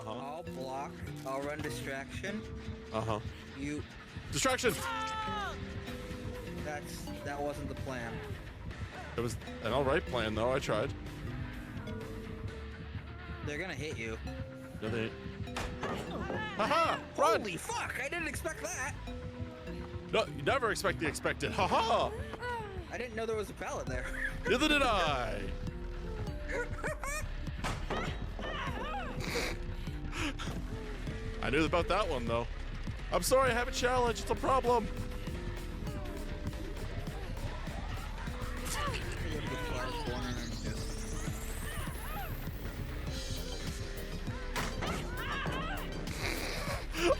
I'll block. I'll run distraction. You. Distraction! That wasn't the plan. It was an alright plan, though. I tried. They're gonna hit you. No, they... Haha! Run! Holy fuck! I didn't expect that. No, you never expect the expected. Haha! I didn't know there was a pallet there. Neither did I. I knew about that one, though. I'm sorry, I have a challenge. It's a problem.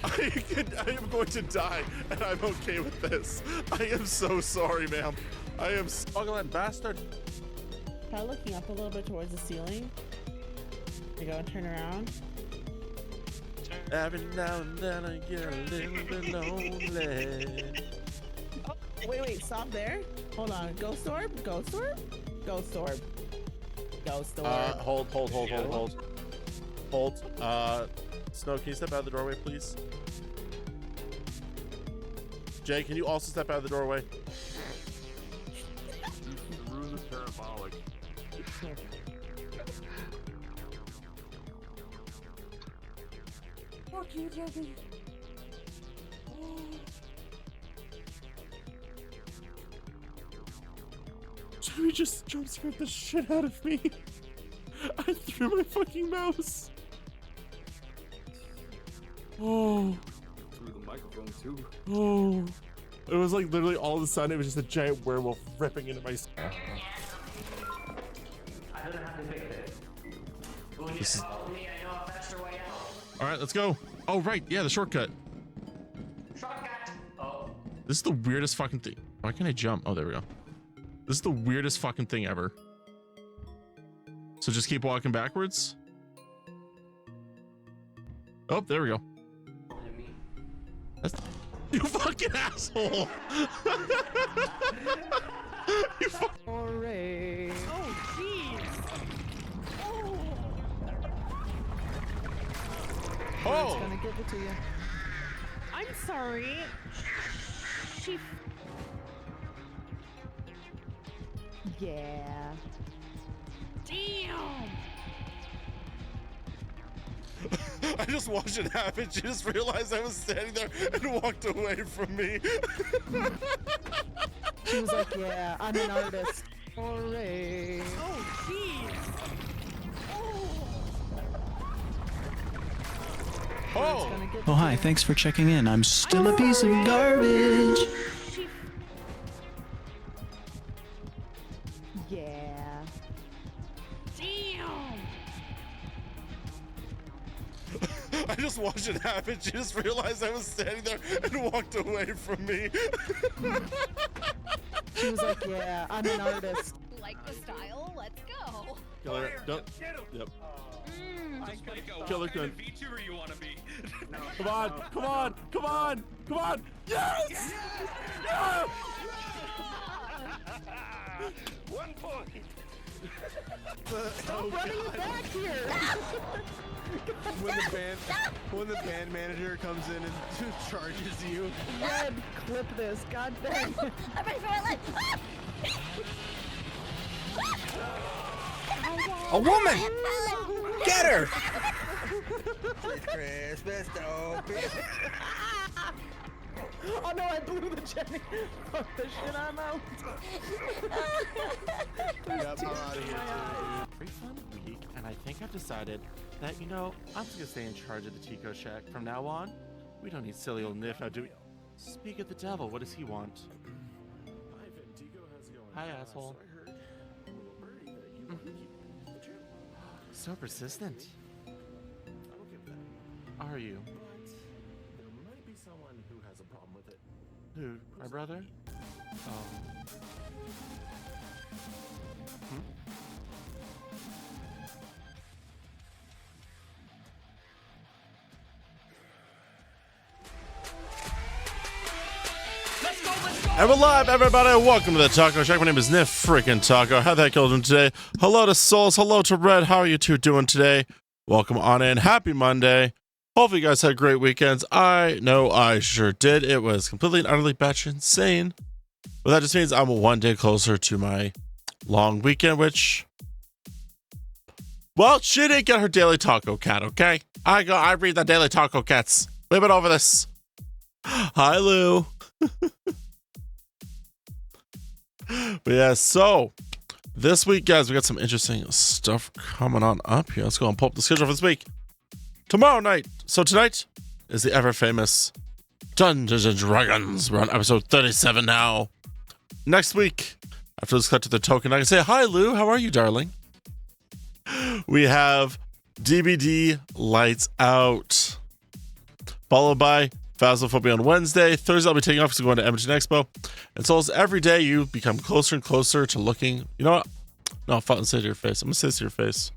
I am going to die, and I'm okay with this. I am so sorry, ma'am. I am ugly bastard. Try looking up a little bit towards the ceiling. You go and turn around. Every now and then I get a little bit lonely. Oh, wait, stop there. Hold on. Ghost orb? Ghost orb? Ghost orb. Ghost orb. Hold. Snow, can you step out of the doorway, please? Jay, can you also step out of the doorway? Through the parabolic. Fuck you, Jesse. Joey just jump scared the shit out of me. I threw my fucking mouse. Oh. Through the microphone too. Oh. It was like literally all of a sudden it was just a giant werewolf ripping into my. I don't know how to fix it. When you follow me, I know a faster way out. All right, let's go. Oh right, yeah, the shortcut. Shortcut. Oh. This is the weirdest fucking thing. Why can't I jump? Oh, there we go. This is the weirdest fucking thing ever. So just keep walking backwards. Oh, there we go. That's you fucking asshole. You Hooray. Oh, jeez. Oh. It's gonna give it to you. I'm sorry. She. Yeah. Damn. I just watched it happen. She just realized I was standing there and walked away from me. She was like, yeah, I'm an artist. Hooray. Oh, jeez. Oh. Oh, hi, thanks for checking in. I'm still a piece of garbage. Yeah. Damn. I just watched it happen. She just realized I was standing there and walked away from me. She was like, yeah, I'm an artist. Like the style? Let's go. Killer, don't. Yep. Killer Quinn. VTuber you want to be. Come on, come on, come on, come on. Yes! Yes! 1 point. Stop running it back here. when the band manager comes in and charges you. Red, clip this. God dang it. I'm ready for my life. A woman! Get her! It's Christmas, don't be. Oh no, I blew the Jenny. Fuck this shit, I'm out. Yep, I'm out of here too. Pretty fun week, and I think I've decided that, you know, I'm just gonna stay in charge of the Tico Shack from now on. We don't need silly old Niff now, do we? Speak of the devil, what does he want? Hi, asshole. So persistent. Are you? There might be someone who has a problem with it. Who? My brother? Oh. And we're live, everybody. Welcome to the Taco Shack. My name is Niff freaking Taco. How the heck y'all doing today? Hello to Souls. Hello to Red. How are you two doing today? Welcome on in. Happy Monday. Hopefully you guys had great weekends. I know I sure did. It was completely and utterly batshit insane. But that just means I'm one day closer to my long weekend, which, well, she didn't get her daily taco cat, okay? I read the daily taco cats. We've been over this. Hi, Lou. But yeah, so this week, guys, we got some interesting stuff coming on up here. Let's go and pull up the schedule for this week. Tomorrow night. So tonight is the ever famous Dungeons and Dragons. We're on episode 37 now. Next week, after this cut to the token, I can say, hi, Lou. How are you, darling? We have DBD Lights Out, followed by Phasmophobia on Wednesday. Thursday, I'll be taking off because I'm going to Edmonton Expo. And so every day you become closer and closer to looking. You know what? No, I'll fucking say it to your face. I'm going to say this to your face.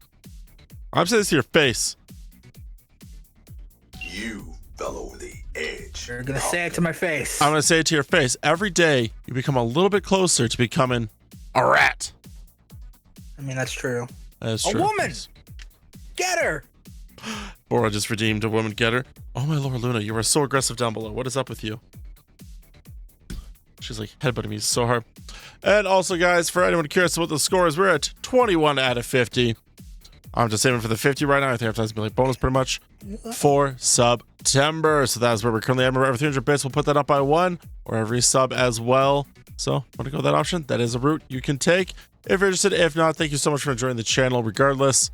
I'm saying this to your face. You fell over the edge. You're gonna say it to my face. I'm going to say it to your face. Every day you become a little bit closer to becoming a rat. I mean, that's true. That's A true. woman! Get her! Or I just redeemed a woman getter. Oh my Lord, Luna, you are so aggressive down below. What is up with you? She's like headbutting me so hard. And also, guys, for anyone curious what the score is, we're at 21 out of 50. I'm just saving for the 50 right now. I think that's gonna be like bonus pretty much for September. So that's where we're currently at. Remember, every 300 bits, we'll put that up by 1 or every sub as well. So want to go with that option? That is a route you can take if you're interested. If not, thank you so much for enjoying the channel regardless.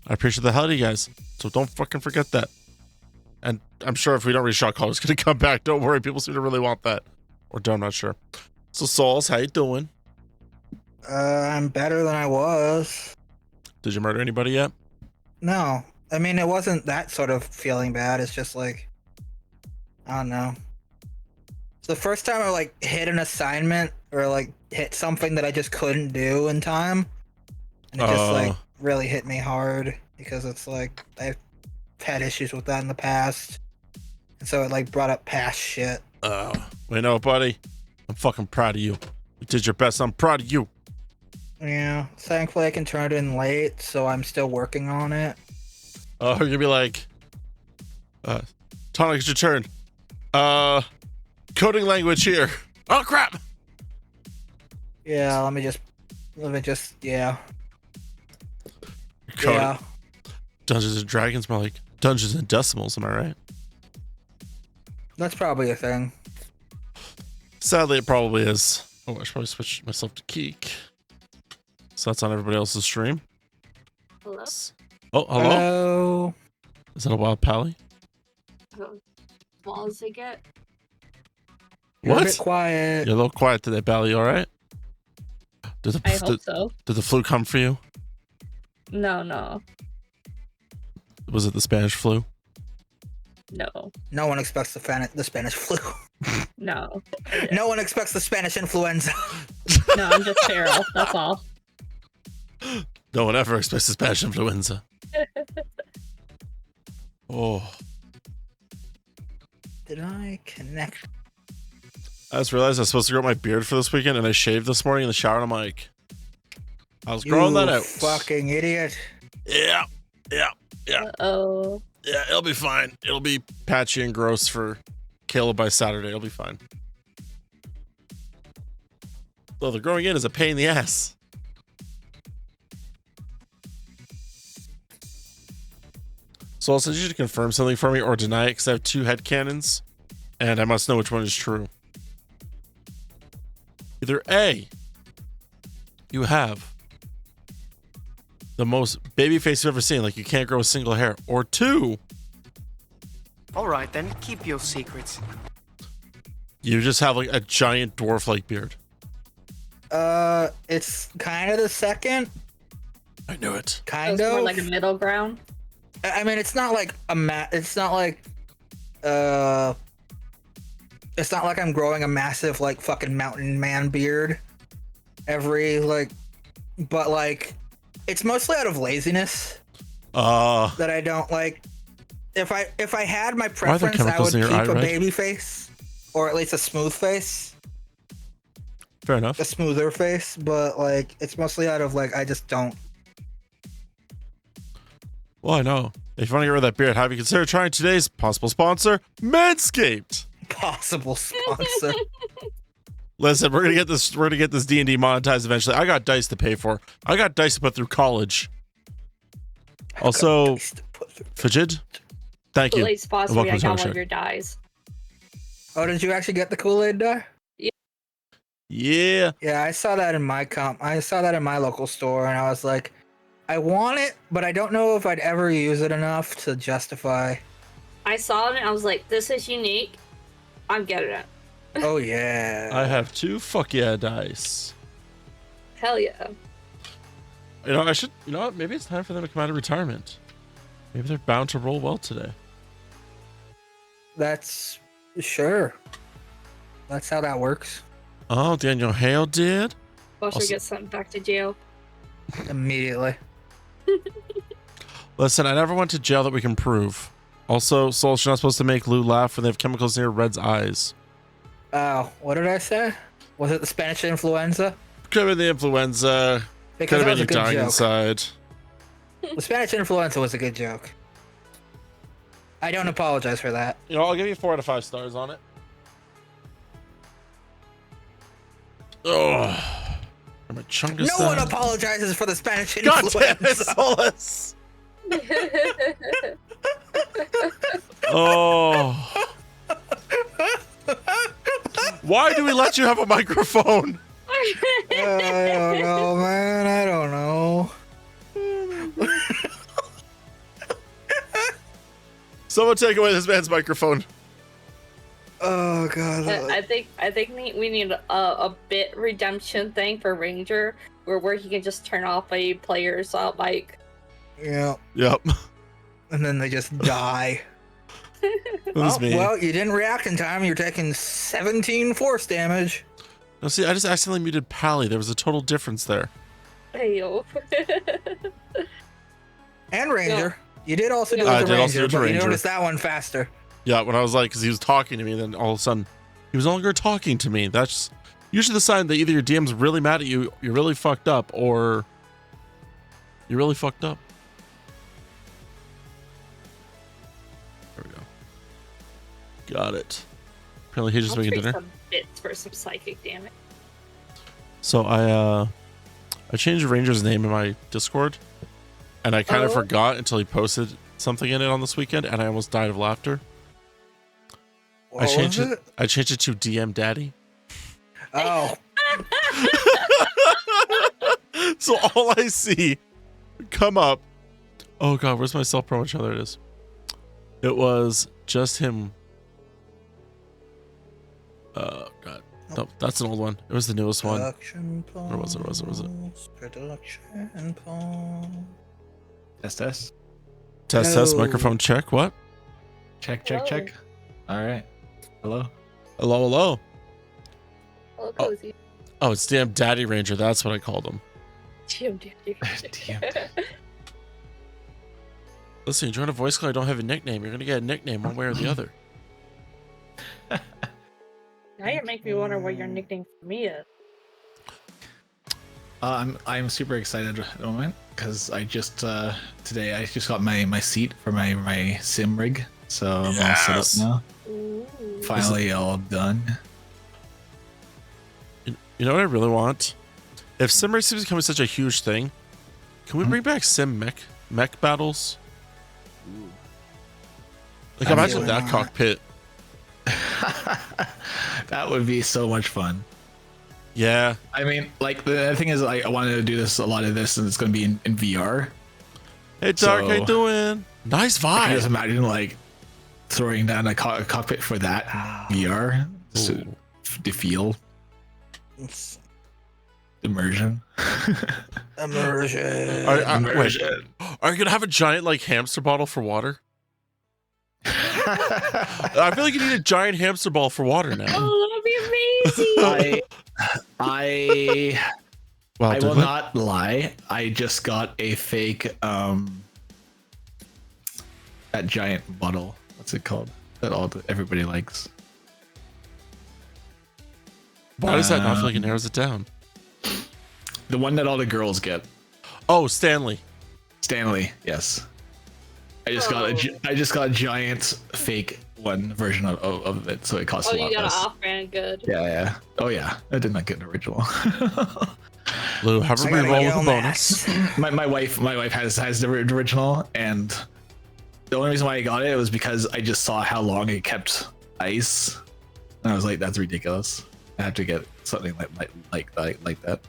I appreciate the hell out of you guys. So don't fucking forget that. And I'm sure if we don't reach shot call, it's going to come back. Don't worry. People seem to really want that. Or don't, I'm not sure. So Sauls, how you doing? I'm better than I was. Did you murder anybody yet? No. I mean, it wasn't that sort of feeling bad. It's just like, I don't know. It's the first time I like hit an assignment or like hit something that I just couldn't do in time. And it just like really hit me hard because it's like I've had issues with that in the past. And so it like brought up past shit. Oh, you know, buddy, I'm fucking proud of you. You did your best. I'm proud of you. Yeah. Thankfully I can turn it in late, so I'm still working on it. Oh, you're gonna be like, Tonic, it's your turn. Coding language here. Oh crap. Yeah, let me just yeah. Coding. Yeah. Dungeons and Dragons, more like Dungeons and Decimals, am I right? That's probably a thing. Sadly, it probably is. Oh, I should probably switch myself to Keek. So that's on everybody else's stream. Hello? Oh, hello? Hello. Is that a wild pally? How small does it get? You're What? a bit quiet. You're a little quiet today, Pally. You all right? I hope so. Did the flu come for you? No. Was it the Spanish flu? No. No one expects the Spanish flu. No. No one expects the Spanish influenza. No, I'm just feral. That's all. No one ever expects the Spanish influenza. Oh. Did I connect? I just realized I was supposed to grow my beard for this weekend, and I shaved this morning in the shower, and I'm like, I was growing that out. Fucking idiot. Yeah. Uh-oh. Yeah, it'll be fine. It'll be patchy and gross for Caleb by Saturday. It'll be fine. Though the growing in is a pain in the ass. So I'll send you to confirm something for me or deny it because I have 2 headcanons and I must know which one is true. Either A, you have the most baby face you've ever seen, like you can't grow a single hair, or 2, all right then, keep your secrets. you just have like a giant dwarf-like beard. It's kind of the second. I knew it. Kind So it's of. more like a middle ground. I mean, it's not like it's not like, it's not like I'm growing a massive like fucking mountain man beard but like, it's mostly out of laziness. That I don't like. If I had my preference, I would keep a baby face, or at least a smooth face. Fair enough. A smoother face, but like, it's mostly out of like, I just don't. Well, I know. If you want to get rid of that beard, have you considered trying today's possible sponsor, Manscaped? Possible sponsor. Listen, we're gonna get this. We're gonna get this D&D monetized eventually. I got dice to pay for. I got dice to put through college. Also, Fajid, thank you. Kool-Aid sponsor me. I got one of your dyes. Oh, did you actually get the Kool-Aid dye? Yeah. Yeah, I saw that in my I saw that in my local store, and I was like, I want it, but I don't know if I'd ever use it enough to justify. I saw it and I was like, this is unique. I'm getting it. Oh, yeah. I have 2 fuck yeah dice. Hell yeah. You know, I should. You know what? Maybe it's time for them to come out of retirement. Maybe they're bound to roll well today. That's sure. That's how that works. Oh, Daniel Hale did. Buster gets sent back to jail. Immediately. Listen, I never went to jail that we can prove. Also, Souls, you're not supposed to make Lou laugh when they have chemicals near Red's eyes. Oh, what did I say? Was it the Spanish influenza? Could have been the influenza. Could have been you dying inside. The Spanish influenza was a good joke. I don't apologize for that. You know, I'll give you 4 out of 5 stars on it. Oh, I'm a chunk of No one apologizes for the Spanish God influenza. damn it, Solus. Oh. Why do we let you have a microphone? I don't know, man. I don't know. Someone take away this man's microphone. Oh god. I think we need a bit redemption thing for Ranger, where he can just turn off a player's mic. Yeah. Yep. And then they just die. Me. Well, you didn't react in time. You're taking 17 force damage. No, see, I just accidentally muted Pally. There was a total difference there. Ayo. And Ranger. You did also do I the did Ranger, also do the but you Ranger. noticed that one faster. Yeah, when I was like, because he was talking to me, then all of a sudden, he was no longer talking to me. That's usually the sign that either your DM's really mad at you, you're really fucked up, or you're really fucked up. There we go. Got it. Apparently he's just making dinner. Some bits for some psychic damage. So I changed Ranger's name in my Discord, and I kind of forgot until he posted something in it on this weekend, and I almost died of laughter. What I changed was it. I changed it to DM Daddy. Oh. So all I see come up. Oh god, where's my self promotion? There it is. It was just him. Oh god, no, that's an old one. It was the newest one. Where was it? Production pause. Test. Test. Microphone check. What? Check. All right. Hello. Hello, Cozy. Oh, it's damn Daddy Ranger. That's what I called him. Damn. Listen, you join a voice call. I don't have a nickname. You're gonna get a nickname one way or the other. Now you're making me wonder what your nickname for me is. I'm super excited at the moment because I just today I just got my seat for my sim rig, so I'm all set up now. Ooh. Finally, all done. You know what I really want? If sim racing is becoming such a huge thing, can we bring back sim mech battles? Like imagine that cockpit. That would be so much fun. Yeah. I mean, like the thing is, I wanted to do a lot of this, and it's going to be in VR. Hey, Dark, how you doing? Nice vibe. I can just imagine like throwing down a cockpit for that VR to feel immersion. Immersion. Wait, are you gonna have a giant like hamster bottle for water? I feel like you need a giant hamster ball for water now. Oh, that'd be amazing. I will not lie. I just got a fake that giant bottle. What's it called? That everybody likes. Why does that not feel like it narrows it down? The one that all the girls get. Oh, Stanley. Stanley, yes. I just got a giant fake one version of it, so it costs Oh, a lot you got less. an off-brand good. Yeah. Oh yeah, I did not get an original. Lou, have a I gotta reroll yell with a bonus. my wife has the original, and the only reason why I got it was because I just saw how long it kept ice, and I was like, that's ridiculous. I have to get something like that.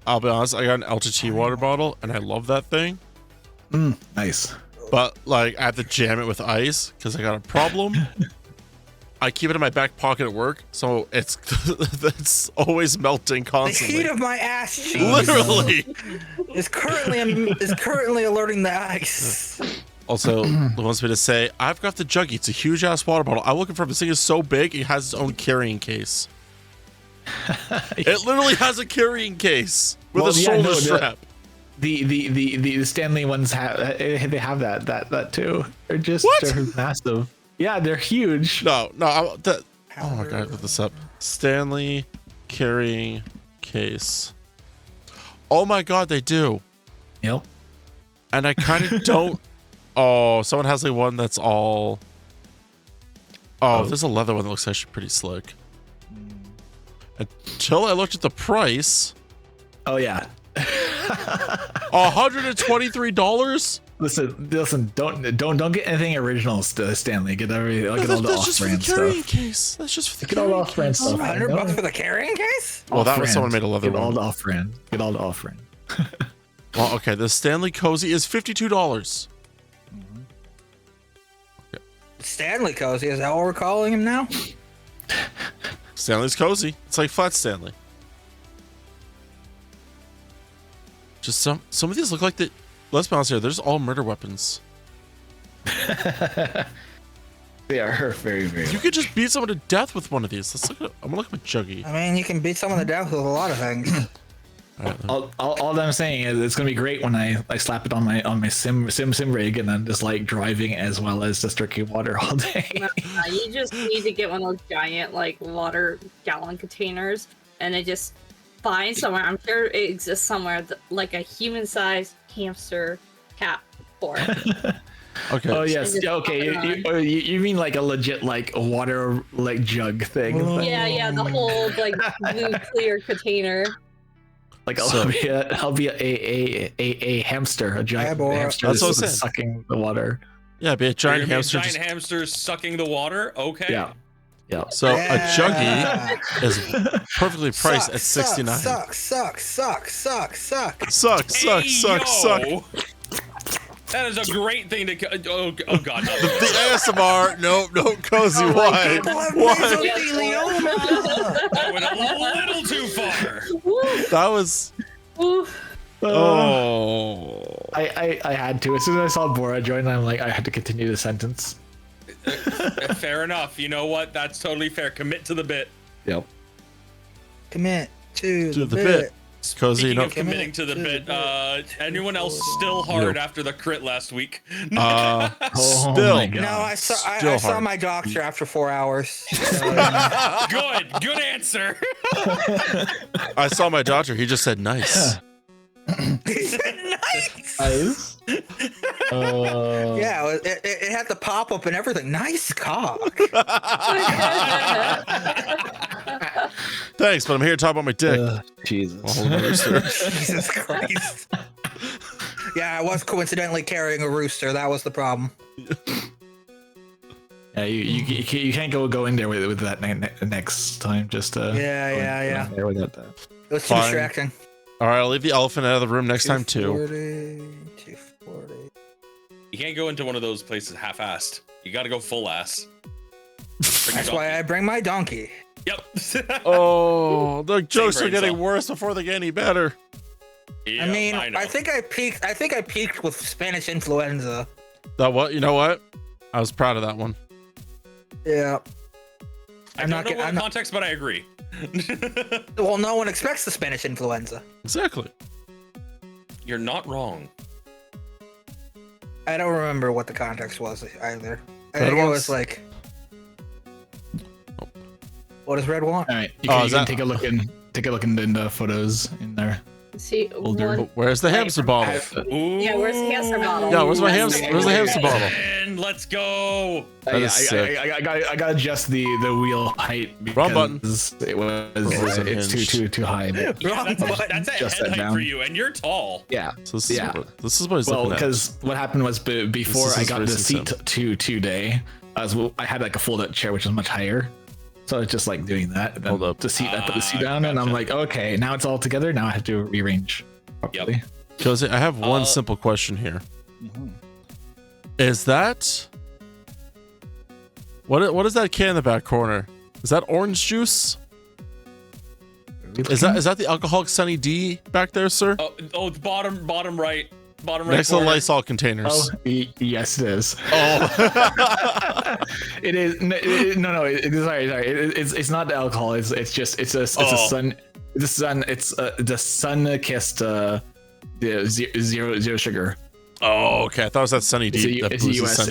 I'll be honest, I got an LTT water bottle, and I love that thing. Nice. But like, I have to jam it with ice because I got a problem. I keep it in my back pocket at work, so it's always melting The constantly. heat of my ass cheeks Literally. is currently alerting the ice. Also, it wants me to say, I've got the Juggy. It's a huge ass water bottle. I'm looking for this thing is so big, it has its own carrying case. It literally has a carrying case with a shoulder strap. The Stanley ones have that too. They're massive. Yeah, they're huge. No. Oh my god, look this up. Stanley carrying case. Oh my god, they do. Yep. And I kind of don't. Oh, someone has like one that's all. Oh, there's a leather one that looks actually pretty slick. Until I looked at the price. Oh yeah. $123. Listen. Don't get anything original, Stanley. Get all the off-brand stuff. Case. That's just for the Get all the off-brand stuff. $100 for the carrying case? Well, that was someone made a leather Get one. all the off-brand. Get all the off-brand. Well, okay. The Stanley Cozy is $52. Stanley Cozy, is that what we're calling him now? Stanley's Cozy. It's like Flat Stanley. Just some of these look like the. Let's be honest here. There's all murder weapons. They are very, very. You could just beat someone to death with one of these. Let's look at. I'm gonna look at my Juggy. I mean, you can beat someone to death with a lot of things. All I'm saying is it's gonna be great when I slap it on my sim rig and then just like driving as well as just drinking water all day. You just need to get one of those giant like water gallon containers and then just find somewhere. I'm sure it exists somewhere like a human-sized hamster cap for it. Okay. Oh yes. Yeah, okay. You mean like a legit like water like jug thing? Yeah. The whole like blue clear container. Like I'll be a hamster, a giant hamster That's what I'm that's sucking the water. Yeah, be a giant hamster. Giant hamster sucking the water. Okay. Yeah. So a Juggy is perfectly priced at $69. Suck. That is a great thing to. Oh god. No. The ASMR. No, Cozy. Why? That went a little too far. That was. I had to. As soon as I saw Bora join, I'm like, I had to continue the sentence. Fair enough. You know what? That's totally fair. Commit to the bit. Yep. Commit to the bit. Cozy, Speaking of committing to the bit, anyone else still hard after the crit last week? Still. No, I saw my doctor after 4 hours. Good answer. I saw my doctor. He just said nice. Nice. Yeah, it had the pop up and everything. Nice cock. Thanks, but I'm here to talk about my dick. Jesus. Jesus Christ. Yeah, I was coincidentally carrying a rooster. That was the problem. Yeah, you can't go in there with that next time. Just yeah. There without that. It was too distracting. All right, I'll leave the elephant out of the room next time too. 240. You can't go into one of those places half-assed. You got to go full ass. That's why I bring my donkey. Yep. Oh, the jokes are getting worse before they get any better. Yep, I mean, I think I peaked with Spanish influenza. That what? You know what? I was proud of that one. Yeah. I don't know what context, but I agree. Well, no one expects the Spanish influenza. Exactly. You're not wrong. I don't remember what the context was either. I think it was like, what does Red want? All right, you can take a look in the photos in there. See, one, Where's the hamster bottle? yeah, where's the hamster bottle? Yeah, where's my hamster? Where's the hamster bottle? And let's go. That is sick. I got to adjust the wheel height Wrong button. because it's too high. Yeah, that's a Just head that height down. for you, and you're tall. Yeah. So this is what he's Well, looking at. because what happened was before This is I got the racing seat today, I had like a fold-out chair which was much higher, so it's just like doing that. And then Hold up. the seat, I put the seat down, and I'm like, okay, now it's all together. Now I have to rearrange properly. Because I have one simple question here. Is that what is that can in the back corner? Is that orange juice? Is that the alcoholic Sunny D back there, sir? Oh, it's bottom right Next to the corner. Lysol containers. Oh, yes, it is. Oh. It is. Sorry. It's not the alcohol. It's a sun. It's the sun-kissed the zero sugar. Oh, okay. I thought it was that Sunny D. It's a US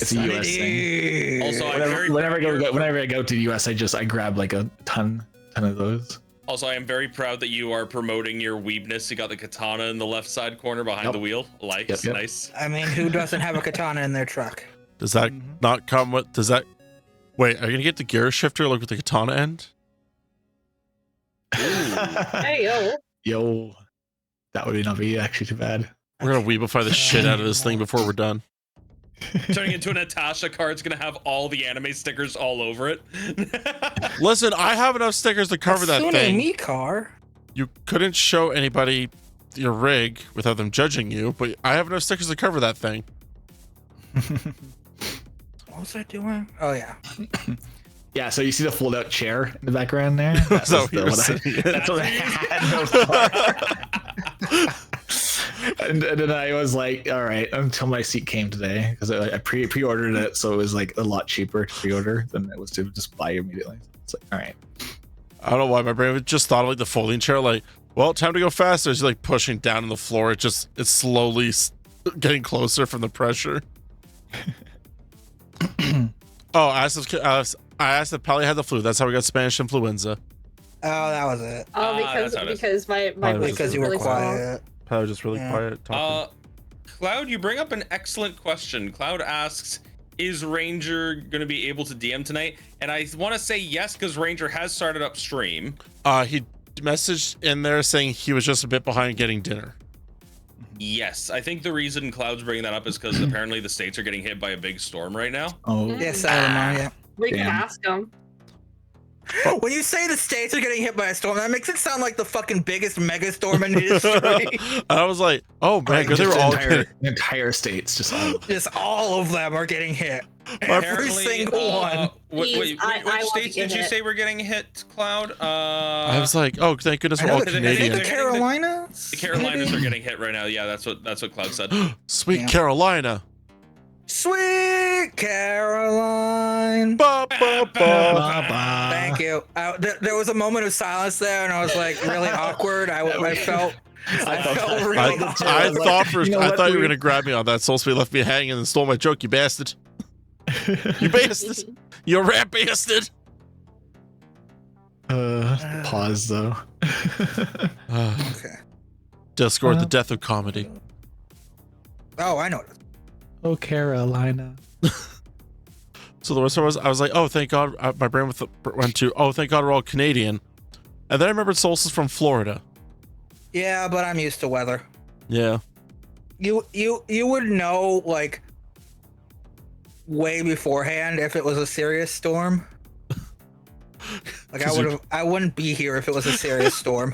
thing. Also, whenever I go to the US, I grab like a ton of those. Also, I am very proud that you are promoting your weebness. You got the katana in the left side corner behind the wheel. Nice. I mean, who doesn't have a katana in their truck? Does that not come with? Does that? Wait, are you gonna get the gear shifter like with the katana end? Hey Yo, that would not be actually too bad. We're gonna weebify the shit out of this thing before we're done. Turning into a Natasha card's gonna have all the anime stickers all over it. Listen, I have enough stickers to cover that Sune thing. me car. You couldn't show anybody your rig without them judging you, but I have enough stickers to cover that thing. What was I doing? Oh yeah. Yeah, so you see the fold-out chair in the background there? That's what I had. And then I was like, all right, until my seat came today, because I pre-ordered it, so it was like a lot cheaper to pre-order than it was to just buy immediately. It's like, all right. I don't know why my brain just thought of like the folding chair, like, well, time to go faster. It's like pushing down on the floor. It's slowly getting closer from the pressure. Oh, I asked if Pally had the flu. That's how we got Spanish influenza. Oh, that was it. Oh, because my voice because is you were really quiet. Pally was just really quiet talking. Cloud, you bring up an excellent question. Cloud asks, is Ranger going to be able to DM tonight? And I want to say yes, because Ranger has started up stream. He messaged in there saying he was just a bit behind getting dinner. Yes, I think the reason Cloud's bringing that up is because apparently the states are getting hit by a big storm right now. Oh, yes, yeah. We can ask him. When you say the states are getting hit by a storm, that makes it sound like the fucking biggest mega storm in history. I was like, oh man, because they were all entire states, just all of them are getting hit. Every Apparently, single one. Which states did you say were getting hit, Cloud? I was like, oh, thank goodness we're all Canadian. The Carolinas? The Carolinas are getting hit right now. Yeah, that's what Cloud said. Sweet Carolina. Sweet Caroline. Ba, ba, ba. Thank you. There was a moment of silence there, and I was like really awkward. I felt real. I thought you were gonna grab me on that. So we left me hanging and stole my joke. You bastard. You bastard. You rat bastard. Pause though. Okay. Discord, the death of comedy. Oh, I know it. Oh, Carolina. So the rest of I was like, oh, thank God. My brain went to, oh, thank God we're all Canadian. And then I remembered Solstice from Florida. Yeah, but I'm used to weather. Yeah. You would know like way beforehand if it was a serious storm. Like I wouldn't be here if it was a serious storm.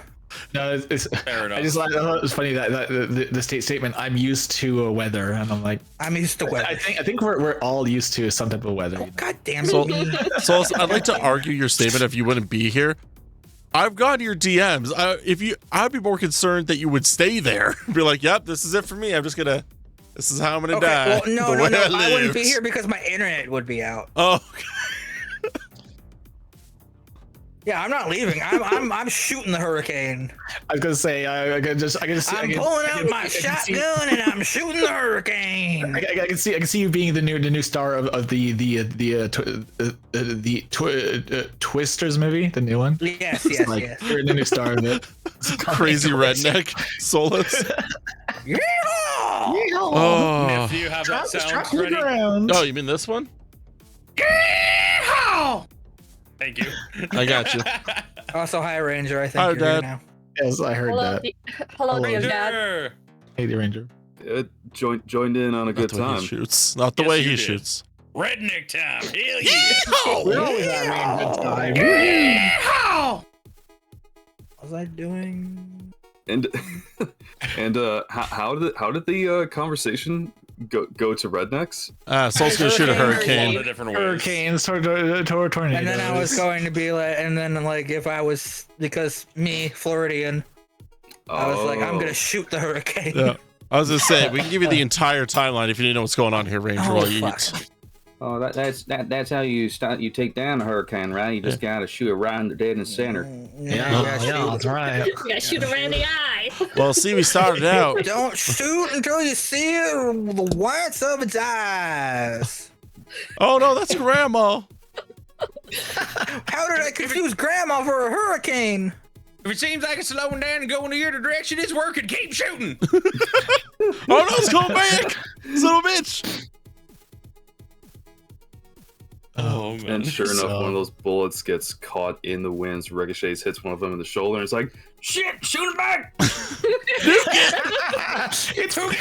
No, it's fair enough. I just thought it was funny that the statement. I'm used to weather, and I'm like, I'm used to weather. I think we're all used to some type of weather. Oh, God damn it! So I'd like to argue your statement if you wouldn't be here. I've gotten your DMs. I'd be more concerned that you would stay there. Be like, yep, this is it for me. This is how I'm gonna die. Well, no, I wouldn't be here because my internet would be out. Oh. Yeah, I'm not leaving. I'm shooting the hurricane. I was gonna say I can just I'm pulling out my shotgun and I'm shooting the hurricane. I can see you being the new star of the Twisters movie, the new one. Yes. You're the new star of it. Crazy redneck Solus. Oh. If you have that sound ready. Oh, you mean this one? Thank you. I got you. Also, hi Ranger. I think Hi, you're Dad. here now. Yes, I heard that. Hello, Dad. Hey, the Ranger. Joined in on a good Not the way time. he shoots. Not the Yes, way you he did. shoots. Redneck time. Hell yeah. We're always having a good time. What was I doing? And how did the conversation go to rednecks? Sol's gonna shoot a All the hurricane. different ways. Hurricanes, tornadoes. And then I was going to be like, and then like if I was because me Floridian, I was like, I'm gonna shoot the hurricane. Yeah. I was gonna say we can give you the entire timeline if you didn't know what's going on here, Ranger. Oh, While you fuck. eat. Oh, that's how you start. You take down a hurricane, right? You just gotta shoot it right in the dead in the center. Yeah, that's right. You gotta shoot him right in the eye. Well, see, we started out. Don't shoot until you see the whites of its eyes. Oh no, that's Grandma. How did I confuse Grandma for a hurricane? If it seems like it's slowing down and going the other direction, it's working. Keep shooting. Oh no, it's going back, little bitch. Oh man. And sure enough, one of those bullets gets caught in the winds, ricochets, hits one of them in the shoulder, and it's like, shit, shoot it back! It's He's got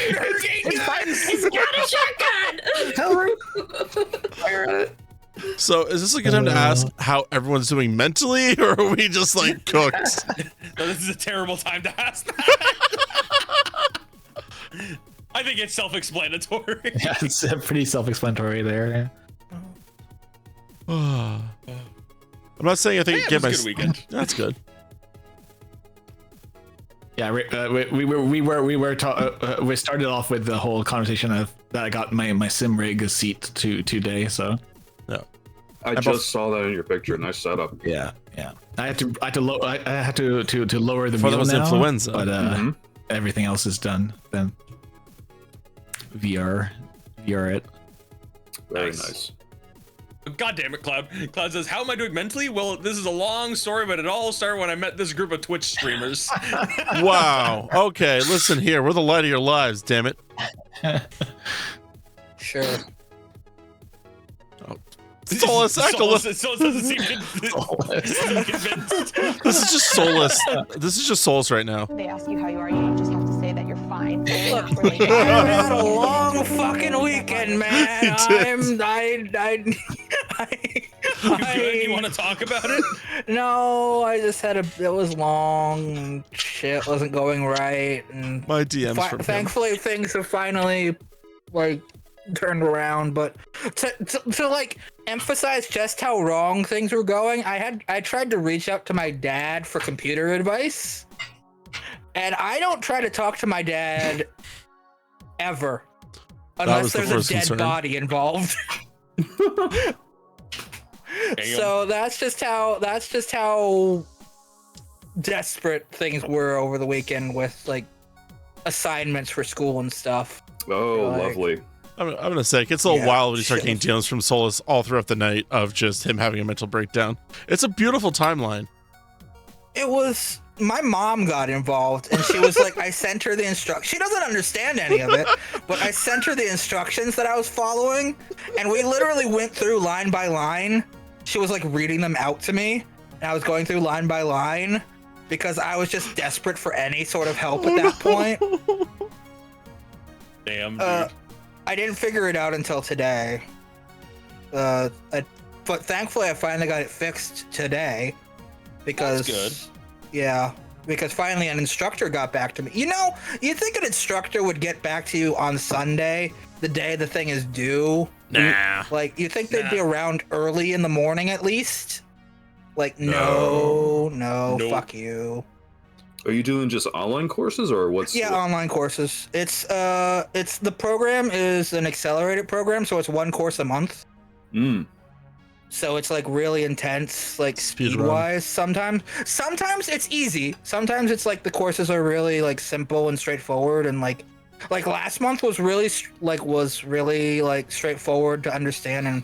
a shotgun. fire at it. So, is this a good time to ask how everyone's doing mentally, or are we just like cooked? No, this is a terrible time to ask that. I think it's self-explanatory. Yeah, it's pretty self-explanatory there. I'm not saying I think Yeah, get it my was a good weekend. That's good. Yeah, we started off with the whole conversation of that I got my sim rig seat today. So I just saw that in your picture. Nice setup. yeah. I had to lower the For wheel those now, influenza. but everything else is done. Then VR it. Very nice. God damn it, Cloud. Cloud says, how am I doing mentally? Well, this is a long story, but it all started when I met this group of Twitch streamers. Wow. Okay, listen here. We're the light of your lives, damn it. Sure. Solus, act a little. Solus doesn't seem convinced. This is just Solus. This is just Solus right now. They ask you how you are, you just have to say that you're fine. Look, I've had a long fucking weekend, man. You good? You want to talk about it? No, I just had it was long and shit wasn't going right, and My DMs from him. thankfully things have finally like turned around. But to like emphasize just how wrong things were going, I tried to reach out to my dad for computer advice, and I don't try to talk to my dad ever unless there's a dead body involved. So that's just how desperate things were over the weekend with like assignments for school and stuff. Oh, Like- lovely. I'm gonna say it gets a little Yeah, wild when you start shit. getting DMs from Solus all throughout the night of just him having a mental breakdown. It's a beautiful timeline. It was my mom got involved and she was like, I sent her the instructions. She doesn't understand any of it, but I sent her the instructions that I was following, and we literally went through line by line. She was like reading them out to me, and I was going through line by line because I was just desperate for any sort of help at that point. Damn, dude. I didn't figure it out until today. But thankfully I finally got it fixed today because That's good. Yeah, because finally an instructor got back to me. You know, you'd think an instructor would get back to you on Sunday, the day the thing is due. Nah. Like, you think they'd be around early in the morning at least? Like, no, Nope. fuck you. Are you doing just online courses or what's? Yeah, online courses. It's the program is an accelerated program, so it's one course a month. So it's like really intense, like Speed speed run. wise. Sometimes it's easy. Sometimes it's like the courses are really like simple and straightforward, and like last month was really straightforward to understand and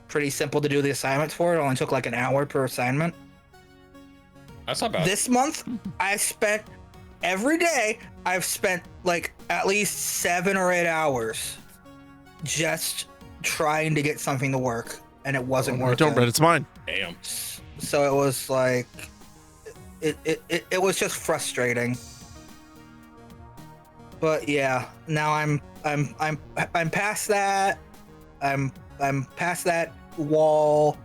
pretty simple to do the assignments for. It only took like an hour per assignment. That's not bad. This month, every day I've spent like at least 7 or 8 hours just trying to get something to work, and it wasn't working. Don't, Brett. It's mine. Damn. So it was like, it was just frustrating. But yeah, now I'm past that. I'm past that wall.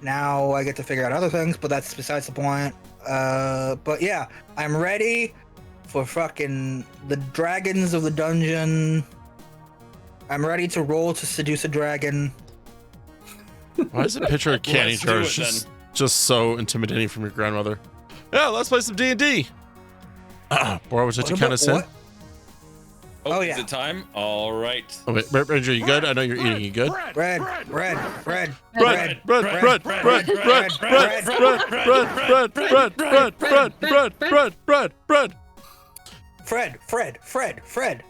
Now I get to figure out other things, but that's besides the point. But yeah, I'm ready for fucking the dragons of the dungeon. I'm ready to roll to seduce a dragon. Why is a picture of candy Let's do jars it, just so intimidating from your grandmother? Yeah, let's play some D&D. Bora, was that you kind of said? Oh, yeah. Is it time? All right. Oh, wait, Ranger, you good? I know you're eating. You good? Bread. Fred.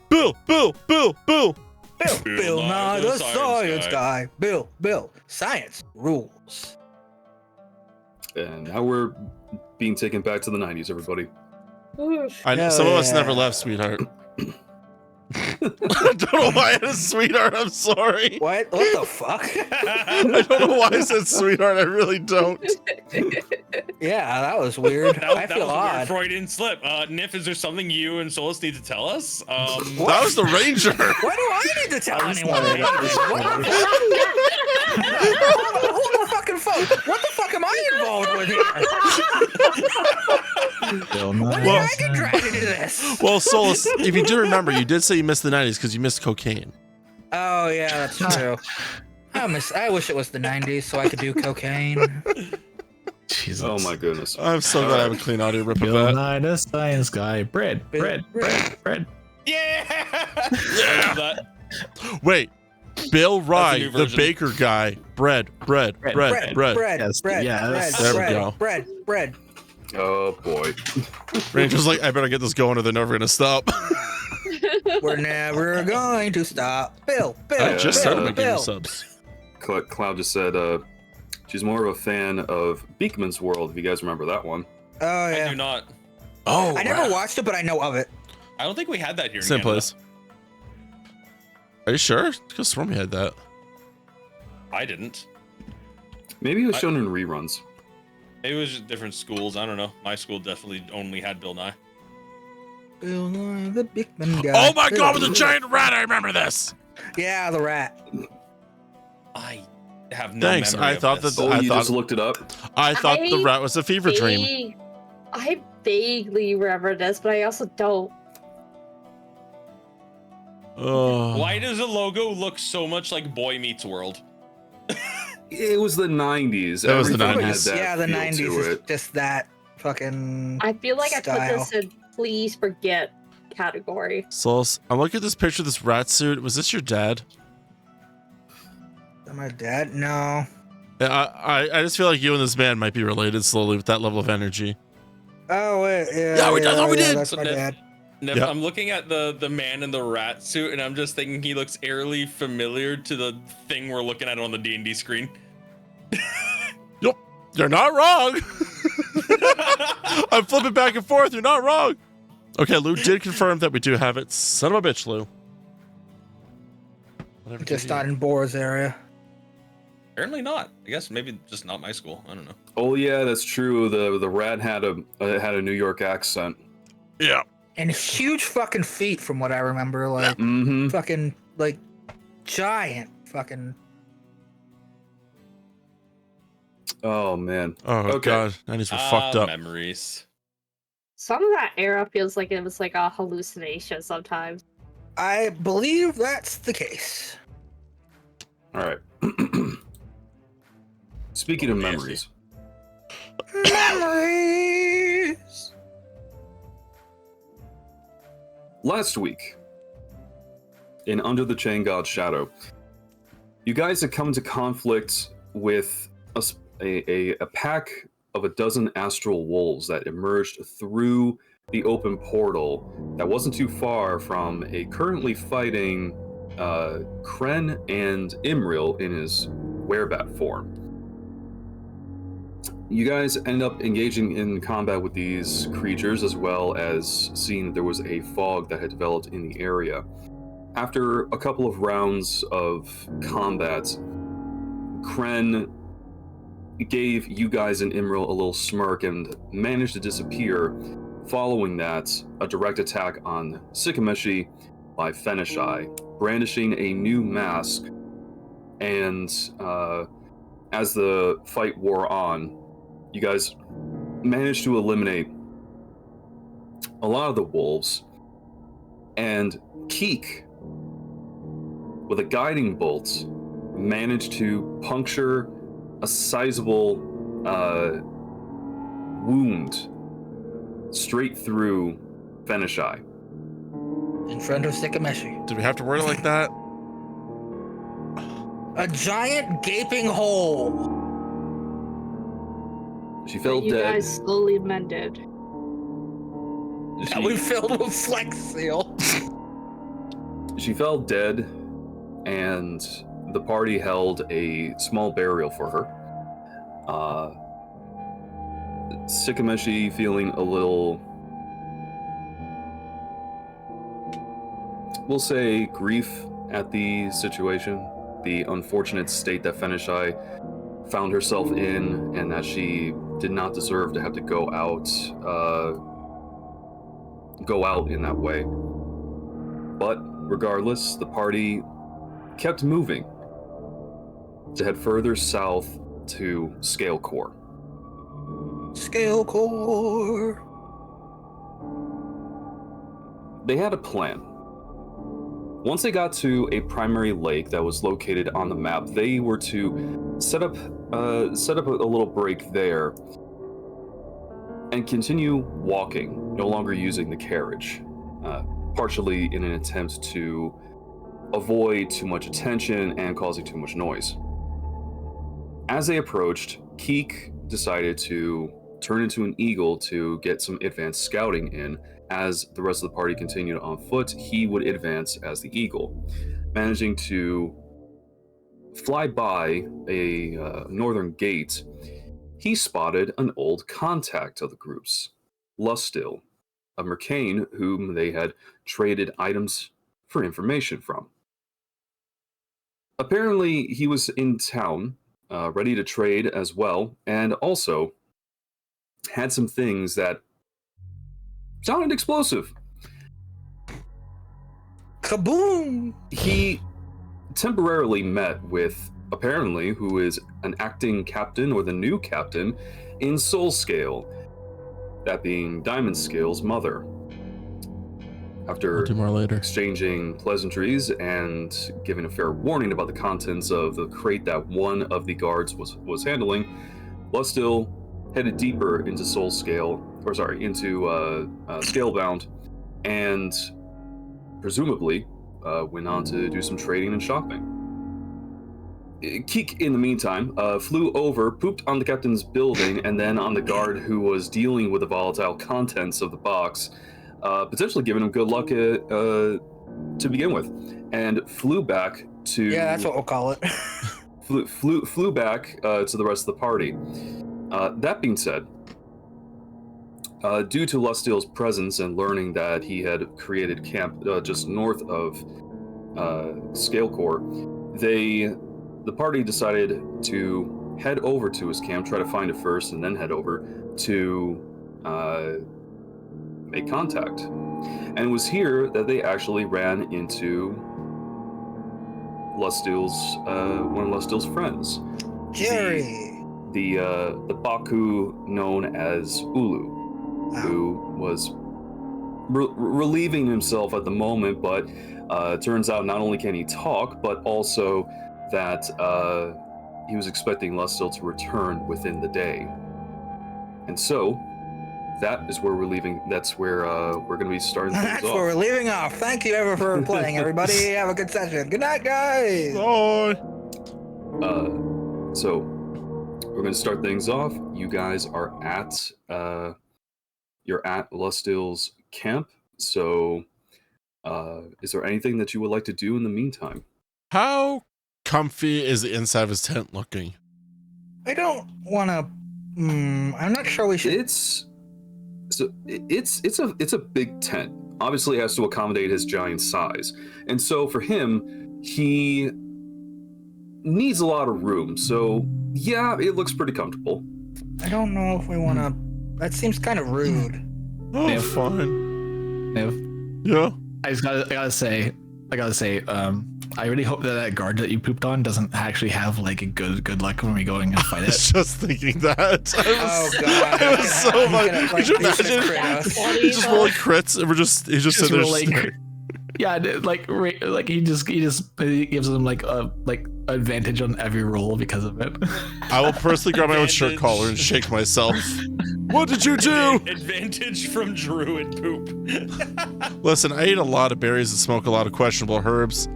Bill. Bill Nye the Science Guy. Bill. Science rules. And now we're being taken back to the 90s, everybody. I know some of us never left, sweetheart. I don't know why I had a sweetheart. I'm sorry. What the fuck? I don't know why I said sweetheart. I really don't. Yeah, that was weird. I feel was a odd. weird Freudian slip. Nif, is there something you and Solus need to tell us? That was the Ranger. Why do I need to tell anyone? Hold the fucking phone. What the fuck am I involved with here? When did I get dragged into this? Well, Solus, if you do remember, you did say you missed the 90s because you missed cocaine. Oh yeah, that's true. I wish it was the 90s so I could do cocaine. Jesus. Oh my goodness. I'm so glad I have a clean audio rip of Bill that. Nye the Science Guy. Bread. Yeah. That. Wait, Bill Rye, new the version. baker guy. Bread. Bread. Yes. There we go. Bread. Oh boy. Ranger's like, I better get this going or they're never gonna stop. We're never going to stop. Bill. I just started my Bill. game subs. Cloud just said she's more of a fan of Beekman's World, if you guys remember that one. Oh I yeah. do not. Oh, I never watched it, but I know of it. I don't think we had that here in Same Canada. place. Are you sure? Because sworn we had that. I didn't. Maybe it was shown in reruns. Maybe it was just different schools. I don't know. My school definitely only had Bill Nye. Bill Nye the Beekman guy. Oh my god, with the giant rat! I remember this. Yeah, the rat. I have no Thanks. memory I of thought this. that. Oh, I you thought. just looked it up? I thought the rat was a fever dream. I vaguely remember this, but I also don't. Oh. Why does the logo look so much like Boy Meets World? It was the 90s. It was the Everything 90s. had that Yeah, the feel 90s to is it. just that fucking. I feel like I put style. this in please forget category. Souls, I'm looking at this picture of this rat suit. Was this your dad? My dad? No. I just feel like you and this man might be related slowly with that level of energy. Oh wait, yeah. Yeah, we did. That's So my Nif- dad. Nif, Yeah. I'm looking at the man in the rat suit, and I'm just thinking he looks eerily familiar to the thing we're looking at on the D&D screen. Yep, you're not wrong. I'm flipping back and forth. You're not wrong. Okay, Lou did confirm that we do have it. Son of a bitch, Lou. Whatever. Just did you- not in Bora's area. Apparently not. I guess maybe just not my school. I don't know. Oh yeah, that's true. The rat had a New York accent. Yeah. And huge fucking feet, from what I remember. Like Mm-hmm. fucking like giant fucking. Oh man. Oh Okay. god, 90s were fucked up. Memories. Some of that era feels like it was like a hallucination sometimes. I believe that's the case. All right. Speaking of memories, Memories. last week in Under the Chain God's Shadow, you guys had come into conflict with a pack of a dozen astral wolves that emerged through the open portal that wasn't too far from a currently fighting Kren and Imril in his werebat form. You guys end up engaging in combat with these creatures, as well as seeing that there was a fog that had developed in the area. After a couple of rounds of combat, Kren gave you guys and Imril a little smirk and managed to disappear. Following that, a direct attack on Sykameshi by Fenishai, brandishing a new mask. And as the fight wore on, you guys managed to eliminate a lot of the wolves. And Keek, with a guiding bolt, managed to puncture a sizable wound straight through Fenishai. In front of Sykameshi. Do we have to word it like that? A giant gaping hole. She fell You dead. guys slowly mended. That we filled with Flex Seal. She fell dead, and the party held a small burial for her. Sykameshi feeling a little, we'll say, grief at the situation, the unfortunate state that Fenishai found herself in, and that she did not deserve to have to go out in that way. But regardless, the party kept moving to head further south to Scale Core. Scale Core. They had a plan. Once they got to a primary lake that was located on the map, they were to set up a little break there and continue walking, no longer using the carriage, partially in an attempt to avoid too much attention and causing too much noise. As they approached, Keek decided to turn into an eagle to get some advanced scouting in. As the rest of the party continued on foot, he would advance as the eagle, managing to fly by a northern gate. He spotted an old contact of the group's, Lustil, a Mercane whom they had traded items for information from. Apparently, he was in town, ready to trade as well, and also had some things that sounded explosive. Kaboom! He temporarily met with, apparently, who is an acting captain or the new captain in Soul Scale, that being Diamond Scale's mother. After I'll do more later. exchanging pleasantries and giving a fair warning about the contents of the crate that one of the guards was handling, Lustil headed deeper into Soul Scale, into Scalebound, and presumably went on to do some trading and shopping. Keek, in the meantime, flew over, pooped on the captain's building, and then on the guard who was dealing with the volatile contents of the box, potentially giving him good luck to begin with, and flew back to... Yeah, that's what we'll call it. flew back to the rest of the party. That being said, due to Lustil's presence and learning that he had created camp just north of Scalecore, the party decided to head over to his camp, try to find it first, and then head over to make contact. And it was here that they actually ran into Lustil's one of Lustil's friends, Jerry. The Baku known as Ulu, who was relieving himself at the moment, but turns out not only can he talk, but also that he was expecting Lustil to return within the day. And so, that is where we're leaving. That's where we're going to be starting things That's off. where we're leaving off. Thank you ever for playing, everybody. Have a good session. Good night, guys. Bye. So, we're going to start things off. You guys are at you're at Lustil's camp. So, is there anything that you would like to do in the meantime? How comfy is the inside of his tent looking? I don't want to. I'm not sure we should. It's a big tent. Obviously, it has to accommodate his giant size, and so for him, he needs a lot of room. So yeah, it looks pretty comfortable. I don't know if we want to. That seems kind of rude. Oh, fine. Yeah. I gotta say, I really hope that guard that you pooped on doesn't actually have like a good luck when we go and fight I it. was just thinking that. Oh god! It was so funny. Could you imagine? He's just rolling crits, and he's just sitting there. rolling. Yeah, like he gives them like advantage on every roll because of it. I will personally grab my own shirt collar and shake myself. What did you do? Advantage from druid poop. Listen, I eat a lot of berries and smoke a lot of questionable herbs.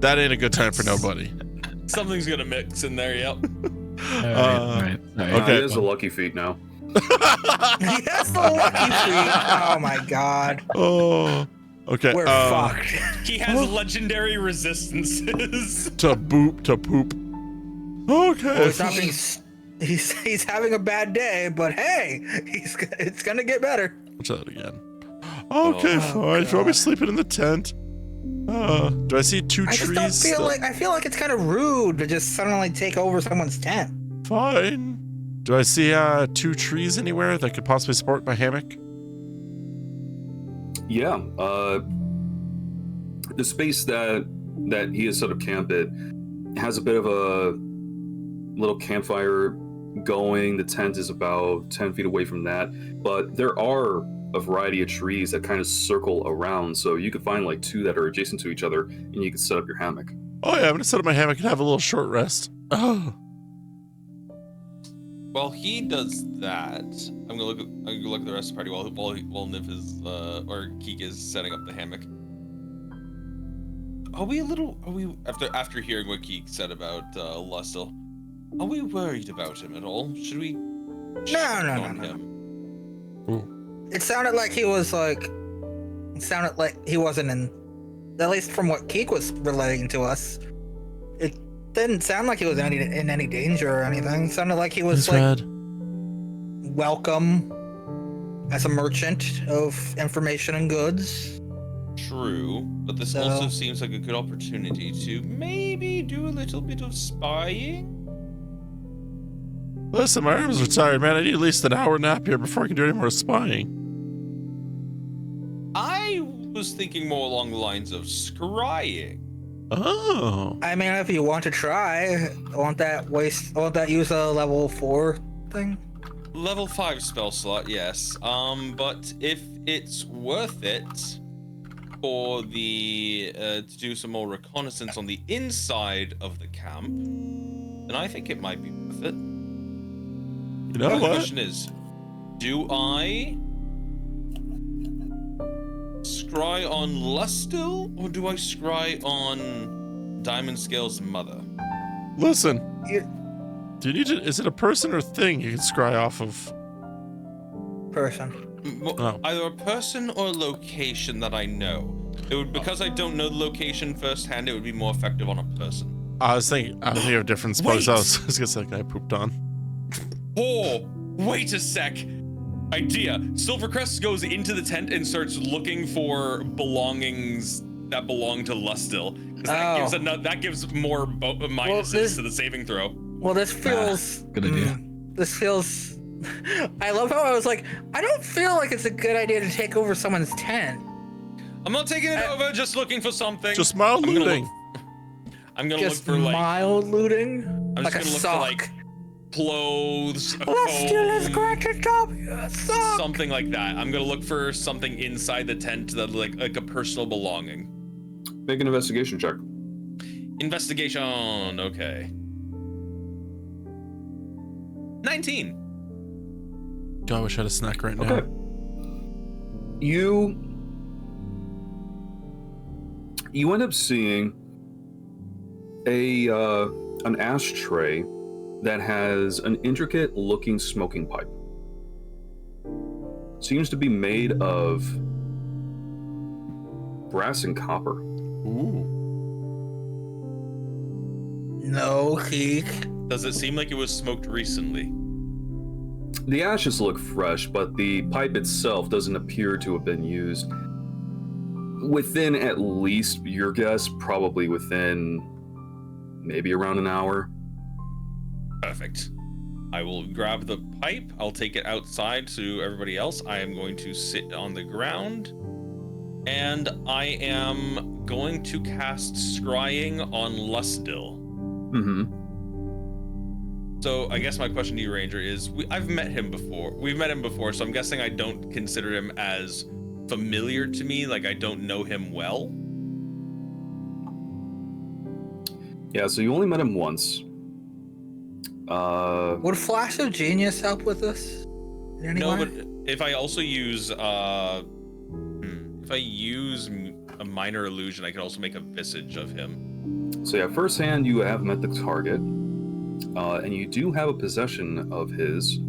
That ain't a good time for nobody. Something's gonna mix in there, yep. Right. Okay, he has a lucky feat now. That's the lucky feat. Oh my god. Oh. Okay. We're fucked. He has legendary resistances. To poop. Okay. Well, he's having a bad day, but hey, it's gonna get better. Watch that again. Okay, fine. If you want me sleeping in the tent. Do I see two trees? I feel like it's kind of rude to just suddenly take over someone's tent. Fine. Do I see two trees anywhere that could possibly support my hammock? Yeah, the space that he has set up camp at has a bit of a little campfire going. The tent is about 10 feet away from that, but there are a variety of trees that kind of circle around, so you could find like two that are adjacent to each other, and you can set up your hammock. Oh yeah, I'm gonna set up my hammock and have a little short rest. Oh. While he does that, I'm gonna look at the rest of the party while Niv is or Keek is setting up the hammock. Are we after hearing what Keek said about Lustil, are we worried about him at all? Should we check on him? Ooh. It sounded like he wasn't in, at least from what Keek was relating to us. It didn't sound like he was in any danger or anything. It sounded like he was welcome as a merchant of information and goods. True, but this also seems like a good opportunity to maybe do a little bit of spying. Listen, my arms are tired, man. I need at least an hour nap here before I can do any more spying. I was thinking more along the lines of scrying. Oh. I mean, if you want to try, won't that use a level 4 thing? Level 5 spell slot, yes. But if it's worth it for the to do some more reconnaissance on the inside of the camp, then I think it might be worth it. You know The what? question is, do I scry on Lustil or do I scry on Diamond Scale's mother? Listen. Do you need to? Is it a person or thing you can scry off of? Person. Either a person or a location that I know. It would, because I don't know the location firsthand, it would be more effective on a person. I was thinking of different spots. I was gonna say that guy pooped on. Oh, wait a sec. Idea. Silvercrest goes into the tent and starts looking for belongings that belong to Lustil. That gives more minuses to the saving throw. Well, this feels good idea. This feels. I love how I was like, I don't feel like it's a good idea to take over someone's tent. I'm not taking it over, just looking for something. Just mild looting. I'm gonna look for like mild looting. I'm like just gonna look for like clothes, something like that. I'm gonna look for something inside the tent that like a personal belonging. Make an investigation check. Investigation. Okay. 19. God, I wish I had a snack right now. Okay. You end up seeing an ashtray that has an intricate looking smoking pipe. Seems to be made of brass and copper. Ooh. No, Keek. Does it seem like it was smoked recently? The ashes look fresh, but the pipe itself doesn't appear to have been used within, at least your guess, probably within maybe around an hour. Perfect. I will grab the pipe. I'll take it outside to everybody else. I am going to sit on the ground, and I am going to cast Scrying on Lustil. Mm-hmm. So I guess my question to you, Ranger, is I've met him before. We've met him before, so I'm guessing I don't consider him as familiar to me. Like, I don't know him well. Yeah, so you only met him once. Would Flash of Genius help with this? In any No, way? but if I also use if I use a minor illusion, I can also make a visage of him. So yeah, firsthand, you have met the target, and you do have a possession of his.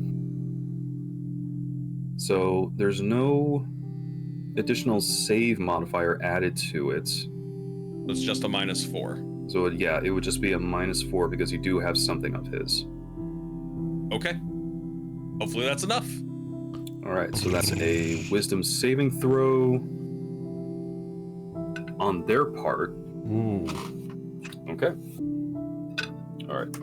So there's no additional save modifier added to it. It's just a -4. So yeah, it would just be a -4 because you do have something of his. Okay. Hopefully that's enough. All right, so that's a wisdom saving throw on their part. Ooh. Okay. All right.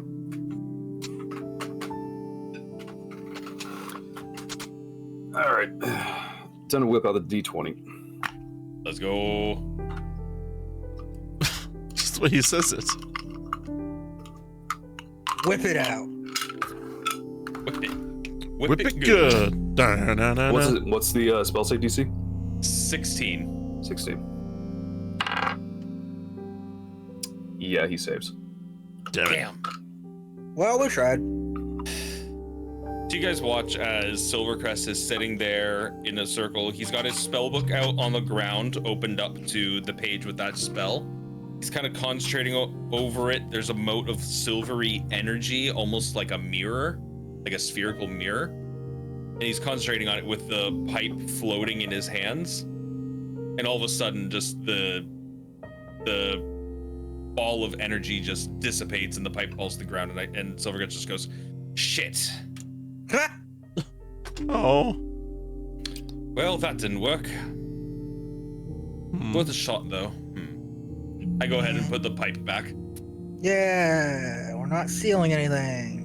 All right. Time to whip out the D20. Let's go. Just the way he says it. Whip it out. Whip it. Whip it good. Da-na-na-na. What's the spell save DC? 16. 16. Yeah, he saves. Damn. Well, we tried. Do you guys watch as Silvercrest is sitting there in a circle? He's got his spellbook out on the ground, opened up to the page with that spell. He's kind of concentrating over it. There's a mote of silvery energy, almost like a mirror, like a spherical mirror. And he's concentrating on it with the pipe floating in his hands. And all of a sudden, just the ball of energy just dissipates and the pipe falls to the ground. And Silvercrest just goes, "Shit." Oh. Well, that didn't work. Worth a shot, though. I go ahead and put the pipe back. Yeah, we're not sealing anything.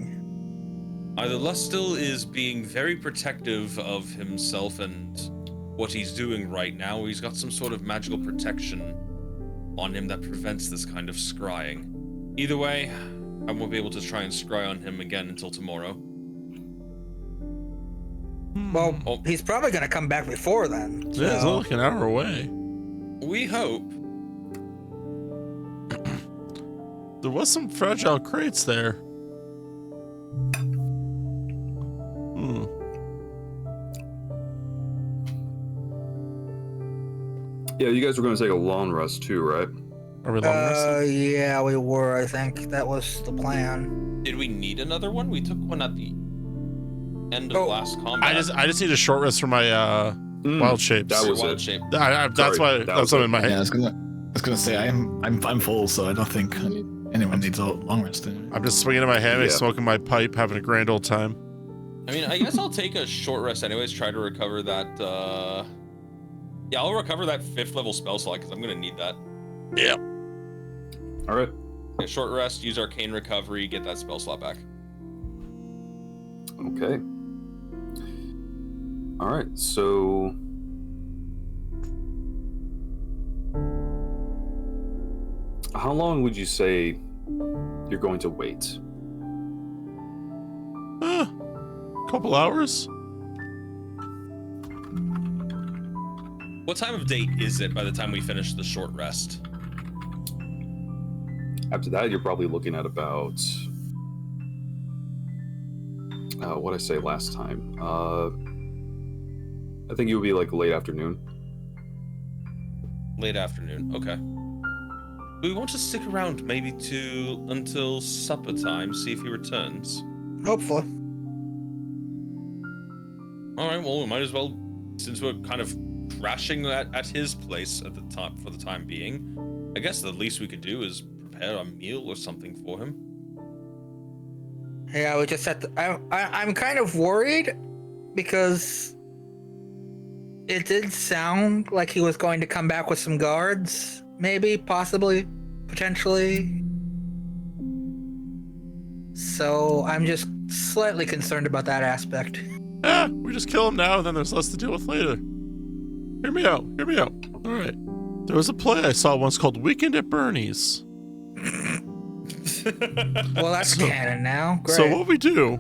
Either Lustil is being very protective of himself and what he's doing right now, or he's got some sort of magical protection on him that prevents this kind of scrying. Either way, I won't be able to try and scry on him again until tomorrow. Well, he's probably gonna come back before then. Yeah, it's only like an hour away. We hope. There was some fragile crates there. Yeah, you guys were going to take a long rest too, right? Are we long resting? Yeah, we were. I think that was the plan. Did we need another one? We took one at the end of last combat. I just need a short rest for my wild shapes. That was wild it. shape. That's why that's what I'm in my head. Yeah, I was gonna say I'm full, so I don't think anyone needs a long rest. I'm just swinging in my hammock, smoking my pipe, having a grand old time. I mean, I guess I'll take a short rest anyways, try to recover that, yeah, I'll recover that 5th level spell slot, because I'm going to need that. Yeah. All right. Yeah, short rest, use Arcane Recovery, get that spell slot back. Okay. All right, so... How long would you say you're going to wait? Couple hours. What time of day is it by the time we finish the short rest? After that, you're probably looking at about... what did I say last time? I think it would be like late afternoon. Late afternoon, okay. We want to stick around maybe until supper time, see if he returns. Hopefully. All right. Well, we might as well, since we're kind of crashing at his place at the time for the time being. I guess the least we could do is prepare a meal or something for him. Yeah, we just have to. I'm kind of worried because it did sound like he was going to come back with some guards, maybe, possibly, potentially. So I'm just slightly concerned about that aspect. Yeah, we just kill him now, and then there's less to deal with later. Hear me out. Hear me out. All right. There was a play I saw once called Weekend at Bernie's. Well, that's canon now. Great. So what we do,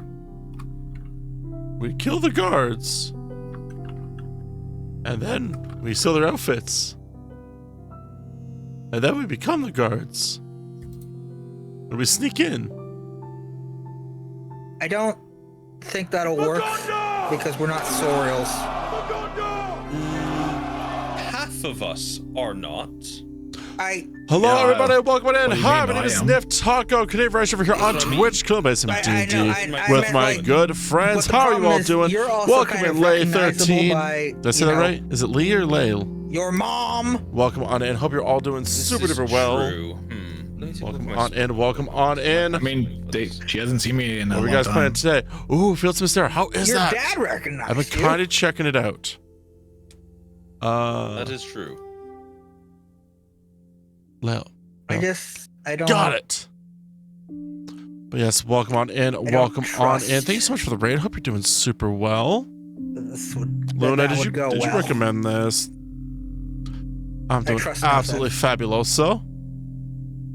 we kill the guards, and then we steal their outfits, and then we become the guards, and we sneak in. I don't think that'll work because we're not Sorials. Half of us are not. Hello, everybody. Welcome in. Hi, my name is Nif Taco. Canadian Rice over here on Twitch. Kill by some D&D with my good friends. How are you all doing? Welcome in, Lay 13. Did I say that right? Is it Lee or Layle? Your mom. Welcome on in. Hope you're all doing super duper well. Welcome on in. Welcome on in. I mean, she hasn't seen me in a What are you long guys time. playing today? Ooh, Fields of Mysteria. How is Your that? dad recognized I've been you. kind of checking it out. That is true. Layle. I don't. Got it. But yes, welcome on in. Welcome on in. Thank you so much for the raid. Hope you're doing super well. Luna, did you recommend this? I'm doing absolutely fabuloso.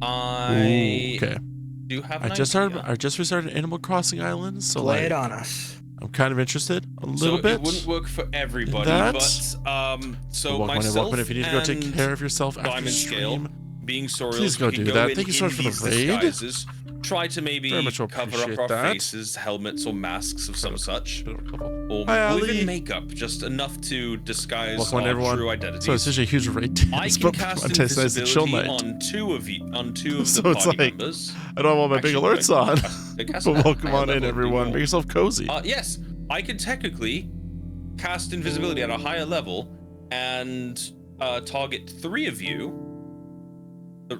Okay. Do have I just restarted Animal Crossing Island, so Lay it on us. I'm kind of interested a little bit. It wouldn't work for everybody, That? but so welcome myself in. If you need to go take care of yourself after Diamond stream, Scale, being Sorials, please go we can do that. Thank you so much for the raid. disguises, try to maybe Very much cover up appreciate our that. faces, helmets, or masks of some such, or Hi, even Ali. makeup, just enough to disguise welcome on, our everyone. true identities. So it's such a huge raid. I It's can but cast one tastes nice and chill invisibility night. on two of So the it's party like, members. I don't have all my big Actually, alerts on. they cast But that welcome higher on in, level, everyone. do Make yourself cozy. Yes, I can technically cast invisibility at a higher level and target 3 of you,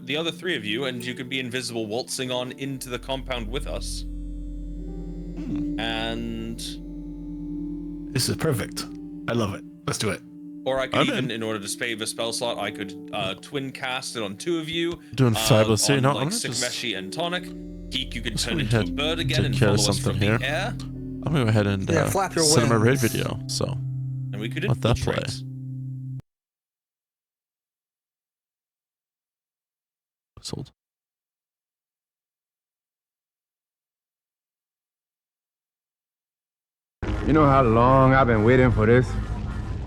the other 3 of you, and you could be invisible waltzing on into the compound with us. And This is perfect. I love it. Let's do it. or I could in order to save a spell slot, I could twin cast it on 2 of you. Doing fabulous here. on, No, like I'm gonna just- Sikameshi and Tonic. Geek, you can Let's turn go into a ahead bird and again and take care follow of us from something the here. air. I'm gonna go ahead and flap your send him a raid wings. video. So And we could let that play. infiltrate. Sold. You know how long I've been waiting for this?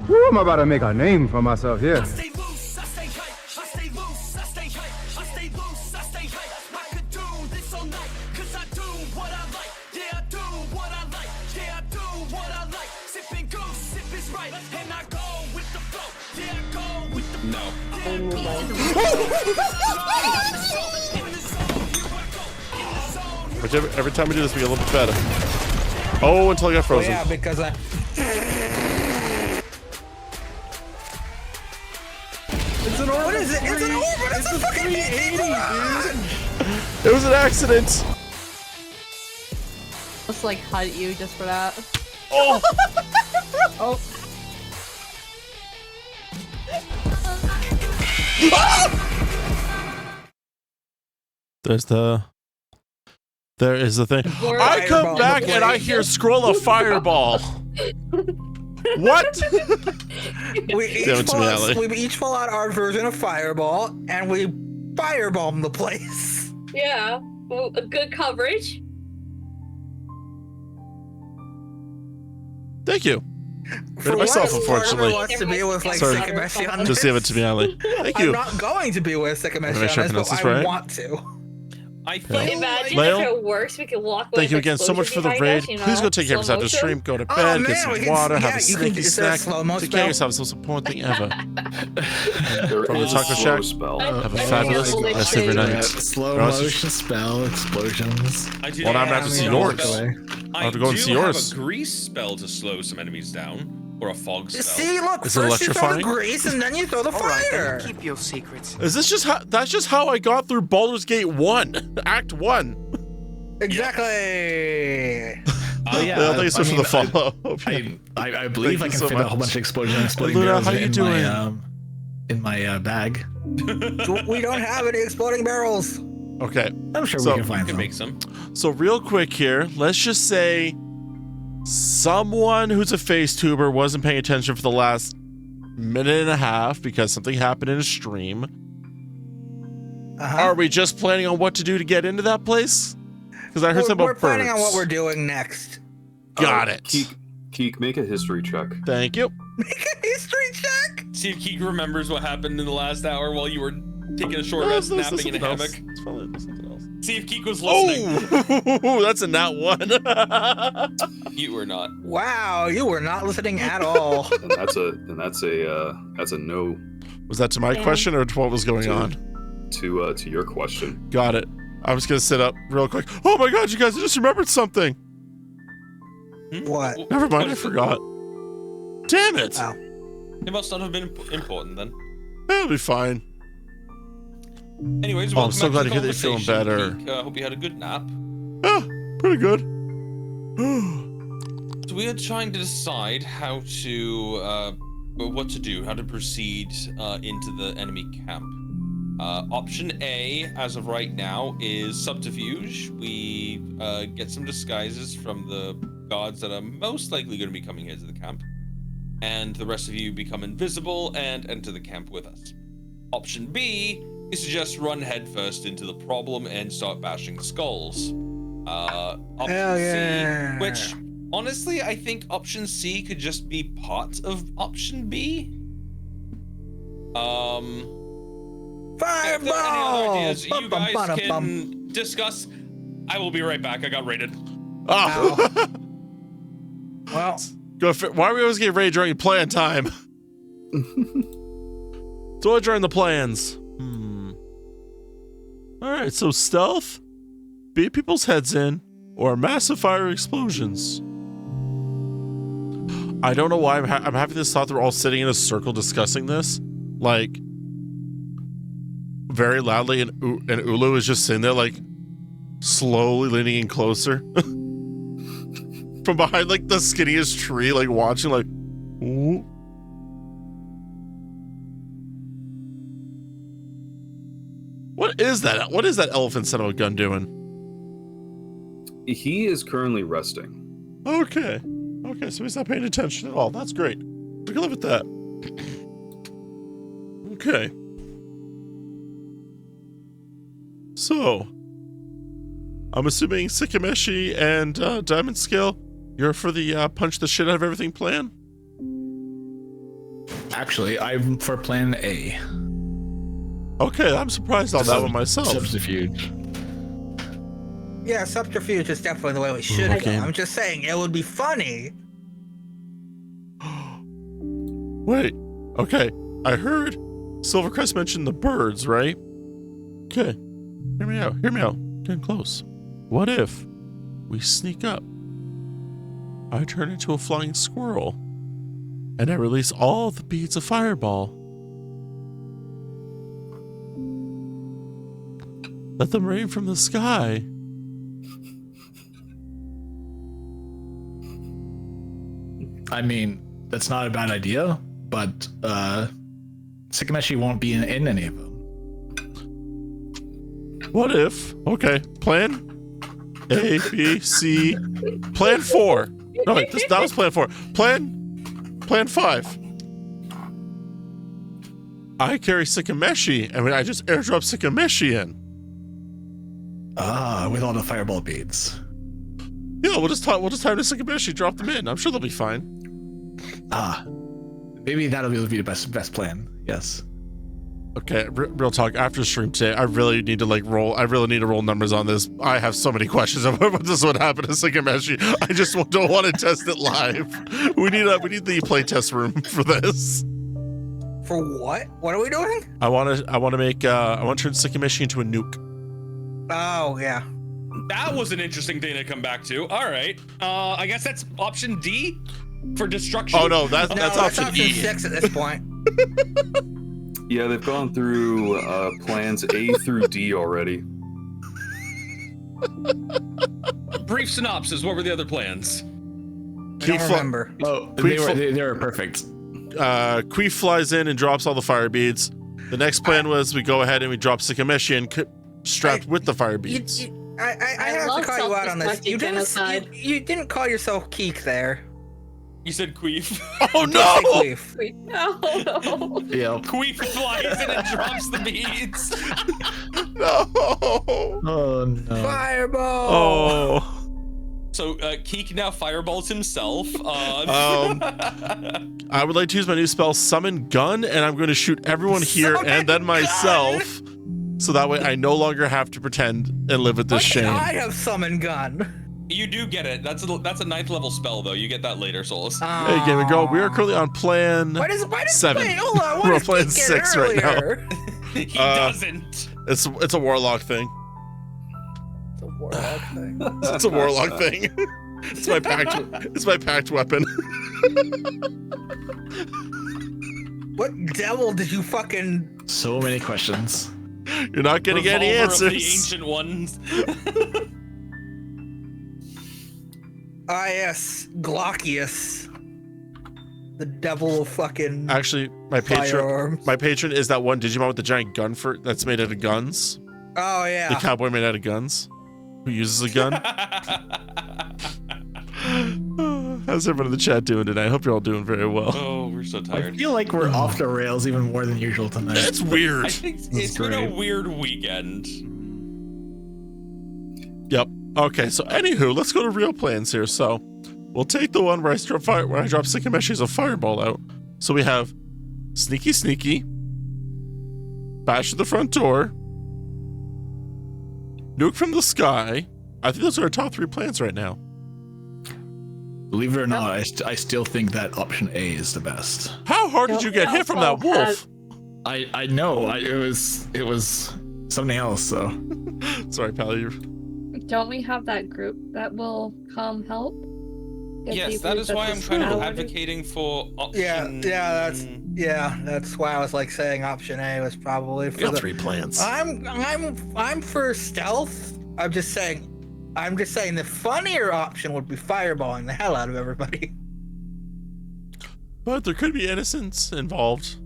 Woo, I'm about to make a name for myself here. No. Every time we do this, we get a little bit better. Oh, until I got frozen. Yeah, because I. It's an orb. What is it? It's an orb. It's a fucking 380, dude. It was an accident. Let's like hunt you just for that. Oh. Oh. There is the thing. I come back and I hear scroll of fireball. What? We each pull out our version of Fireball, and we firebomb the place. Yeah, well, a good coverage. Thank you. For myself, once, unfortunately. Farmer wants to be with like Sorry. Sikameshi on Just this. give it to me, Ali. Thank you. I'm not going to be with Sikameshi Am I on sure I this, pronounce but this I right? want to. I feel Imagine Lale? if it works, we could walk away. Thank you again so much for the raid. Please go take care of yourself. Just stream, go to bed, get some water, have a sneaky snack. Take care of yourself. It's the most important thing ever. From the Taco Shack, have a fabulous rest of your night. Slow motion spell explosions. I do Well, now I'm gonna have to see yours. I have to go and see yours. have a grease spell to slow some enemies down, or a fog spell. See, look, Is it first you throw the electrifying? grease and then you throw the All right, fire. then keep your secrets. Is this just how? That's just how I got through Baldur's Gate 1, Act 1. Exactly. Yeah, thanks so much for the follow. I believe I can fit a whole bunch of exploding Luna, barrels how you in doing? in my bag. We don't have any exploding barrels. Okay. I'm sure So- we can find some. Make some. So real quick here, let's just say someone who's a face tuber wasn't paying attention for the last minute and a half because something happened in a stream. Are we just planning on what to do to get into that place? Because I heard something We're about planning on birds. what we're doing next. Got it. Keek, make a history check. Thank you. History check. See if Keek remembers what happened in the last hour while you were taking a short rest, napping in a hammock. It's probably something else. See if Keek was listening. Oh, that's a nat 1. You were not. Wow, you were not listening at all. And that's a no. Was that to my question or to what was going on? To your question. Got it. I'm just gonna sit up real quick. Oh my god, you guys, I just remembered something. What? Never mind, I forgot. Damn it. Oh. It must not have been important then. It'll be fine. Anyways, Oh, I'm so glad to hear that you're feeling better. Hope you had a good nap. Ah, pretty good. So we are trying to decide how to, what to do, how to proceed into the enemy camp. Option A, as of right now, is subterfuge. We get some disguises from the guards that are most likely going to be coming here to the camp, and the rest of you become invisible and enter the camp with us. Option B is to just run headfirst into the problem and start bashing skulls. Option yeah. C, which honestly I think option C could just be part of option B. Fireball! If there are any other ideas, you Bum, guys bum, can bum. discuss. I will be right back. I got raided. Oh. Well, why are we always getting raid during plan time? So what during the plans? Alright, so stealth, beat people's heads in, or massive fire explosions. I don't know why I'm having this thought that we're all sitting in a circle discussing this. Like, very loudly, and Ulu is just sitting there, like, slowly leaning in closer. From behind, like, the skinniest tree, like, watching, like, ooh. What is that? What is that elephant son of a gun doing? He is currently resting. Okay. Okay, so he's not paying attention at all. That's great. We can live with that. Okay. So, I'm assuming Sikameshi and Diamond Scale, you're for the punch the shit out of everything plan? Actually, I'm for plan A. Okay, I'm surprised on that one myself. Subterfuge. yeah, subterfuge is definitely the way we should Okay. go. I'm just saying, it would be funny. Wait, okay. I heard Silvercrest mention the birds, right? Okay. Hear me out. Hear me out. Getting close. What if we sneak up? I turn into a flying squirrel and I release all the beads of fireball. Let them rain from the sky. I mean, that's not a bad idea, but Sikameshi won't be in any of them. What if? Okay, plan A, B, C, plan 4. No, wait, that was plan 4. Plan 5. I carry Sikameshi, and I just airdrop Sikameshi in. Ah, with all the fireball beads. Yeah, we'll just time to Sikameshi, drop them in. I'm sure they'll be fine. Ah, maybe that'll be the best plan. Yes. Okay, real talk. After stream today, I really need to roll. I really need to roll numbers on this. I have so many questions about what this would happen to Sakameshi. I just don't want to test it live. We need the playtest room for this. For what? What are we doing? I want to turn Sakameshi into a nuke. Oh yeah. That was an interesting thing to come back to. All right. I guess that's option D for destruction. Oh no, that's option E. 6 at this point. Yeah, they've gone through plans A through D already. Brief synopsis. What were the other plans? I don't remember. Oh, they were perfect. Queef flies in and drops all the fire beads. The next plan was we go ahead and we drop Sakameshi and strapped with the fire beads. I have to call you out on this. You didn't call yourself Keek there. You said Queef. Oh no! Queef. No. Yeah. Queef flies in and drops the beads. No. Oh no. Fireball. Oh. So Keek now fireballs himself. I would like to use my new spell, Summon Gun, and I'm going to shoot everyone here and then myself, so that way I no longer have to pretend and live with this shame. I have Summon Gun. You do get it. That's a 9th level spell though. You get that later, Solus. Hey, Game and Girl, we are currently on plan 7. Wait, hold on. We're on plan 6 right now. He doesn't. It's a warlock thing. It's a warlock thing. It's a warlock thing. It's my packed weapon. What devil did you fucking? So many questions. You're not getting any answers. Of the ancient ones. Ah yes, Glaucius. The devil of fucking. Actually, my patron is that one Digimon with the giant gun that's made out of guns. Oh yeah. The cowboy made out of guns. Who uses a gun? How's everyone in the chat doing tonight? I hope you're all doing very well. Oh, we're so tired. I feel like we're off the rails even more than usual tonight. It's weird. I think it's been a weird weekend. Yep. Okay, so anywho, let's go to real plans here. So we'll take the one where I drop Sakameshi as a fireball out. So we have Sneaky, bash at the front door, nuke from the sky. I think those are our top 3 plans right now. Believe it or not, I still think that option A is the best. How hard did you get hit from that wolf? I know. It was something else. So sorry, pal. Don't we have that group that will come help? Yes, that is why I'm kind of advocating for option. That's why I was like saying option A was probably for the 3 plans. I'm for stealth. I'm just saying the funnier option would be fireballing the hell out of everybody. But there could be innocents involved.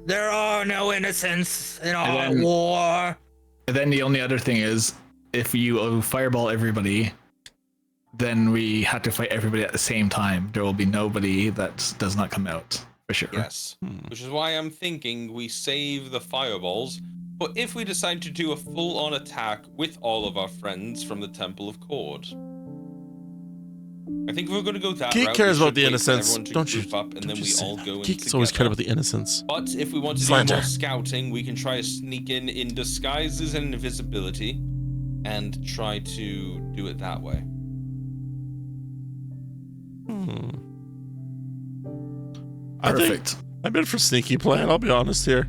There are no innocents in our war. And then the only other thing is, if you fireball everybody, then we have to fight everybody at the same time. There will be nobody that does not come out, for sure. Yes, which is why I'm thinking we save the fireballs. But if we decide to do a full-on attack with all of our friends from the Temple of Cord, I think we're going to go that Geek route. cares about the innocents, don't you? Up and then we all go in Geek's always cared about the innocents. But if we want to do more scouting, we can try to sneak in disguises and invisibility, and try to do it that way. Perfect. I've been for sneaky plan. I'll be honest here.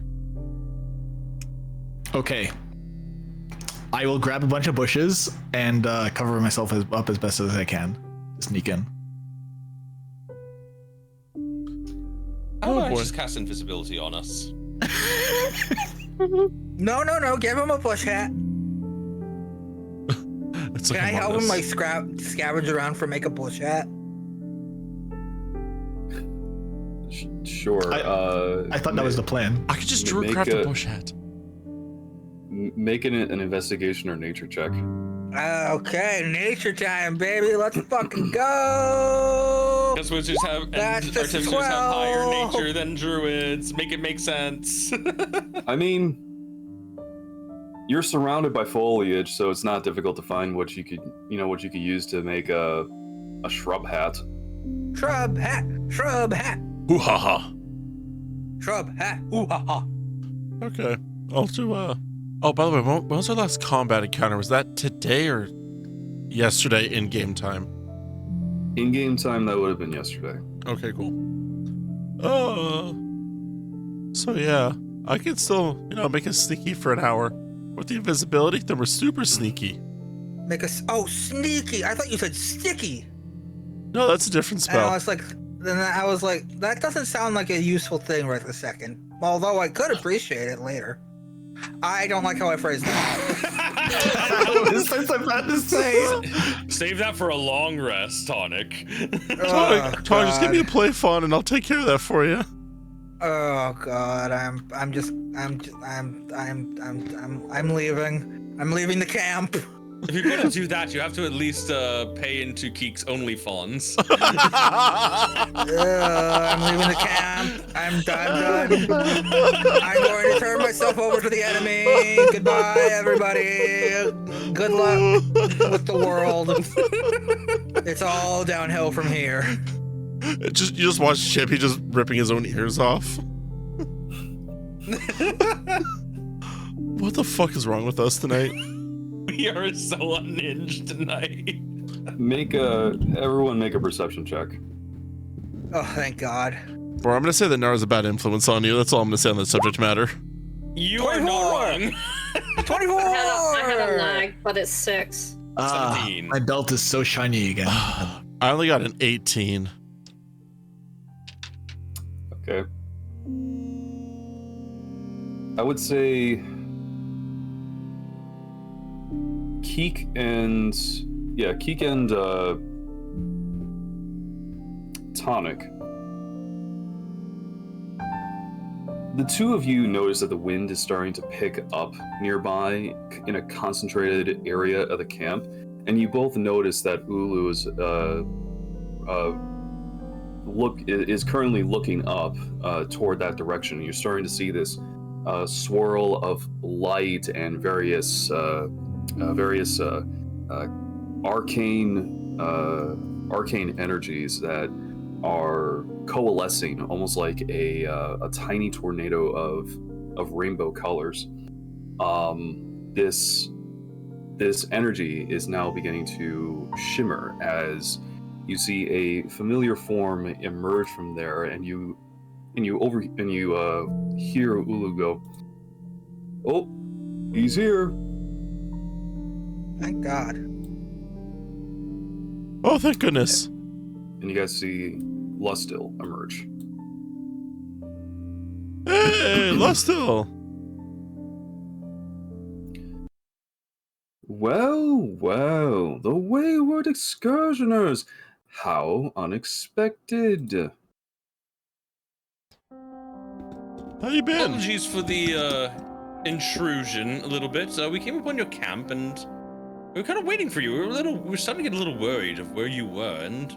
Okay. I will grab a bunch of bushes and cover myself up as best as I can. Sneak in. How about I just cast invisibility on us? No. Give him a bush hat. Can I help him like scavenge around for make a bush hat? Sure. I thought that was the plan. I could just craft a bush hat. Make an investigation or nature check. Okay, nature time, baby. Let's fucking go. Because wizards have artificers have higher nature than druids. Make it make sense. I mean, you're surrounded by foliage, so it's not difficult to find what you could use to make a shrub hat. Shrub hat. Ooh ha ha. Shrub hat. Ooh ha ha. Okay. I'll do, Oh, by the way, when was our last combat encounter? Was that today or yesterday in game time? In game time, that would have been yesterday. Okay, cool. So yeah, I can still, make us sneaky for an hour. With the invisibility, then we're super sneaky. Make us sneaky. I thought you said sticky. No, that's a different spell. And I was like, that doesn't sound like a useful thing right this second. Although I could appreciate it later. I don't like how I phrased that. That's what I'm about to say. Save that for a long rest, Tonic. Tonic, just give me a play fun and I'll take care of that for you. Oh God, I'm leaving. I'm leaving the camp. If you're gonna do that, you have to at least pay into Keek's OnlyFans. I'm leaving the camp. I'm done. I'm going to turn myself over to the enemy. Goodbye, everybody. Good luck with the world. It's all downhill from here. You just watch Chippy just ripping his own ears off. What the fuck is wrong with us tonight? We are so unhinged tonight. Everyone make a perception check. Oh, thank God. Bro, I'm gonna say that Nara's a bad influence on you. That's all I'm gonna say on that subject matter. You are not wrong. 24! I had a lag, but it's 6. 17. My belt is so shiny again. I only got an 18. Okay. I would say Keek and Tonic. The two of you notice that the wind is starting to pick up nearby in a concentrated area of the camp, and you both notice that Ulu is currently looking up toward that direction. You're starting to see this swirl of light and various arcane energies that are coalescing, almost like a tiny tornado of rainbow colors. This energy is now beginning to shimmer as you see a familiar form emerge from there, and you hear Ulu go, "Oh, he's here." Thank God. Oh, thank goodness. And you guys see Lustil emerge. Hey, Lustil! Well, the wayward excursioners. How unexpected. How you been? Apologies for the intrusion a little bit. We came upon your camp and we were kind of waiting for you. We were starting to get a little worried of where you were, and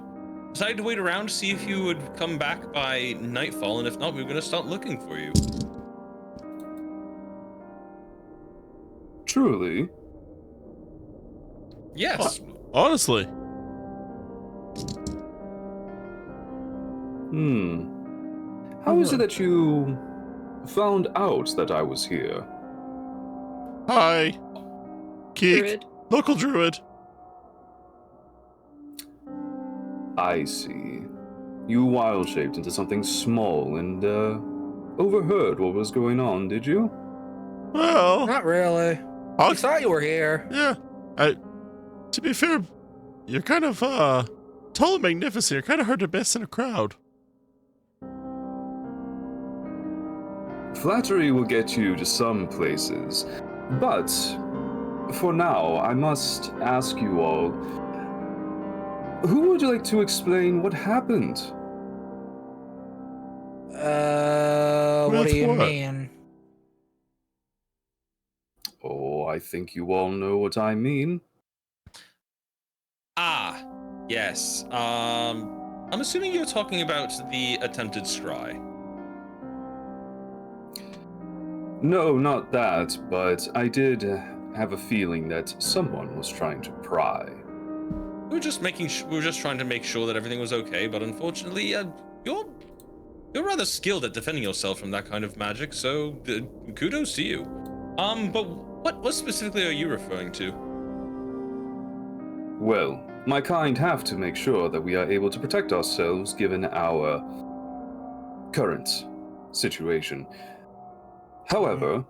decided to wait around to see if you would come back by nightfall, and if not, we were going to start looking for you. Truly? Yes. Honestly. How is it that you found out that I was here? Hi. Keek. Druid. Local druid. I see. You wild-shaped into something small and, overheard what was going on, did you? Well... Not really. I saw you were here. Yeah. To be fair, you're kind of, tall and magnificent. You're kind of hard to miss in a crowd. Flattery will get you to some places, but for now, I must ask you all, who would like to explain what happened? What do you mean? Oh, I think you all know what I mean. Ah, yes. I'm assuming you're talking about the attempted scry. No, not that, but I did have a feeling that someone was trying to pry. We were just trying to make sure that everything was okay, but unfortunately, your You're rather skilled at defending yourself from that kind of magic, so kudos to you. But what specifically are you referring to? Well, my kind have to make sure that we are able to protect ourselves given our current situation. However,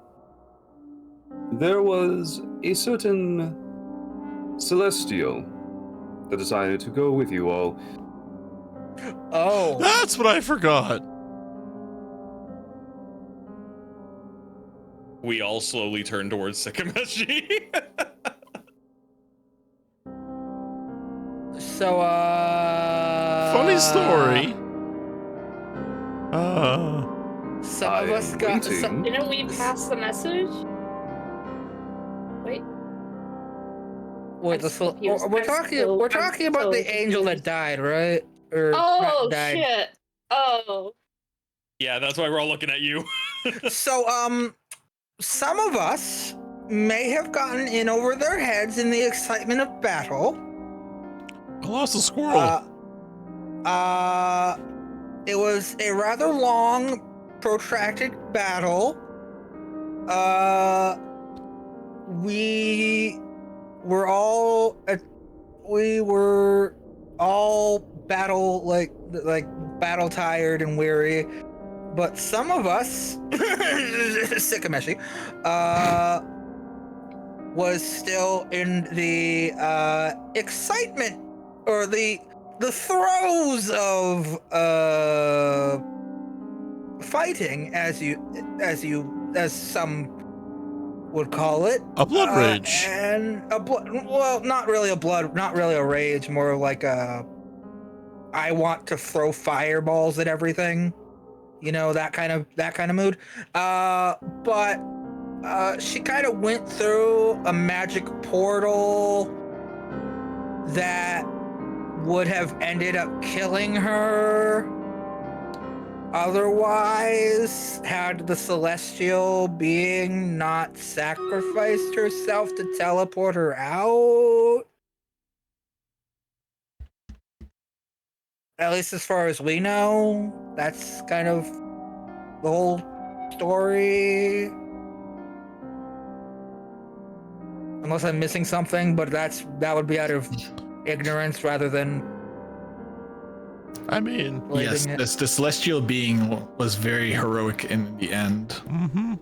there was a certain celestial that decided to go with you all. Oh. That's what I forgot. We all slowly turn towards Sikameshi. So, Funny story. Some of us got. Didn't we pass the message? Wait. Wait, we're talking about the angel that died, right? Or Oh not died. shit! Oh. Yeah, that's why we're all looking at you. So, some of us may have gotten in over their heads in the excitement of battle. I lost a squirrel. It was a rather long, protracted battle. We were all battle tired and weary, but some of us, Sikameshi, was still in the excitement or the throes of fighting, as some would call it, a blood rage, and not really a rage, more like I want to throw fireballs at everything, that kind of mood. But she kind of went through a magic portal that would have ended up killing her otherwise, had the celestial being not sacrificed herself to teleport her out. At least as far as we know, that's kind of the whole story. Unless I'm missing something, but that would be out of ignorance rather than. I mean, yes, the celestial being was very heroic in the end. Mm-hmm.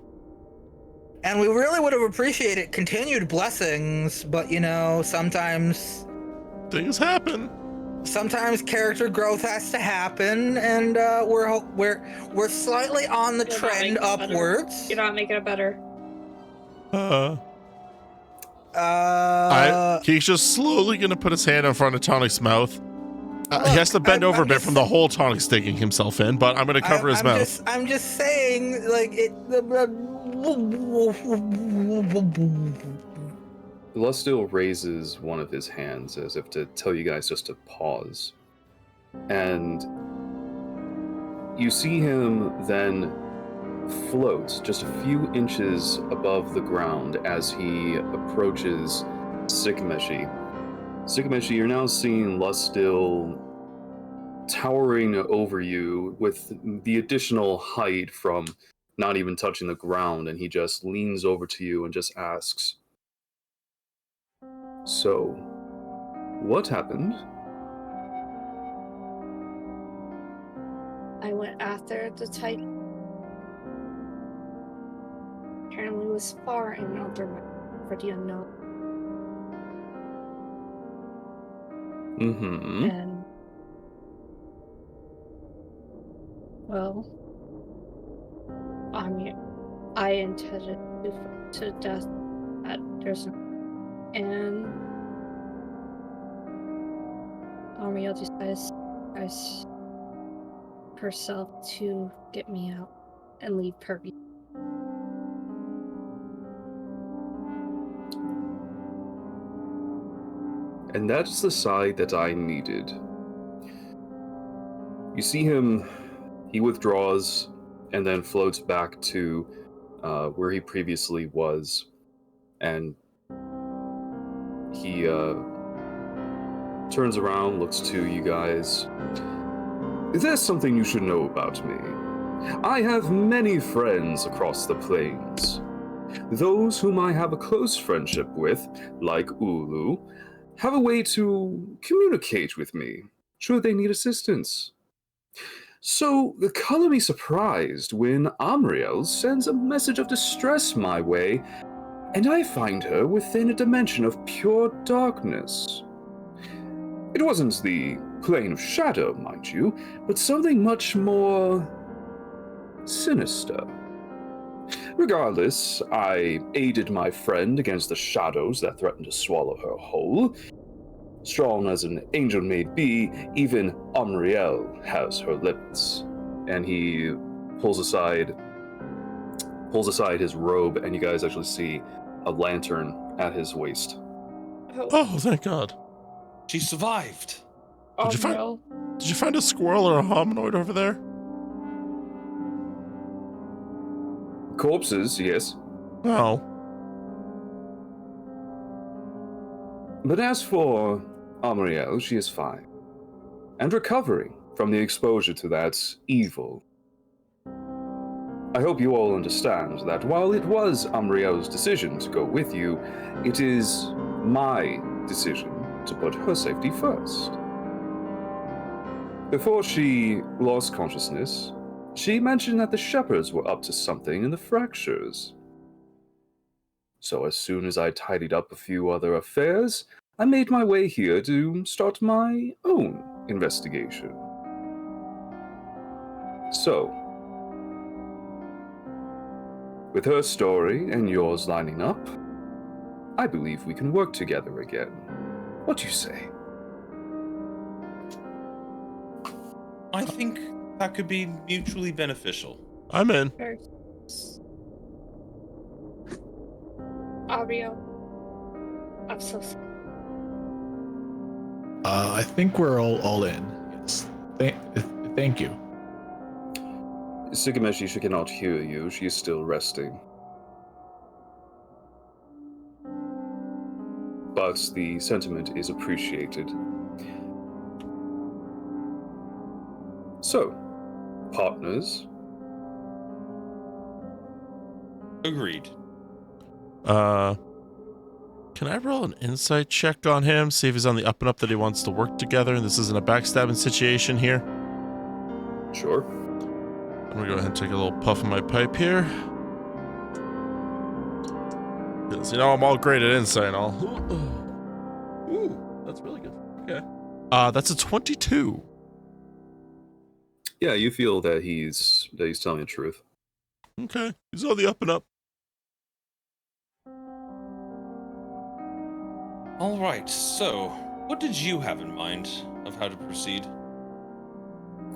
And we really would have appreciated continued blessings, but sometimes things happen. Sometimes character growth has to happen, and we're slightly on the trend upwards. You're not making it better. He's just slowly gonna put his hand in front of Tonic's mouth. He has to bend over a bit from the hole Tonic's sticking himself in, but I'm gonna cover his mouth. I'm just saying, like it. Celestial raises one of his hands as if to tell you guys just to pause. And you see him then float just a few inches above the ground as he approaches Sikameshi. Sikameshi, you're now seeing Lustil towering over you with the additional height from not even touching the ground, and he just leans over to you and just asks, "So, what happened?" I went after the Titan. Apparently, it was far and over for the unknown. Mm-hmm. And well, I intended to death at there's and Amiel decides herself to get me out and leave Kirby. And that's the side that I needed. You see him, he withdraws and then floats back to where he previously was. And he turns around, looks to you guys, There's something you should know about me. I have many friends across the plains. Those whom I have a close friendship with, like Ulu, have a way to communicate with me, should they need assistance. So, color me surprised when Amriel sends a message of distress my way, and I find her within a dimension of pure darkness. It wasn't the plane of shadow, mind you, but something much more sinister. Regardless, I aided my friend against the shadows that threatened to swallow her whole. Strong as an angel may be, even Amriel has her limits. And he pulls aside his robe, and you guys actually see a lantern at his waist. Oh, thank God. She survived. Did you find a squirrel or a hominoid over there? Corpses, yes. Oh. But as for Amriel, she is fine. And recovering from the exposure to that evil. I hope you all understand that while it was Amriel's decision to go with you, it is my decision to put her safety first. Before she lost consciousness, she mentioned that the shepherds were up to something in the fractures. So as soon as I tidied up a few other affairs, I made my way here to start my own investigation. So, with her story and yours lining up, I believe we can work together again. What do you say? I think that could be mutually beneficial. I'm in. Ario, I'm so sorry. I think we're all in. Yes. Thank you. Sigameshi, she cannot hear you. She is still resting. But the sentiment is appreciated. So, partners? Agreed. Can I roll an insight check on him? See if he's on the up and up that he wants to work together and this isn't a backstabbing situation here? Sure. I'm gonna go ahead and take a little puff of my pipe here. Because, you know, I'm all great at insight and all. Ooh, that's really good. Okay. That's a 22. Yeah, you feel that he's telling the truth. Okay, he's on the up and up. All right, so what did you have in mind of how to proceed?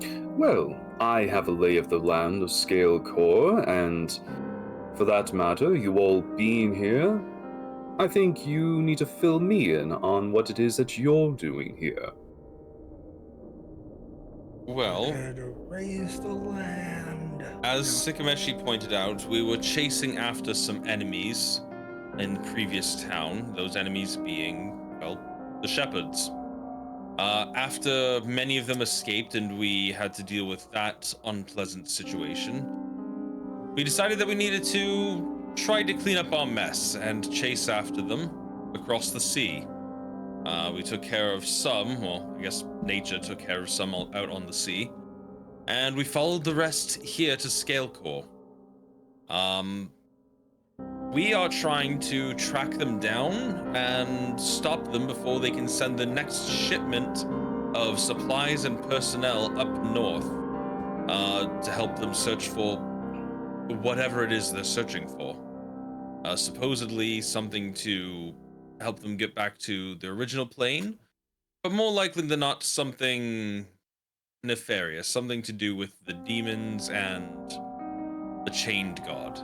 Well, I have a lay of the land of Scale Core, and for that matter, you all being here, I think you need to fill me in on what it is that you're doing here. Well, raise the land. As Sikameshi pointed out, we were chasing after some enemies in the previous town, those enemies being, well, the shepherds. After many of them escaped and we had to deal with that unpleasant situation, we decided that we needed to try to clean up our mess and chase after them across the sea. We took care of some, well, I guess nature took care of some out on the sea, and we followed the rest here to Scalecore. We are trying to track them down and stop them before they can send the next shipment of supplies and personnel up north to help them search for whatever it is they're searching for. Supposedly something to help them get back to the original plane, but more likely than not something nefarious, something to do with the demons and the chained god.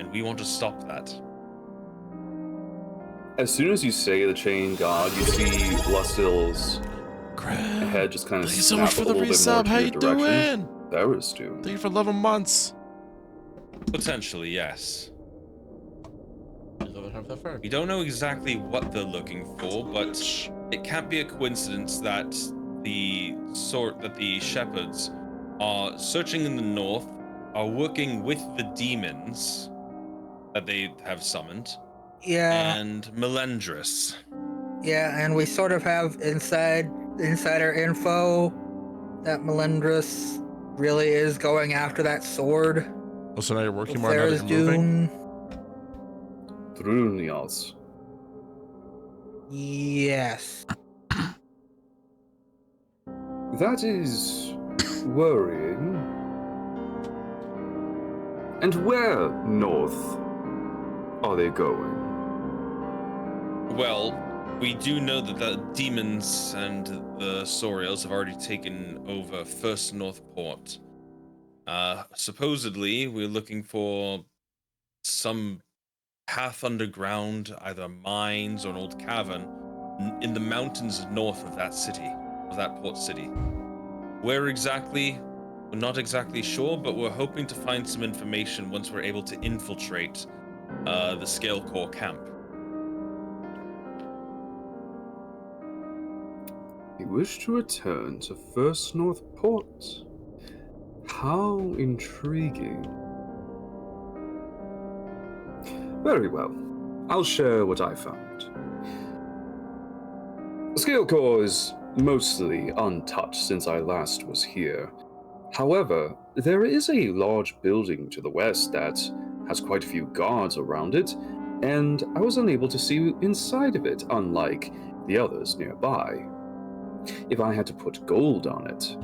And we want to stop that. As soon as you say the chain god, you see Lustil's head just kind of Thank you so much for the resub. How you doing? Thurs do. Thank you for 11 months. Potentially, yes. We don't know exactly what they're looking for, but it can't be a coincidence that the shepherds are searching in the north, are working with the demons that they have summoned. Yeah. And Melendris. Yeah, and we sort of have insider info that Melendris really is going after that sword. Oh, so now you're working with more now that Thurs you're moving? Drunios. Yes. That is worrying. And where north are they going? Well, we do know that the demons and the Soriels have already taken over First Northport. Supposedly, we're looking for some path underground, either mines or an old cavern, in the mountains north of that city, of that port city. Where exactly, we're not exactly sure, but we're hoping to find some information once we're able to infiltrate the Scale Corps camp. You wish to return to First Northport? How intriguing. Very well. I'll share what I found. The Scale Corps is mostly untouched since I last was here. However, there is a large building to the west that has quite a few guards around it, and I was unable to see inside of it, unlike the others nearby. If I had to put gold on it,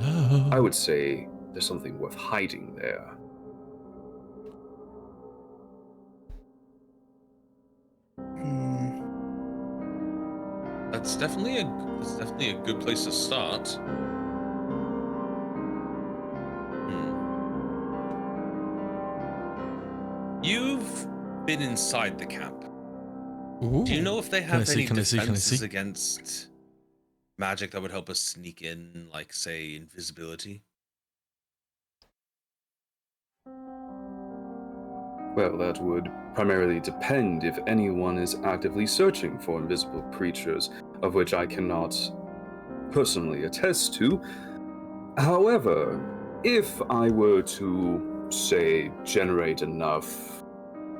I would say there's something worth hiding there. That's definitely a good place to start. You've been inside the camp. Ooh. Do you know if they have any Can I see? defenses against magic that would help us sneak in, like, say, invisibility? Well, that would primarily depend if anyone is actively searching for invisible creatures, of which I cannot personally attest to. However, if I were to, say, generate enough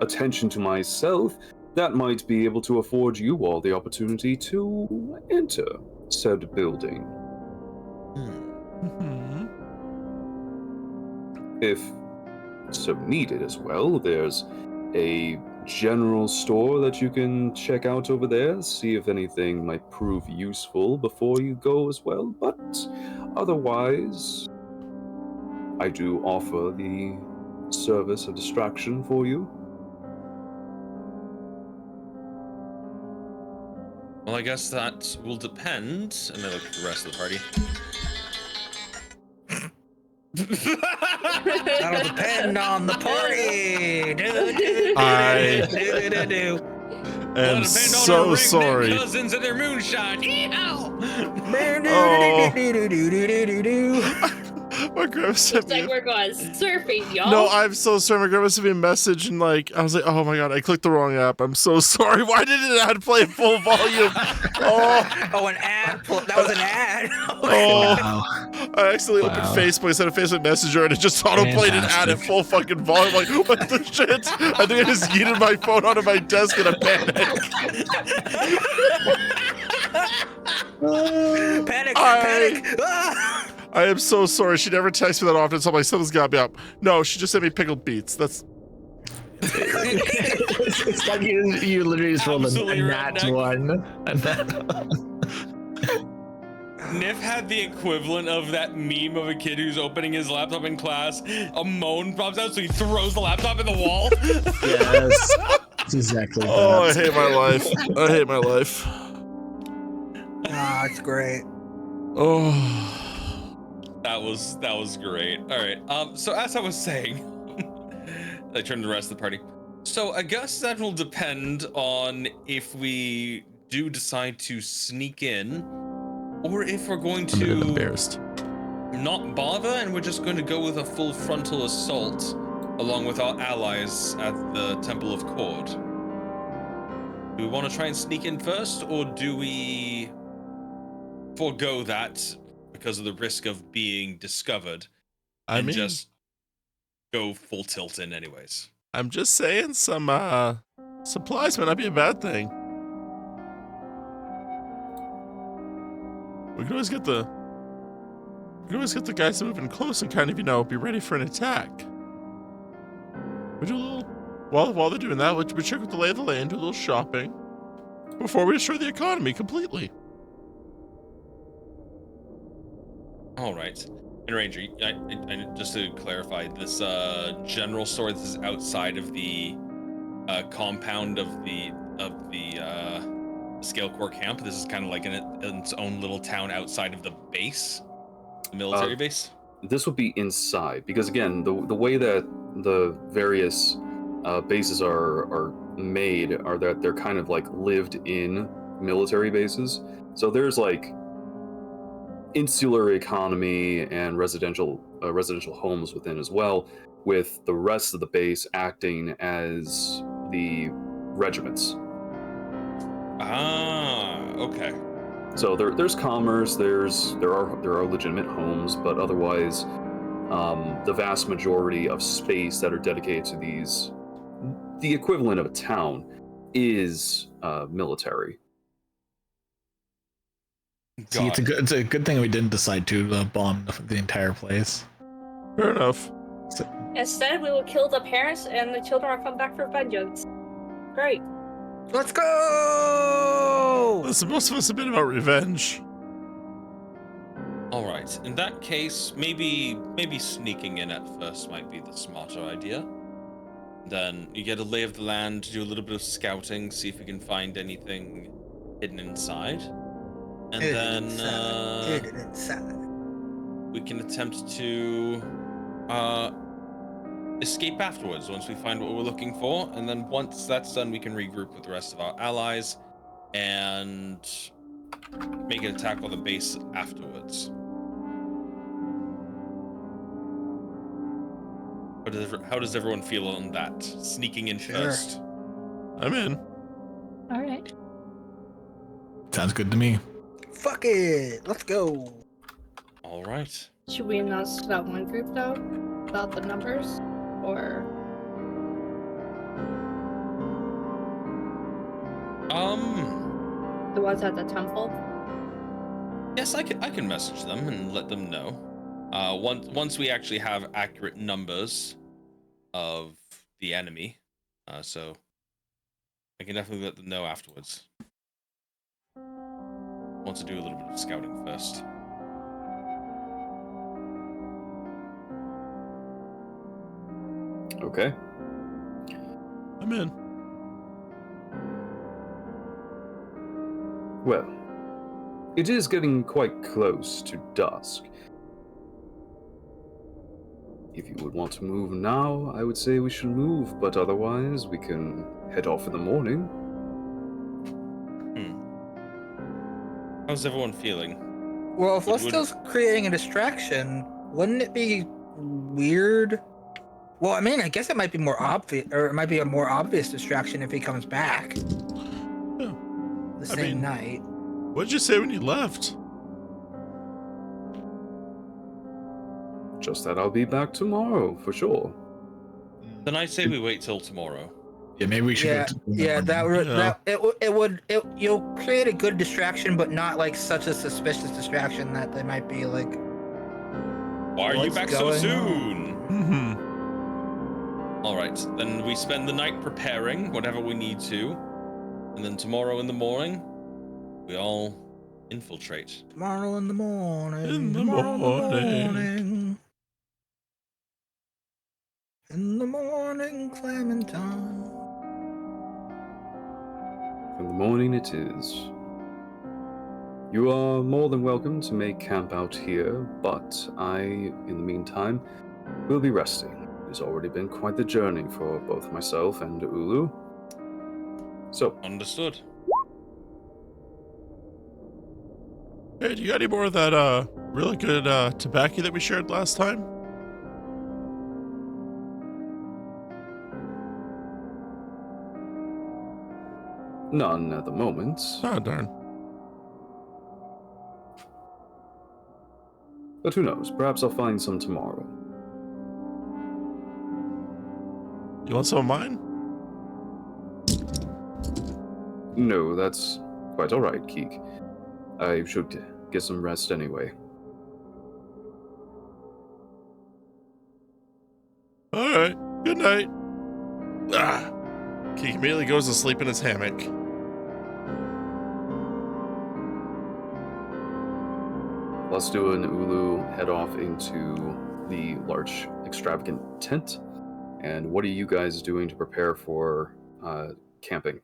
attention to myself, that might be able to afford you all the opportunity to enter said building. If so needed as well, there's a general store that you can check out over there, see if anything might prove useful before you go as well, but otherwise, I do offer the service of distraction for you. Well, I guess that will depend. And I look at the rest of the party. That'll depend on the party. I am so sorry. Cousins and their moonshine. My grandma sent It's like we're going surfing, y'all. No, I'm so sorry. My grandma sent me a message and I was like, oh my god, I clicked the wrong app. I'm so sorry. Why did it ad play at full volume? An ad. That was an ad. Wow. I accidentally opened Facebook, sent a Facebook Messenger, and it just auto-played an ad at full fucking volume. Like, what the shit? I think I just yeeted my phone onto my desk in a panic. Panic! I am so sorry. She never texts me that often, so I'm like, something's got me up. No, she just sent me pickled beets. That's... It's like you literally just rolled a nat one. Nif had the equivalent of that meme of a kid who's opening his laptop in class. A moan pops out, so he throws the laptop in the wall. Yes, that's exactly. Oh, I hate my life. I hate my life. Ah, it's great. Oh, that was great. All right. So as I was saying, I turned to the rest of the party. So I guess that will depend on if we do decide to sneak in, or if we're going to not bother and we're just going to go with a full frontal assault along with our allies at the Temple of Cord. Do we want to try and sneak in first, or do we forego that because of the risk of being discovered, I and mean, just go full tilt in anyways. I'm just saying some supplies might not be a bad thing. We could always get the guys moving close and kind of, be ready for an attack. We do a little while they're doing that, we check with the lay of the land, do a little shopping before we destroy the economy completely. All right. And Ranger, I just to clarify, this general store, this is outside of the compound of the Scale Corps camp. This is kind of like in its own little town outside of the base, the military base. This would be inside, because again, the way that the various bases are made are that they're kind of like lived-in military bases. So there's like insular economy and residential homes within as well, with the rest of the base acting as the regiments. Ah, okay. So there's commerce, there are legitimate homes, but otherwise, the vast majority of space that are dedicated to these, the equivalent of a town, is military. See, it's a good thing we didn't decide to bomb the entire place. Fair enough. Instead, we will kill the parents and the children will come back for vengeance. Great. Let's go! Listen, most of us have been about revenge. All right. In that case, maybe sneaking in at first might be the smarter idea. Then you get a lay of the land, do a little bit of scouting, see if we can find anything hidden inside. And then we can attempt to escape afterwards once we find what we're looking for. And then once that's done, we can regroup with the rest of our allies and make an attack on the base afterwards. How does everyone feel on that? Sneaking in first. I'm in. All right. Sounds good to me. Fuck it. Let's go. All right. Should we announce that one group though about the numbers, or? The ones at the temple. Yes, I can message them and let them know. Once we actually have accurate numbers of the enemy, so I can definitely let them know afterwards. Want to do a little bit of scouting first. Okay. I'm in. Well, it is getting quite close to dusk. If you would want to move now, I would say we should move, but otherwise we can head off in the morning. How's everyone feeling? Well, if Lustil's creating a distraction, wouldn't it be weird? Well, I mean, I guess it might be more obvious, or it might be a more obvious distraction if he comes back. Yeah. The same night. What'd you say when you left? Just that I'll be back tomorrow, for sure. Then I say we wait till tomorrow. Yeah, maybe we should. You'll create a good distraction, but not like such a suspicious distraction that they might be like. Why are you back so soon? Mm-hmm. All right, then we spend the night preparing whatever we need to, and then tomorrow in the morning, we all infiltrate. Tomorrow in the morning. In the morning, Clementine. In the morning it is. You are more than welcome to make camp out here, but I, in the meantime, will be resting. It's already been quite the journey for both myself and Ulu. So. Understood. Hey, do you got any more of that really good tobacco that we shared last time? None at the moment. Oh, darn. But who knows? Perhaps I'll find some tomorrow. You want some of mine? No, that's quite alright, Keek. I should get some rest anyway. Alright, good night. Keek immediately goes to sleep in his hammock. Lustu and Ulu head off into the large, extravagant tent. And what are you guys doing to prepare for camping?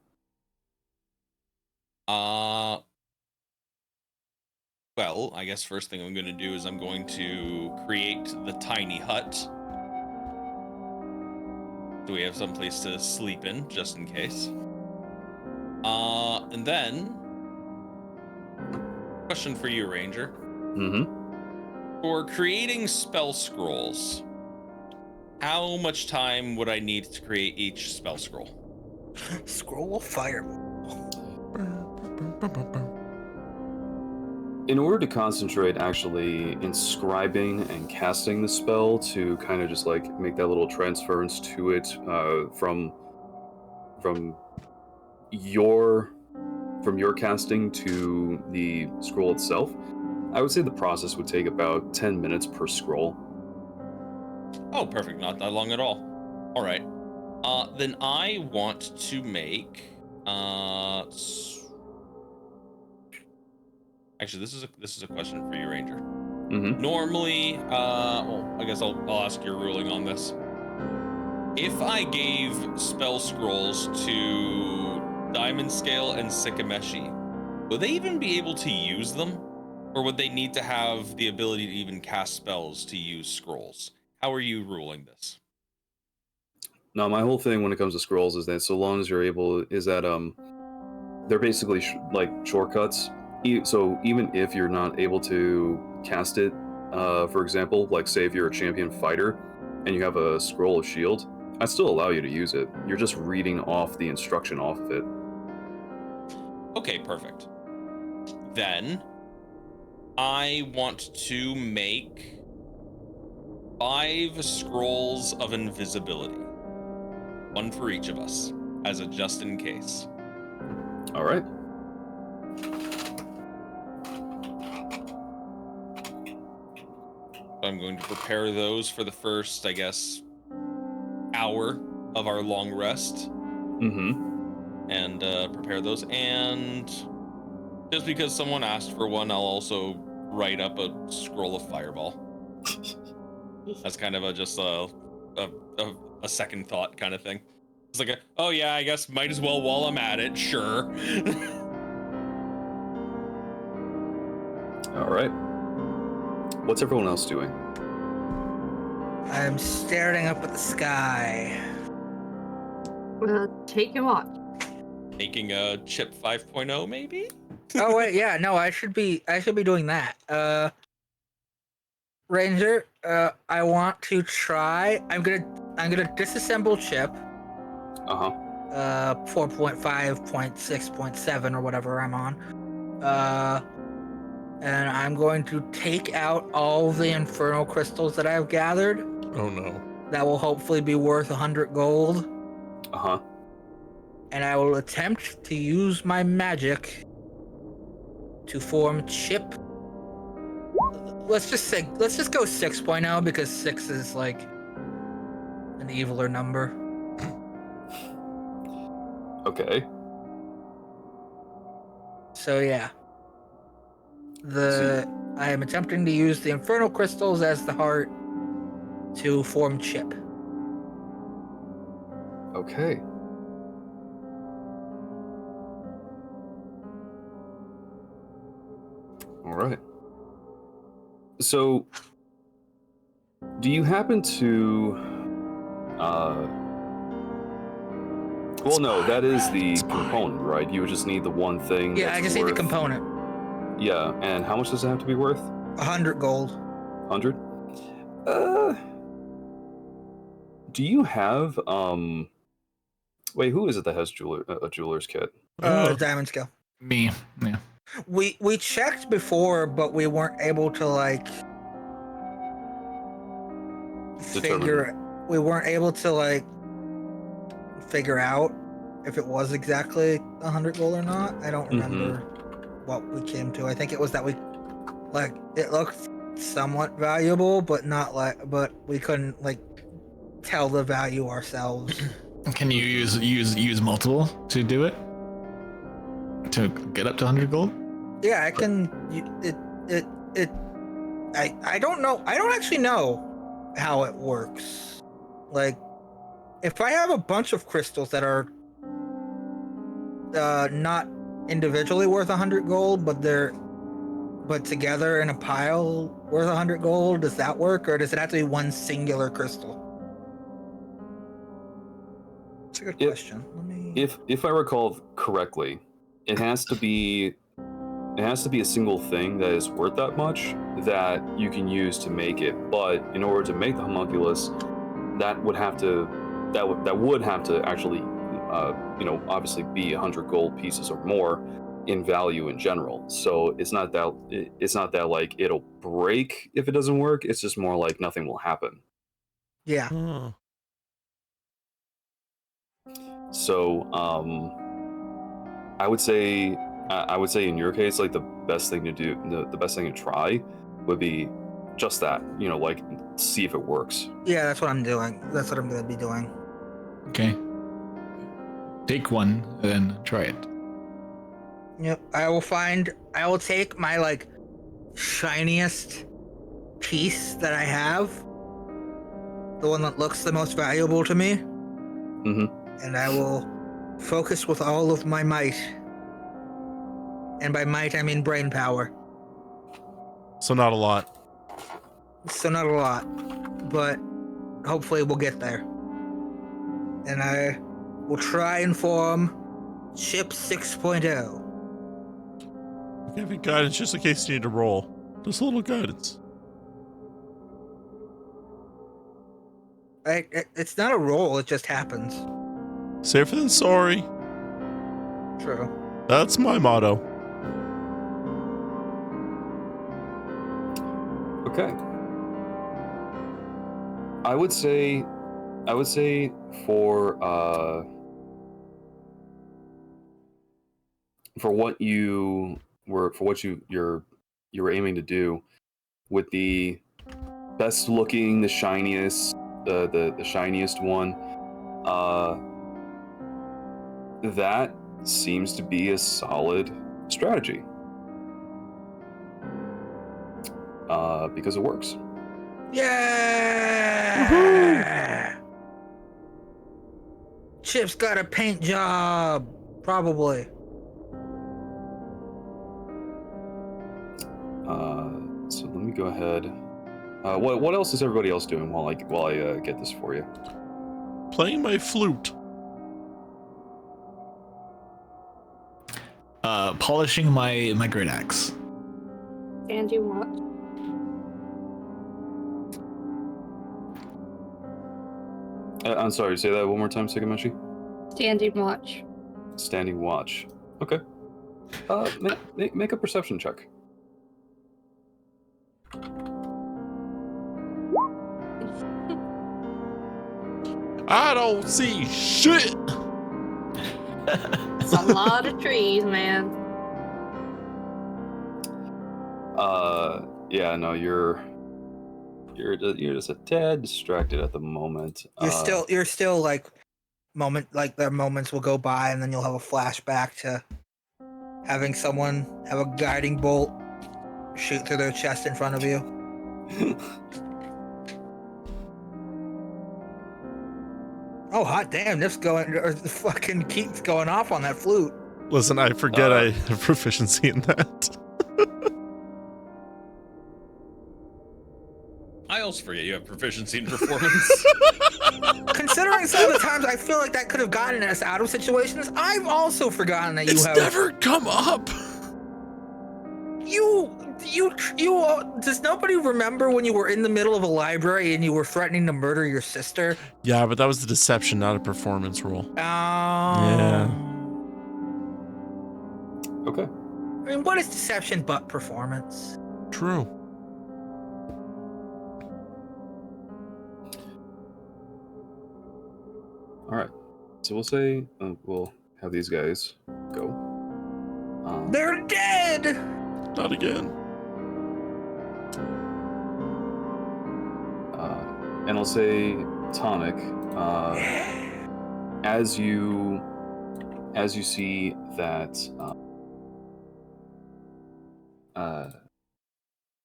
Well, I guess first thing I'm going to do is I'm going to create the tiny hut. So we have some place to sleep in, just in case. And then, question for you, Ranger. Mm-hmm. For creating spell scrolls, how much time would I need to create each spell scroll? Scroll of Fireball. In order to concentrate actually inscribing and casting the spell to kind of just like make that little transference to it from your casting to the scroll itself, I would say the process would take about 10 minutes per scroll. Oh, perfect. Not that long at all. All right. Then I want to make. Actually, this is a question for you, Ranger. Mm-hmm. Normally, well, I guess I'll ask your ruling on this. If I gave spell scrolls to Diamond Scale and Sikameshi, would they even be able to use them? Or would they need to have the ability to even cast spells to use scrolls? How are you ruling this? No, my whole thing when it comes to scrolls is that so long as you're able, is that they're basically like shortcuts. So even if you're not able to cast it, for example, like say if you're a champion fighter and you have a scroll of shield, I still allow you to use it. You're just reading off the instruction off of it. Okay, perfect. Then I want to make 5 scrolls of invisibility. 1 for each of us, as a just in case. All right. I'm going to prepare those for the first, I guess, hour of our long rest. Mm-hmm. And prepare those. And just because someone asked for one, I'll also write up a scroll of Fireball. That's kind of just a second thought kind of thing. It's like, oh yeah, I guess might as well while I'm at it, sure. All right. What's everyone else doing? I'm staring up at the sky. Take your watch. Making a chip 5.0 maybe? Oh wait, yeah, no, I should be doing that. Ranger, I want to try. I'm gonna disassemble chip. 4.5.6.7 or whatever I'm on. And I'm going to take out all the infernal crystals that I've gathered. Oh no. That will hopefully be worth 100 gold. And I will attempt to use my magic to form chip. Let's just go 6.0 because 6 is like an eviler number. Okay. So yeah. I am attempting to use the infernal crystals as the heart to form chip. Okay. All right. So, do you happen to well, no, that is the component, right? You would just need the one thing. Yeah, I just need the component. Yeah, and how much does it have to be worth? 100 gold. 100? Do you have wait, who is it that has a jeweler's kit? Diamond Scale. Me. Yeah. We checked before, but we weren't able to like figure. We weren't able to like figure out if it was exactly 100 gold or not. I don't remember what we came to. I think it was that we like it looked somewhat valuable, but not like, but we couldn't like tell the value ourselves. Can you use multiple to do it? To get up to 100 gold? Yeah, I can. I don't know. I don't actually know how it works. Like, if I have a bunch of crystals that are not individually worth 100 gold, but together in a pile worth 100 gold, does that work, or does it have to be one singular crystal? That's a good question. If I recall correctly, it has to be a single thing that is worth that much that you can use to make it. But in order to make the homunculus, that would have to actually, obviously be 100 gold pieces or more in value in general. So it's not that like it'll break if it doesn't work. It's just more like nothing will happen. Yeah. So I would say in your case, like the best thing to do, the best thing to try would be just that, like see if it works. Yeah, that's what I'm doing. That's what I'm gonna be doing. Okay. Take one and then try it. Yep. I will take my like shiniest piece that I have, the one that looks the most valuable to me, and I will focus with all of my might. And by might, I mean brain power. So not a lot. But hopefully we'll get there. And I will try and form Ship 6.0. Give you guidance just in case you need to roll. Just a little guidance. It's not a roll, it just happens. Safer than sorry. True. That's my motto. Okay. I would say for what you were aiming to do with the best looking, the shiniest one, that seems to be a solid strategy. Because it works. Yeah! Chip's got a paint job, probably. So let me go ahead. What else is everybody else doing while I get this for you? Playing my flute. Polishing my great axe. Standing watch. I'm sorry, say that one more time, Sugamashi. Standing watch. Standing watch. Okay. Make a perception check. I don't see shit. It's a lot of trees, man. Yeah, no, you're just a tad distracted at the moment. You're still like there are moments will go by and then you'll have a flashback to having someone have a guiding bolt shoot through their chest in front of you. Oh, hot damn, this fucking keeps going off on that flute. Listen, I forget I have proficiency in that. I also forget you have proficiency in performance. Considering some of the times I feel like that could have gotten us out of situations, I've also forgotten that It's never come up. Does nobody remember when you were in the middle of a library and you were threatening to murder your sister? Yeah, but that was the deception, not a performance roll. Yeah. Okay. I mean, what is deception but performance? True. All right. So we'll say we'll have these guys go. They're dead. Not again. And I'll say Tonic. As you see that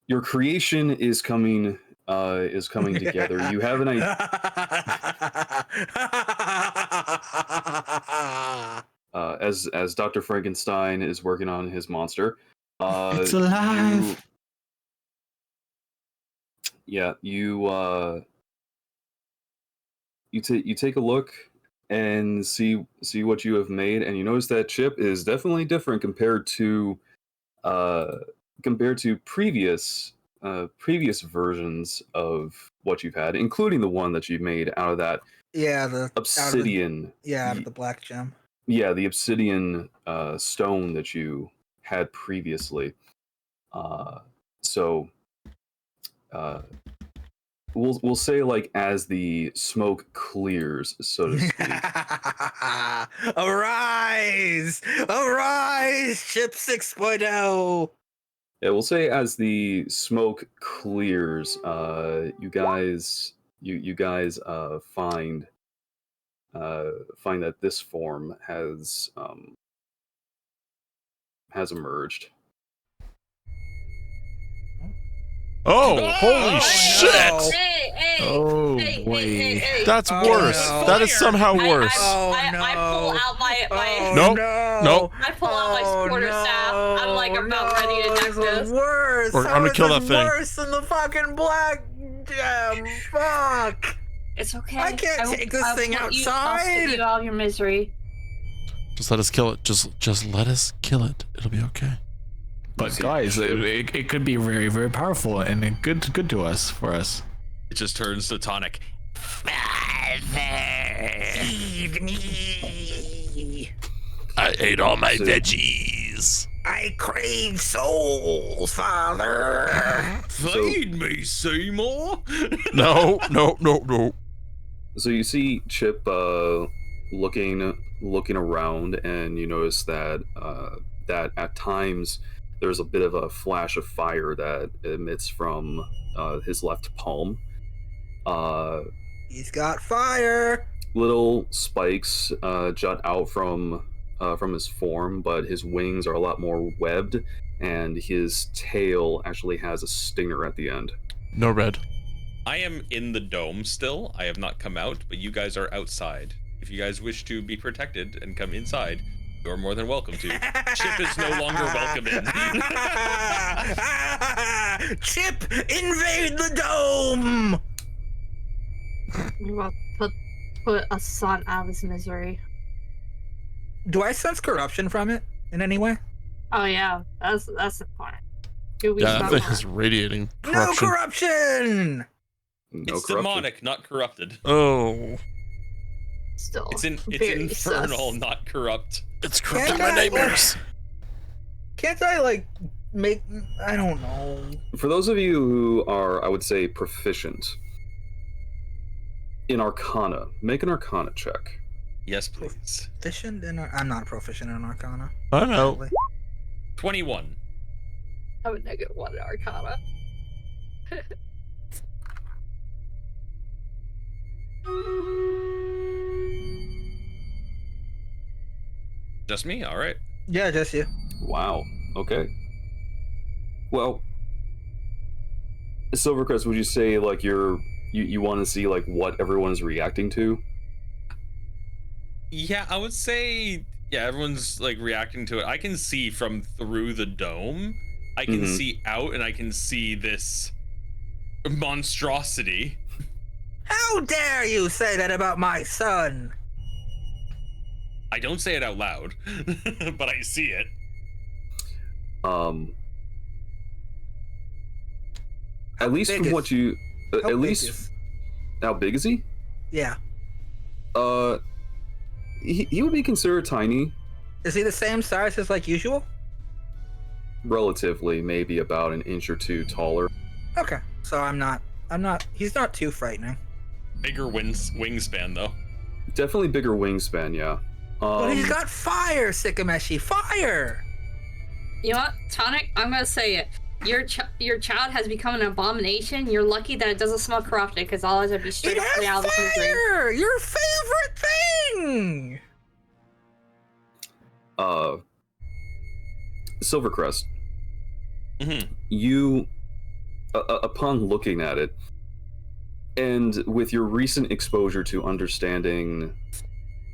your creation is coming together. You have an idea. As Dr. Frankenstein is working on his monster. It's alive. You take a look and see what you have made, and you notice that chip is definitely different compared to previous versions of what you've had, including the one that you made out of that the obsidian. Out of the black gem. Yeah, the obsidian stone that you had previously. We'll say, like, as the smoke clears, so to speak. Arise! Arise, Chip 6.0! Yeah, we'll say as the smoke clears, you guys find that this form has emerged. Oh, holy shit! No. Oh, boy. That's worse. That is somehow worse. I pull out my Nope. I pull out my supporter staff. I'm like about ready to deck this. Worse. I'm gonna kill that thing. Worse than the fucking black gem. Fuck. It's okay. I can't take this thing I'll outside. put you out of your misery. Just let us kill it. Just let us kill it. It'll be okay. But guys, it could be very, very powerful and good to us, for us. It just turns to Tonic. Feed me. I ate all my veggies. I crave souls, Father. Feed me, Seymour. No. So you see Chip looking around, and you notice that that at times there's a bit of a flash of fire that emits from his left palm. He's got fire. Little spikes jut out from his form, but his wings are a lot more webbed, and his tail actually has a stinger at the end. No red. I am in the dome still. I have not come out, but you guys are outside. If you guys wish to be protected and come inside, you're more than welcome to. Chip is no longer welcome in. Chip, invade the dome! Well, put a son out of his misery. Do I sense corruption from it in any way? Oh yeah, that's the point. That thing is radiating corruption. No corruption! It's demonic, not corrupted. Oh. Still, it's infernal, not corrupt. It's corrupting my nightmares. Can't I, like, make... I don't know. For those of you who are, I would say, proficient in Arcana, make an Arcana check. Yes, please. Proficient in... I'm not proficient in Arcana. I know. 21. I would negative 1 in Arcana. Just me? All right. Yeah, just you. Wow. Okay. Well, Silvercrest, would you say, like, you want to see, like, what everyone's reacting to? Yeah, I would say, yeah, everyone's, like, reacting to it. I can see from through the dome. I can see out, and I can see this monstrosity. How dare you say that about my son? I don't say it out loud, but I see it. At least from what you... At least... How big is he? Yeah. He would be considered tiny. Is he the same size as, like, usual? Relatively, maybe about an inch or two taller. Okay, so I'm not, he's not too frightening. Bigger wingspan, though. Definitely bigger wingspan, yeah. But he's got fire, Sikameshi, fire! You know what, Tonic? I'm gonna say it. Your child has become an abomination. You're lucky that it doesn't smell corrupted, because otherwise I'd be straight It up has reality from the grave. fire! Your favorite thing! Silvercrest. Mm-hmm. You, upon looking at it, and with your recent exposure to understanding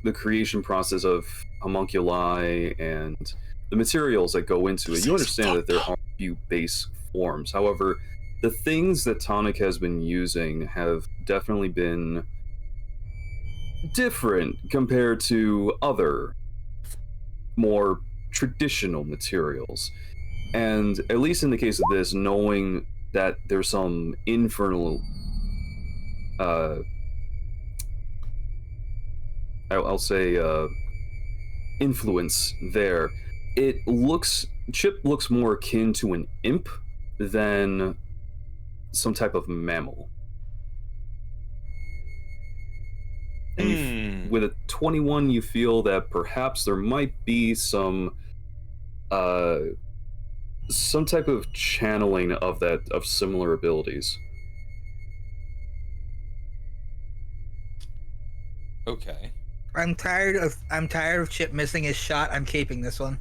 the creation process of homunculi and the materials that go into it, you understand that there are a few base forms. However, the things that Tonic has been using have definitely been different compared to other, more traditional materials. And at least in the case of this, knowing that there's some infernal I'll say influence there. Chip looks more akin to an imp than some type of mammal. And with a 21, you feel that perhaps there might be some type of channeling of similar abilities. Okay. I'm tired of Chip missing his shot. I'm keeping this one.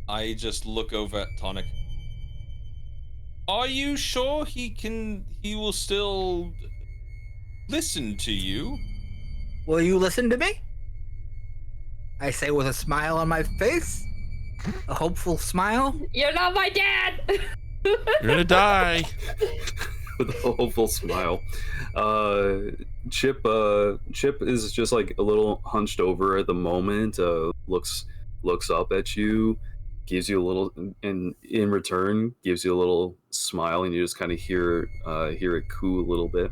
I just look over at Tonic. Are you sure he will still listen to you? Will you listen to me? I say with a smile on my face. A hopeful smile. You're not my dad! You're gonna die. With a hopeful smile. Chip is just like a little hunched over at the moment, looks up at you, gives you a little, and in return gives you a little smile, and you just kind of hear it coo a little bit.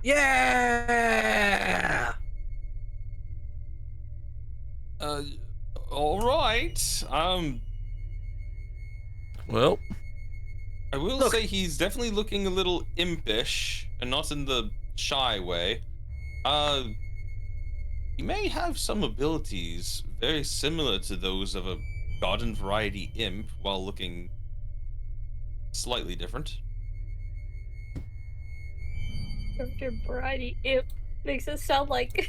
Yeah. All right. Well, I will say he's definitely looking a little impish, and not in the shy way. He may have some abilities very similar to those of a garden variety imp, while looking slightly different. Garden variety imp makes it sound like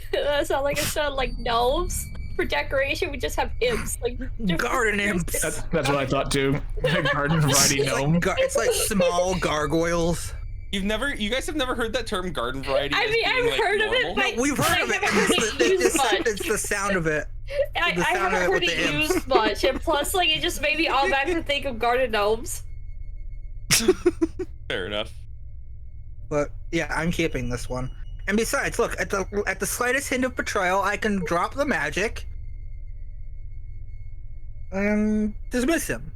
gnomes. For decoration, we just have imps, like garden imps. That's what I thought too. Garden variety gnome. It's like small gargoyles. You guys have never heard that term, garden variety? I mean, I've heard of it, but we've heard of it. It's the sound of it. I haven't heard it used much, and plus, like, it just made me automatically think of garden gnomes. Fair enough. But yeah, I'm keeping this one. And besides, look, at the slightest hint of betrayal, I can drop the magic and dismiss him.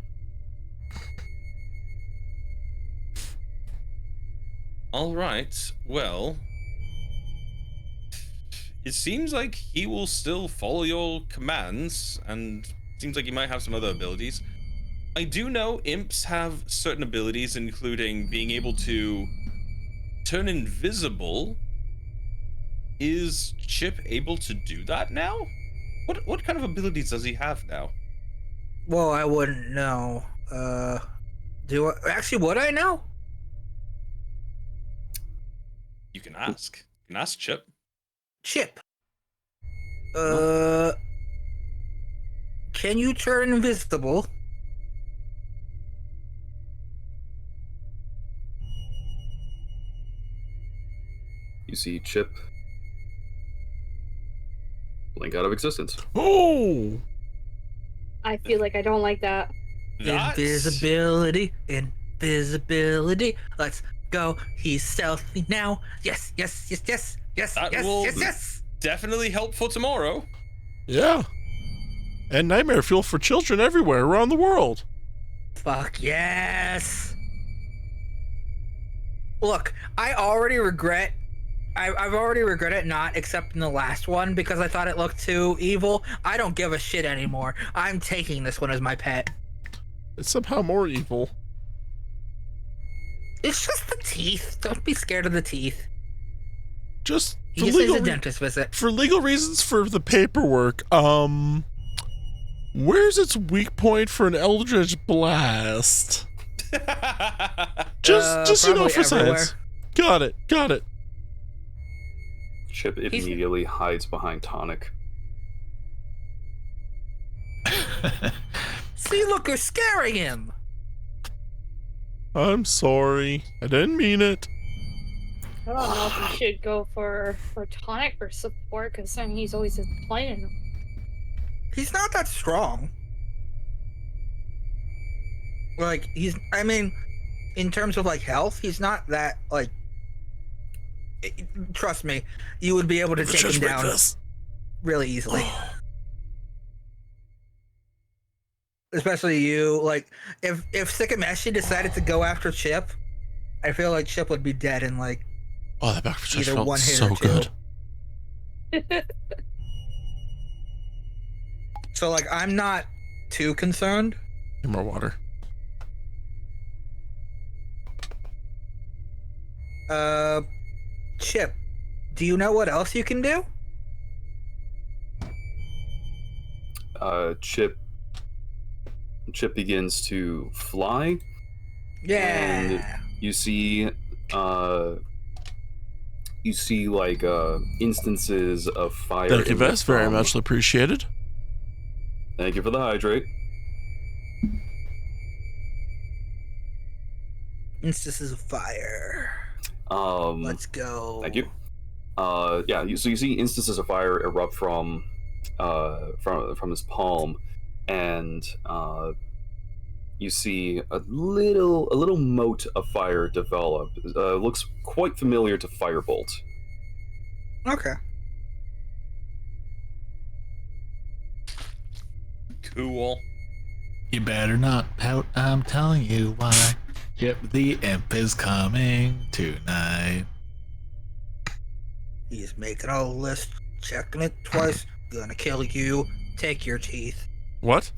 All right. Well, it seems like he will still follow your commands, and seems like he might have some other abilities. I do know imps have certain abilities, including being able to turn invisible. Is Chip able to do that now? What kind of abilities does he have now? Well, I wouldn't know. Would I know? You can ask. You can ask Chip. Chip. Can you turn invisible? You see Chip blink out of existence. Oh! I feel like I don't like that. Invisibility. Let's go. He's stealthy now. Yes. That will definitely help for tomorrow. Yeah. And nightmare fuel for children everywhere around the world. Fuck yes. Look, I've already regretted not accepting the last one because I thought it looked too evil. I don't give a shit anymore. I'm taking this one as my pet. It's somehow more evil. It's just the teeth. Don't be scared of the teeth. Just He just needs a dentist visit. For legal reasons for the paperwork, where's its weak point for an Eldritch Blast? just you know, for everywhere. science. Got it. Chip immediately hides behind Tonic. See, look, you're scaring him. I'm sorry. I didn't mean it. I don't know if we should go for Tonic or support, considering he's always playing. He's not that strong. Like, I mean, in terms of, like, health, he's not that, like... Trust me, you would be able to take him down really easily. Especially you, like, if Sikameshi decided to go after Chip, I feel like Chip would be dead in, like, that back for either felt one hit so or two. good. So, like, I'm not too concerned. Need more water. Chip, do you know what else you can do? Chip begins to fly. Yeah. And you see like instances of fire. Thank you, Vess. Very much appreciated. Thank you for the hydrate. Instances of fire. Let's go. Thank you. So you see instances of fire erupt from his palm, and you see a little mote of fire develop. Looks quite familiar to Firebolt. Okay. Cool. You better not pout, I'm telling you why. Chip the Imp is coming tonight. He's making a list, checking it twice. Gonna kill you. Take your teeth. What?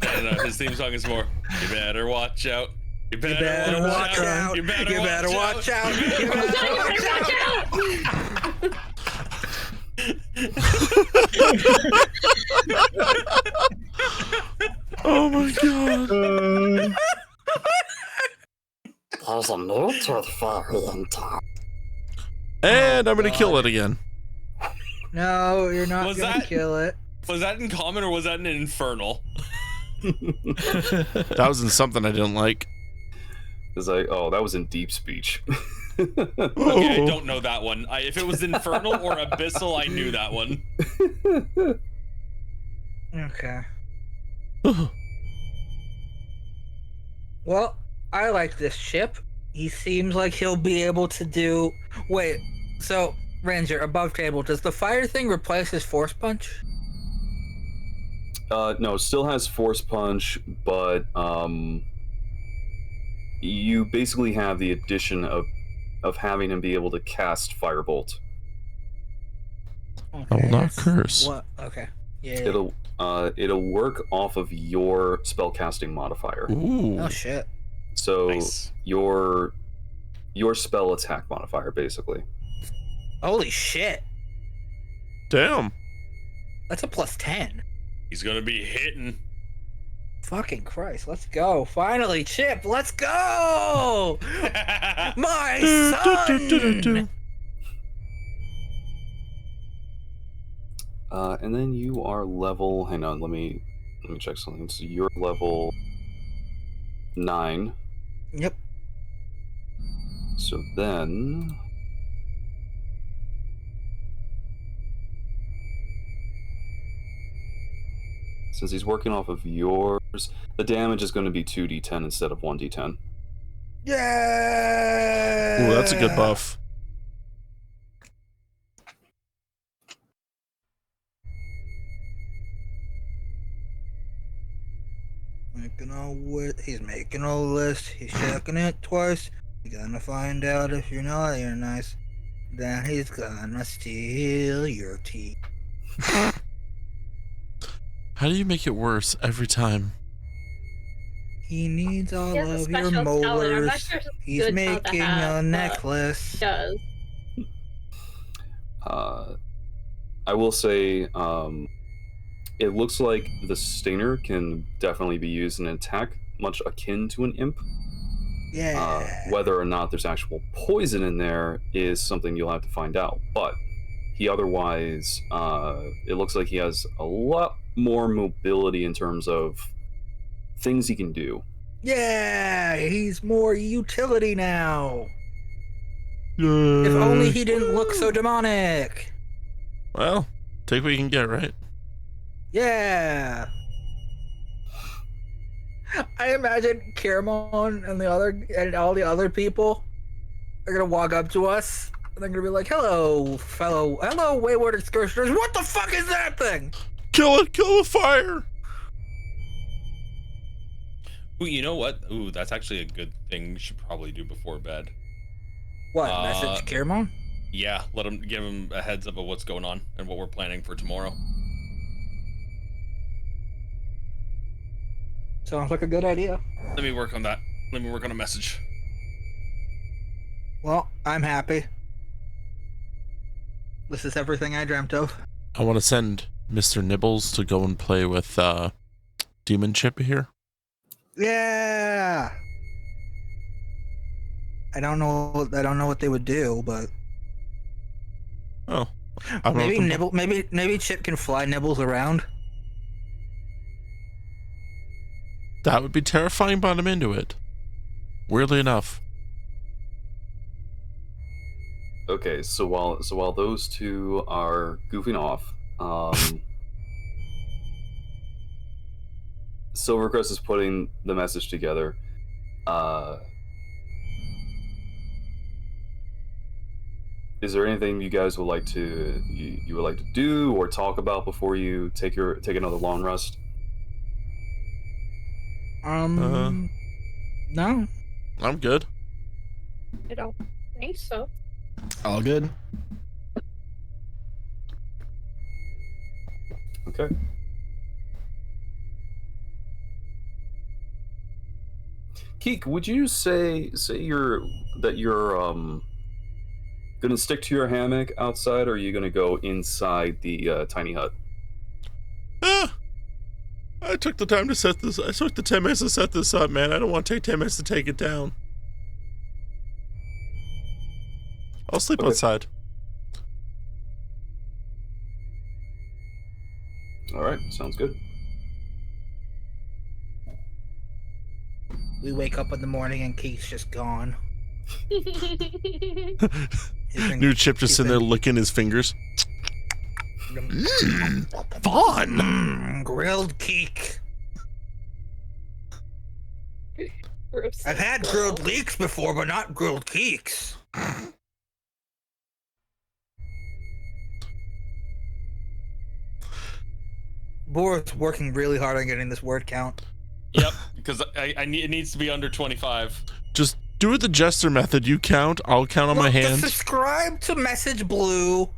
I don't know. His theme song is more. You better watch out. You better watch out. You better watch out. You better watch out. Oh my god. There's a new tooth fairy in town. And I'm gonna kill it again. No, you're not Was gonna that- kill it. Was that in common or was that in infernal? That was in something I didn't like. It's like, oh, that was in deep speech. Okay, I don't know that one. If it was infernal or abyssal, I knew that one. Okay. Well, I like this Chip. He seems like he'll be able to do... Wait, so, Ranger, above table, does the fire thing replace his force punch? No, still has Force Punch, but you basically have the addition of having him be able to cast Firebolt. I will not curse. What? Okay. Yeah. It'll work off of your spellcasting modifier. Ooh. Oh shit. So Nice. your spell attack modifier, basically. Holy shit. Damn. That's a +10. He's gonna be hitting. Fucking Christ, let's go. Finally, Chip, let's go! My son! And then you are level. Hang on, let me check something. So you're level 9. Yep. So then, since he's working off of yours, the damage is going to be 2d10 instead of 1d10. Yeah! Ooh, that's a good buff. He's making a list. He's checking it twice. He's gonna find out if you're naughty or nice. Then he's gonna steal your teeth. How do you make it worse every time? He needs all He has a of your special talent. I'm not molars. sure it's a He's good talent to making have, a but necklace. he does. I will say, it looks like the stinger can definitely be used in an attack, much akin to an imp. Yeah. Whether or not there's actual poison in there is something you'll have to find out. But he otherwise, it looks like he has a lot more mobility in terms of things he can do. Yeah, he's more utility now. If only he didn't look so demonic. Well, take what you can get, right? Yeah. I imagine Caramon and all the other people are gonna walk up to us and they're gonna be like, hello, wayward excursioners. What the fuck is that thing? Kill it with fire. Ooh, you know what? Ooh, that's actually a good thing we should probably do before bed. What, message Caramon? Yeah, give him a heads up of what's going on and what we're planning for tomorrow. Sounds like a good idea. Let me work on that. Let me work on a message. Well, I'm happy. This is everything I dreamt of. I want to send Mr. Nibbles to go and play with Demon Chip here. Yeah. I don't know what they would do, but oh, maybe Chip can fly Nibbles around. That would be terrifying, but I'm into it. Weirdly enough. Okay, so while those two are goofing off, Silvercrest is putting the message together. Is there anything you guys would like to you would like to do or talk about before you take another long rest? No. I'm good. I don't think so. All good. Okay. Keek, would you say you're gonna stick to your hammock outside, or are you gonna go inside the tiny hut? I took the time to set this. I took the 10 minutes to set this up, man. I don't want to take 10 minutes to take it down. I'll sleep outside. All right, sounds good. We wake up in the morning and Keith's just gone. New Chip just sitting there licking his fingers. Fun! Grilled Keek. I've had grilled leeks before, but not grilled Keeks. Boris working really hard on getting this word count. Yep, because it needs to be under 25. Just do it the Jester method. You count, I'll count on my hand. Subscribe to Message Blue.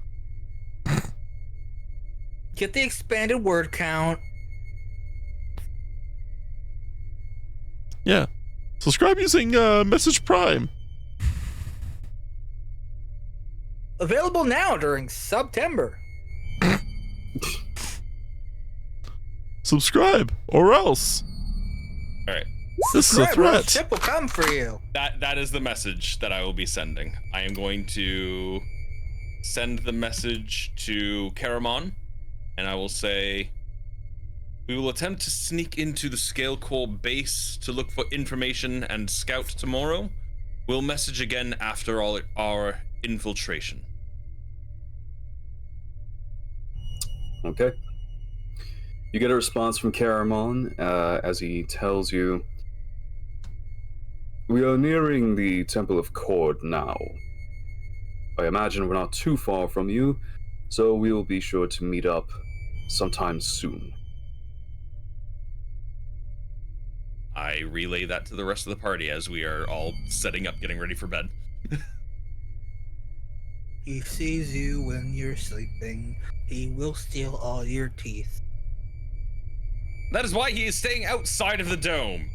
Get the expanded word count. Yeah. Subscribe using Message Prime. Available now during September. Subscribe, or else. All right. This is a threat. Chip will come for you. That is the message that I will be sending. I am going to send the message to Caramon, and I will say, we will attempt to sneak into the Scale Core base to look for information and scout tomorrow. We'll message again after all our infiltration. Okay. You get a response from Caramon as he tells you, "We are nearing the Temple of Cord now. I imagine we're not too far from you, so we will be sure to meet up sometime soon." I relay that to the rest of the party as we are all setting up, getting ready for bed. He sees you when you're sleeping. He will steal all your teeth. That is why he is staying outside of the dome.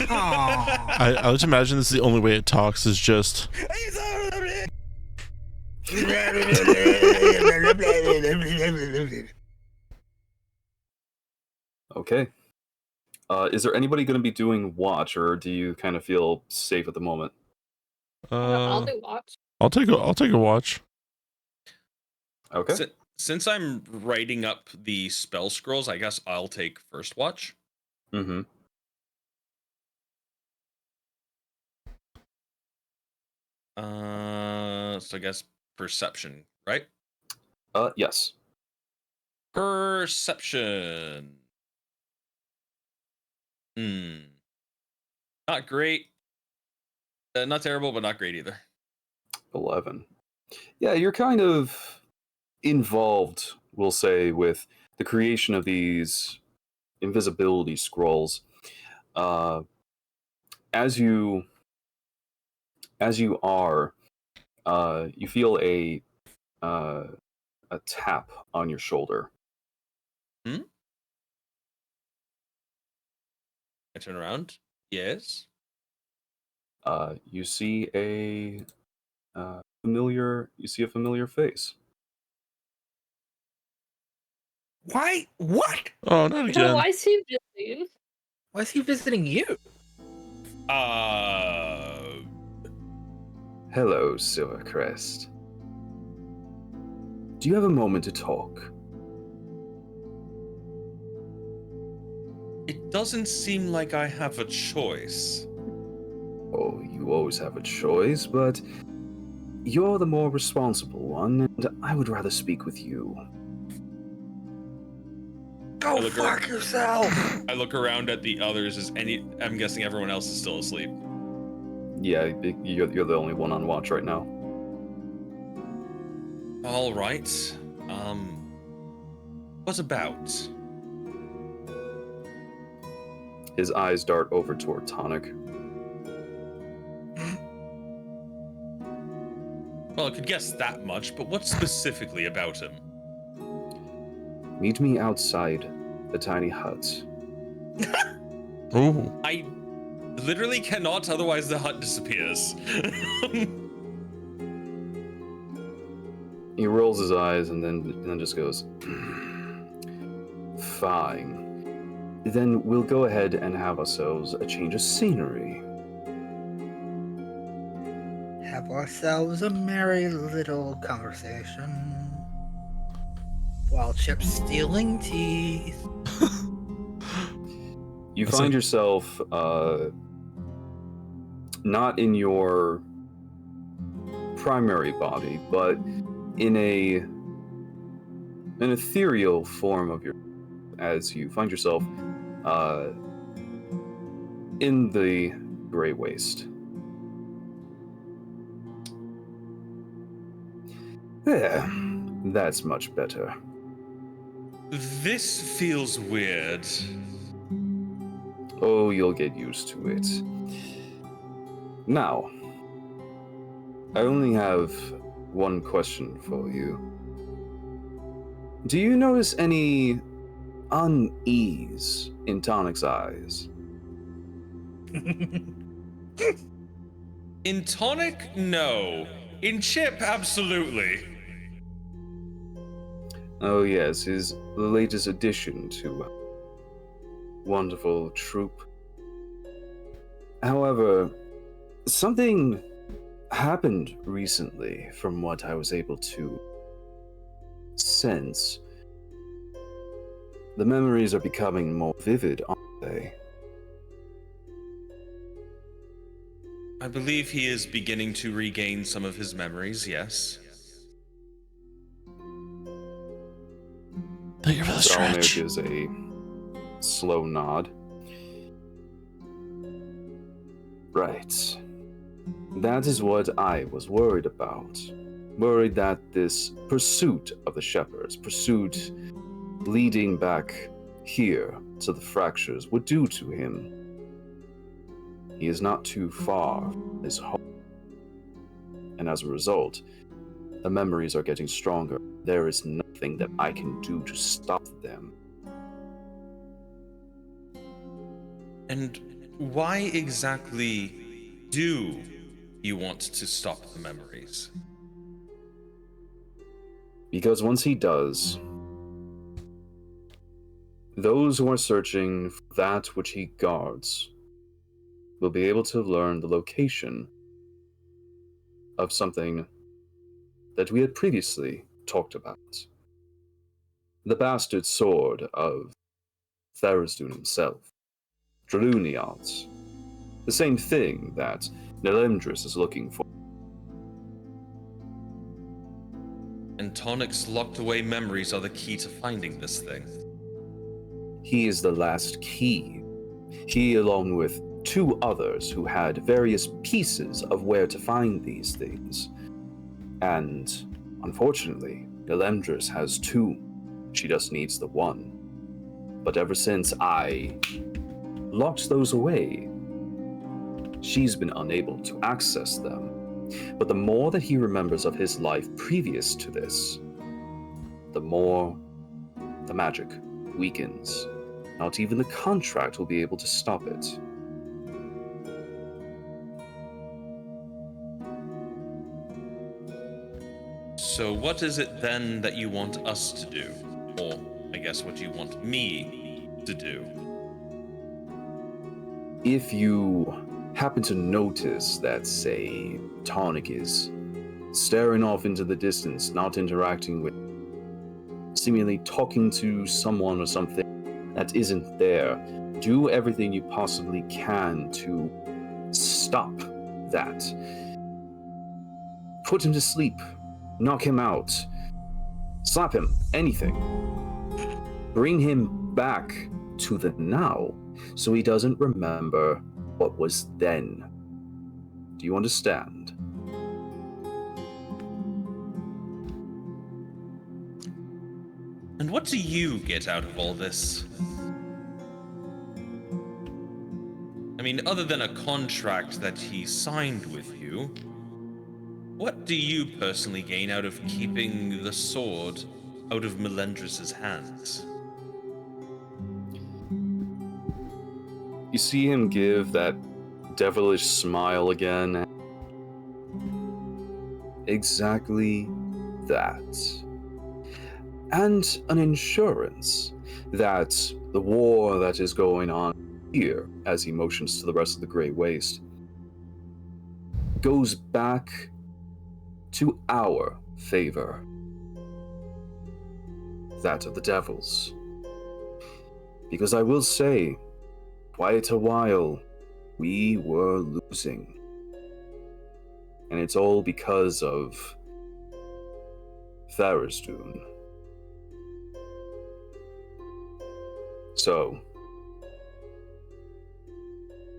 I just imagine this is the only way it talks is just. Okay. Is there anybody going to be doing watch, or do you kind of feel safe at the moment? I'll do watch. I'll take a watch. Okay. Since I'm writing up the spell scrolls, I guess I'll take first watch. Mm-hmm. So I guess perception, right? Yes. Perception. Not great. Not terrible, but not great either. 11. Yeah, you're kind of involved, we'll say, with the creation of these invisibility scrolls. As you are, you feel a tap on your shoulder. I turn around. Yes. You see a familiar face. Why? What? Oh, not again. Why is he visiting? Why is he visiting you? Hello, Silvercrest. Do you have a moment to talk? It doesn't seem like I have a choice. Oh, you always have a choice, but you're the more responsible one, and I would rather speak with you. Go fuck yourself! I look around at the others. I'm guessing everyone else is still asleep. Yeah, you're the only one on watch right now. All right. What about? His eyes dart over toward Tonic. Well, I could guess that much, but what specifically about him? Meet me outside the tiny hut. Ooh. I literally cannot, otherwise the hut disappears. He rolls his eyes and then just goes, fine. Then we'll go ahead and have ourselves a change of scenery. Have ourselves a merry little conversation while Chip's stealing teeth. You find yourself not in your primary body, but in an ethereal form of your, as you find yourself in the Grey Waste. There, that's much better. This feels weird. Oh, you'll get used to it. Now, I only have one question for you. Do you notice any unease in Tonic's eyes? In Tonic, no. In Chip, absolutely. Oh yes, his latest addition to a wonderful troupe. However, something happened recently from what I was able to sense. The memories are becoming more vivid, aren't they? I believe he is beginning to regain some of his memories, yes. Thank you for the Zalnir stretch. gives a slow nod. Right. That is what I was worried about. Worried that this pursuit of the shepherds, pursuit leading back here to the fractures, would do to him. He is not too far from his home. And as a result, the memories are getting stronger. There is nothing that I can do to stop them. And why exactly do you want to stop the memories? Because once he does, those who are searching for that which he guards will be able to learn the location of something that we had previously talked about. The bastard sword of Thurs himself, Draluniot. The same thing that Nelendris is looking for. And Tonic's locked away memories are the key to finding this thing. He is the last key. He, along with 2 others who had various pieces of where to find these things. And, unfortunately, Nelendris has 2. She just needs the 1. But ever since I locked those away, she's been unable to access them. But the more that he remembers of his life previous to this, the more the magic weakens. Not even the contract will be able to stop it. So what is it then that you want us to do? Or, I guess, what you want me to do? If you happen to notice that, say, Tonic is staring off into the distance, not interacting with, seemingly talking to someone or something that isn't there, do everything you possibly can to stop that. Put him to sleep, knock him out, slap him, anything. Bring him back to the now so he doesn't remember what was then. Do you understand? And what do you get out of all this? I mean, other than a contract that he signed with you, what do you personally gain out of keeping the sword out of Melendris's hands? You see him give that devilish smile again. Exactly that. And an insurance that the war that is going on here, as he motions to the rest of the Grey Waste, goes back to our favor. That of the devils. Because I will say, quite a while, we were losing. And it's all because of Tharizdun. So,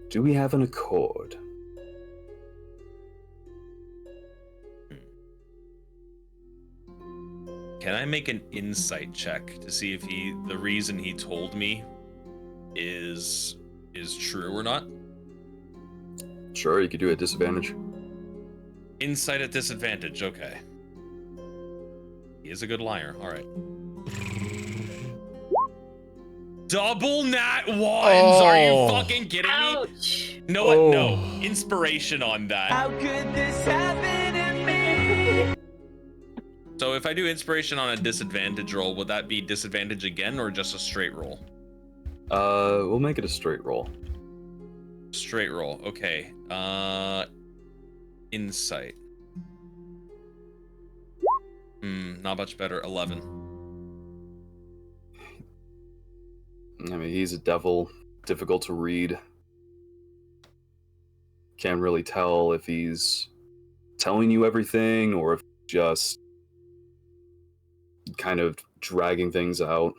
do we have an accord? Can I make an insight check to see if the reason he told me is true or not? Sure, you could do it at disadvantage. Insight at disadvantage, okay. He is a good liar, alright. Double nat ones! Are you fucking kidding me? Ouch! No, what? No. Inspiration on that. How could this happen to me? So if I do inspiration on a disadvantage roll, would that be disadvantage again or just a straight roll? We'll make it a straight roll. Straight roll, okay. Insight. Not much better. 11. I mean, he's a devil, difficult to read. Can't really tell if he's telling you everything or if just kind of dragging things out.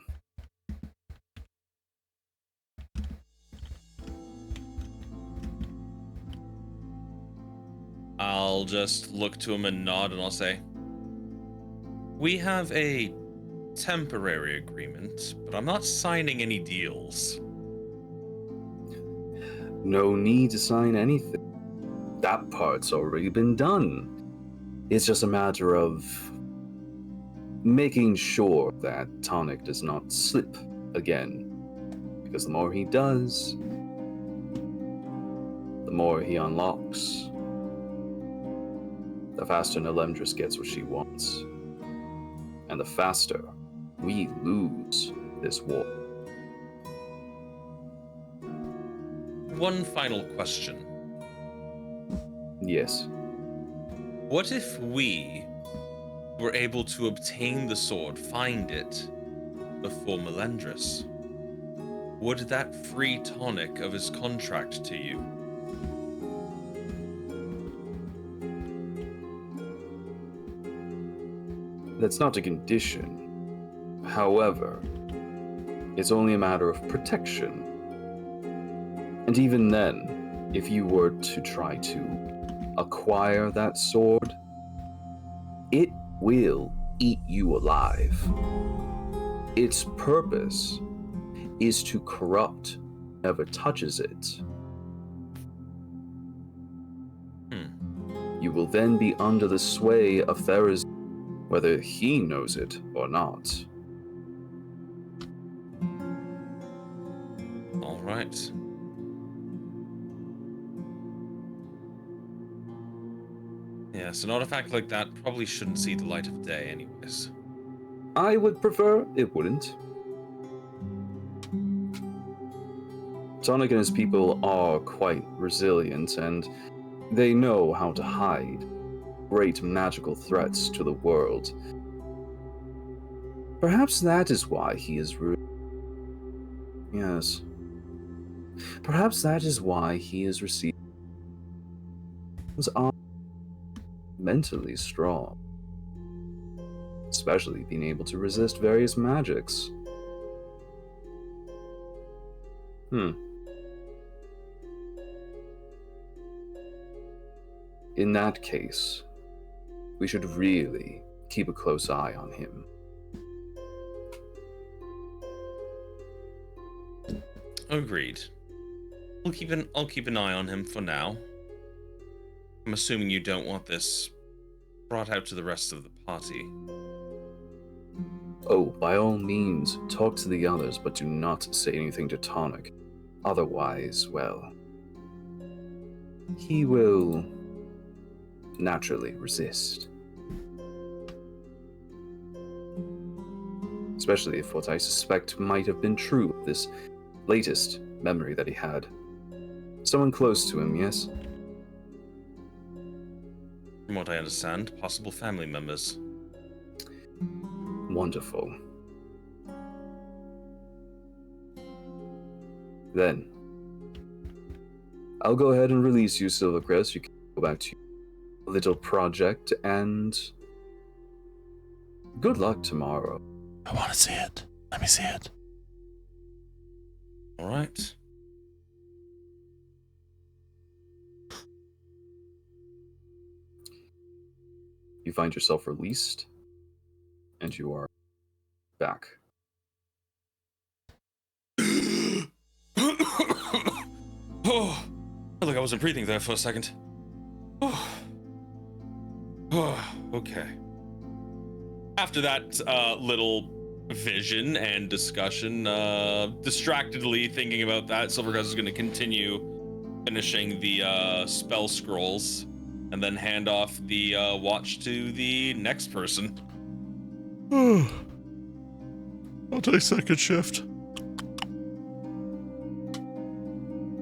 I'll just look to him and nod and I'll say, we have a temporary agreement, but I'm not signing any deals. No need to sign anything. That part's already been done. It's just a matter of making sure that Tonic does not slip again. Because the more he does, more he unlocks, the faster Nelendris gets what she wants. And the faster we lose this war. One final question. Yes. What if we were able to obtain the sword, find it, before Melendris? Would that free tonic of his contract to you? That's not a condition. However, it's only a matter of protection. And even then, if you were to try to acquire that sword, it will eat you alive. Its purpose is to corrupt whoever touches it. You will then be under the sway of Thurs, whether he knows it or not. All right. Yes, an artifact like that probably shouldn't see the light of day anyways. I would prefer it wouldn't. Tonic and his people are quite resilient, and they know how to hide great magical threats to the world. Perhaps that is why he is Yes. Perhaps that is why he is received as mentally strong, especially being able to resist various magics. In that case, we should really keep a close eye on him. Agreed. I'll keep an eye on him for now. I'm assuming you don't want this brought out to the rest of the party. Oh, by all means, talk to the others, but do not say anything to Tonic. Otherwise, well, he will naturally resist. Especially if what I suspect might have been true of this latest memory that he had. Someone close to him, yes? From what I understand, possible family members. Wonderful. Then, I'll go ahead and release you, Silvercrest. You can go back to your little project, and good luck tomorrow. I want to see it. Let me see it. All right. You find yourself released, and you are back. Oh, felt like I wasn't breathing there for a second. Oh. Oh, okay. After that little vision and discussion, distractedly thinking about that, Silvercrest is going to continue finishing the spell scrolls and then hand off the watch to the next person. I'll take second shift.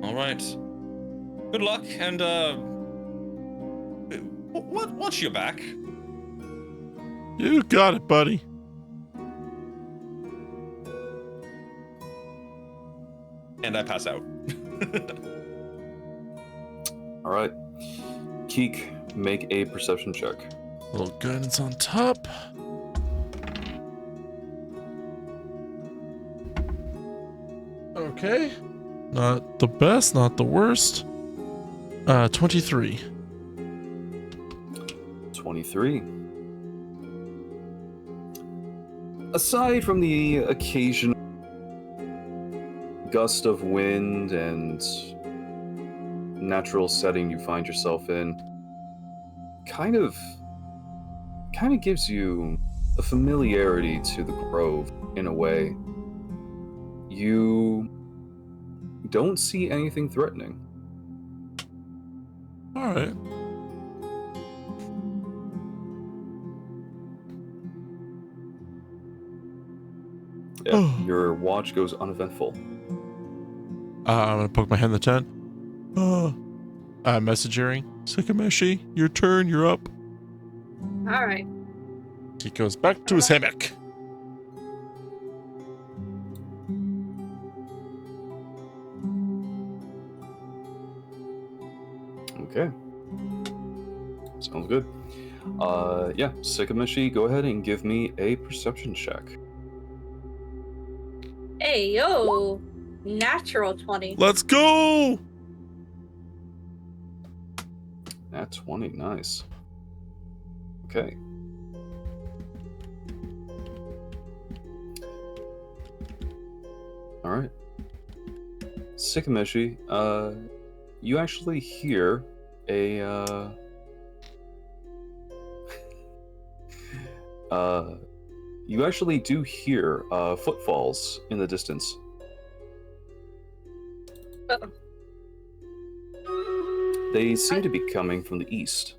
All right. Good luck, and once you're back. You got it, buddy. And I pass out. All right. Keek, make a perception check. Little guidance on top. Okay. Not the best, not the worst. 23. 23. Aside from the occasional gust of wind and natural setting you find yourself in, kind of gives you a familiarity to the grove in a way. You don't see anything threatening. All right. Yeah, your watch goes uneventful. I'm gonna poke my head in the tent. Messaging. Sakameshi, your turn. You're up. All right. He goes back to his hammock. Okay. Sounds good. Yeah, Sakameshi, go ahead and give me a perception check. Hey, yo. Natural 20. Let's go. Nat 20, nice. Okay. All right. Sakameshi, you actually hear a you actually do hear footfalls in the distance. Uh-oh. They seem to be coming from the east.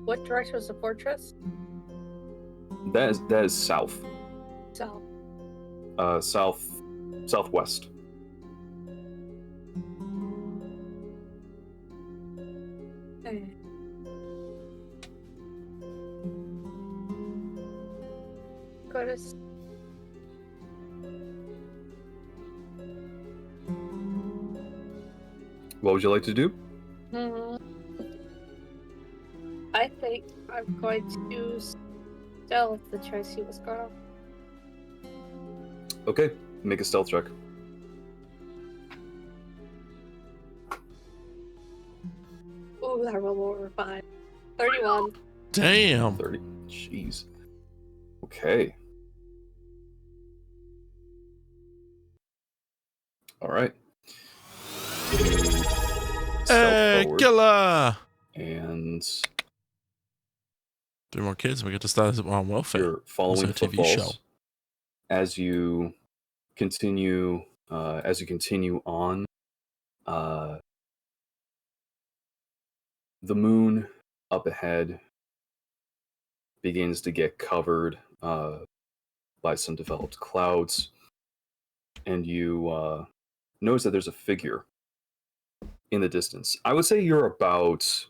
What direction was the fortress? That is south. South. Southwest. Okay. Go to. What would you like to do? I think I'm going to stealth to try to see what's going on. Okay, make a stealth check. Ooh, that rolled over 5. 31. Damn. 30. Jeez. Okay. All right. Hey, Forward. killer. And 3 more kids, and we get to start on welfare. you're following the It's a TV footfalls show. as you continue on. The moon up ahead begins to get covered by some developed clouds, and you notice that there's a figure in the distance. I would say you're about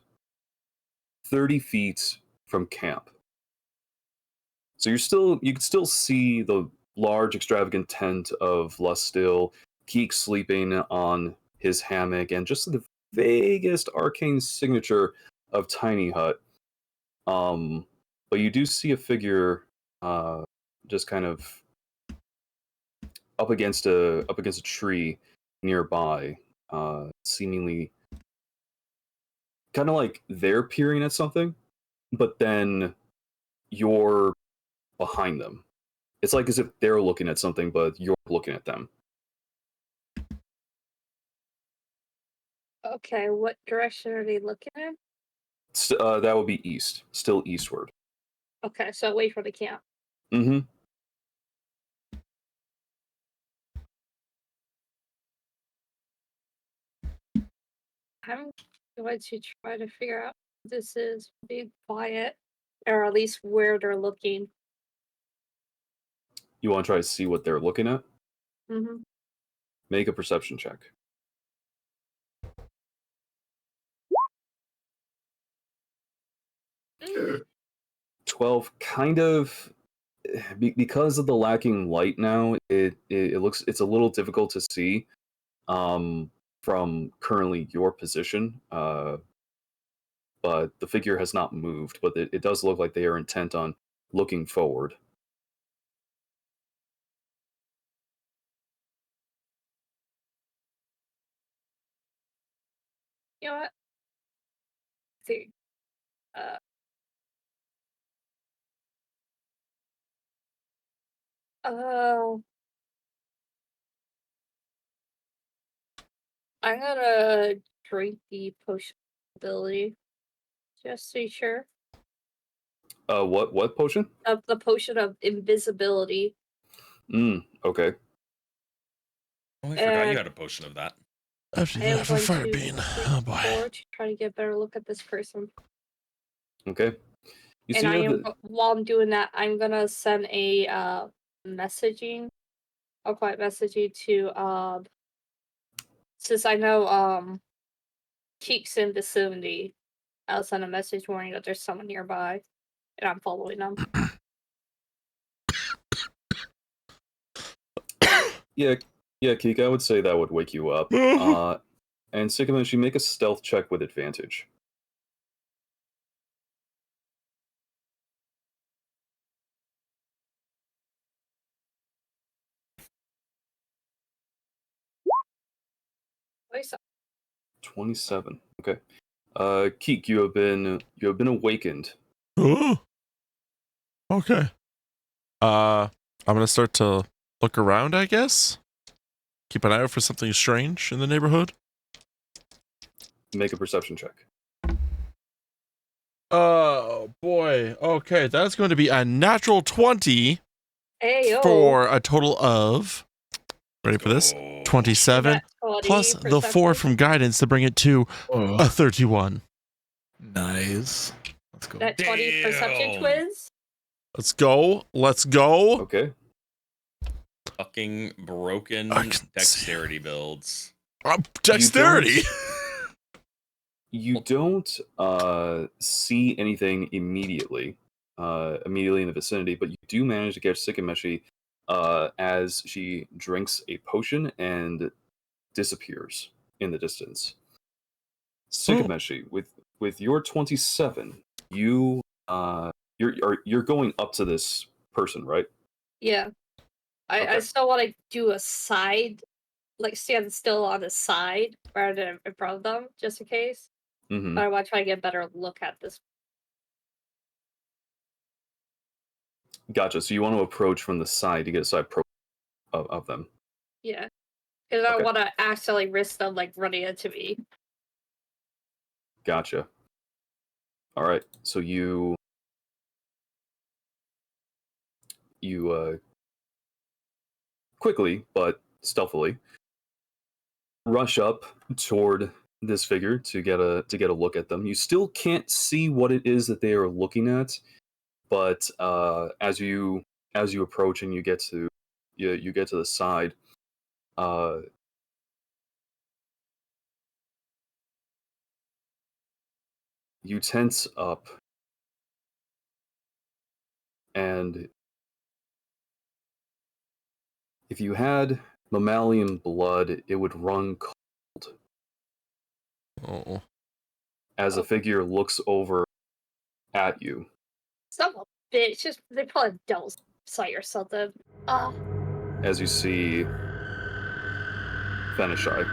30 feet from camp. So you can still see the large extravagant tent of Lustil, Keek sleeping on his hammock, and just the vaguest arcane signature of Tiny Hut. But you do see a figure just kind of up against a tree nearby, seemingly kind of like they're peering at something, but then you're behind them. It's like as if they're looking at something, but you're looking at them. Okay, what direction are they looking at? That would be east, still eastward. Okay, so away from the camp. Mm-hmm. I'm going to try to figure out what this is, be quiet, or at least where they're looking. You want to try to see what they're looking at? Mm-hmm. Make a perception check. 12, kind of, because of the lacking light now, it looks, it's a little difficult to see from currently your position, but the figure has not moved, but it does look like they are intent on looking forward. You know what? See. Oh. I'm gonna drink the potion ability. Just to be sure. What potion? Of the potion of invisibility. Okay. Oh, I forgot you had a potion of that. After I that, am for going fire to bean. click Oh boy. forward to try to get a better look at this person. Okay. You And see I how am the, while I'm doing that, I'm gonna send a messaging, a quiet messaging to since I know Keek's in vicinity, I'll send a message warning that there's someone nearby, and I'm following them. yeah, Keek, I would say that would wake you up. And Sycamore, you make a stealth check with advantage. Wait, so 27. Okay. Keek, you have been awakened. Ooh. Okay. I'm gonna start to look around, I guess. Keep an eye out for something strange in the neighborhood. Make a perception check. Oh boy. Okay, that's going to be a natural 20 Hey, for a total of, ready for this? 27 plus the 4 from guidance to bring it to a 31. Nice. Let's go. that 20 perception quiz. Let's go. Let's go. Okay. Fucking broken dexterity builds. Dexterity. You don't see anything immediately in the vicinity, but you do manage to catch Sycameshi as she drinks a potion and disappears in the distance. Sycameshi, with your 27, you're going up to this person, right? Yeah, I still want to do a side, like stand still on the side rather than in front of them, just in case. Mm-hmm. But I want to try to get a better look at this. Gotcha. So you want to approach from the side to get a side of them. Yeah, because I don't want to accidentally risk them like running into me. Gotcha. All right. So you quickly but stealthily rush up toward this figure to get a look at them. You still can't see what it is that they are looking at, but as you approach and you get to the side, you tense up, and if you had mammalian blood, it would run cold. Oh. As a figure looks over at you. Son of a bitch, just they probably don't sight or something. As you see Fenishai.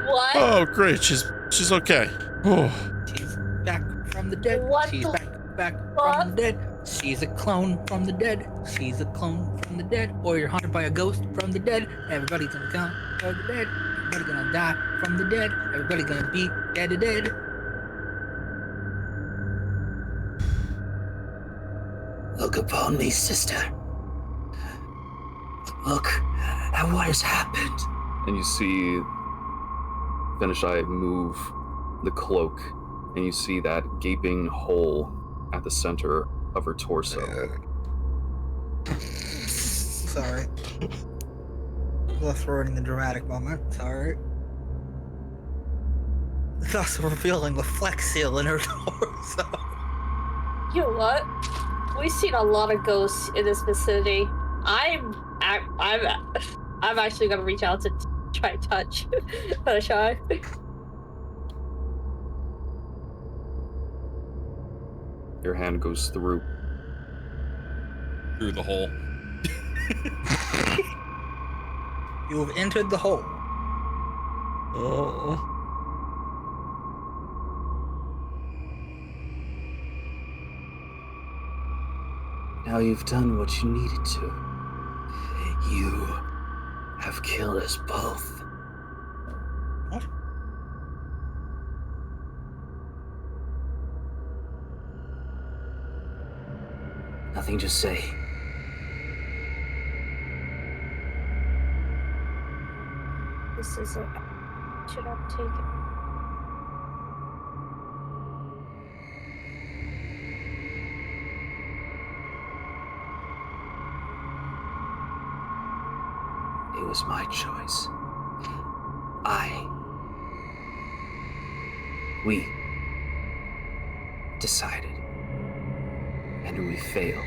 What? Oh, great. She's okay. Oh. She's back from the dead. She's back from the dead. She's a clone from the dead. She's a clone from the dead. Or you're haunted by a ghost from the dead. Everybody's gonna come from the dead. Everybody's gonna die from the dead. Everybody's gonna be dead. Look upon me, sister. Look at what has happened. And you see Fenishai move the cloak, and you see that gaping hole at the center of her torso. Sorry. Thus ruining the dramatic moment. Sorry. Thus revealing the flex seal in her torso. You know what? We've seen a lot of ghosts in this vicinity. I'm actually gonna reach out to try to touch Fenishai. Your hand goes through the hole. You have entered the hole. Oh. Now you've done what you needed to. You have killed us both. What? Nothing to say. This isn't. Should have taken. It was my choice. We decided. And we failed.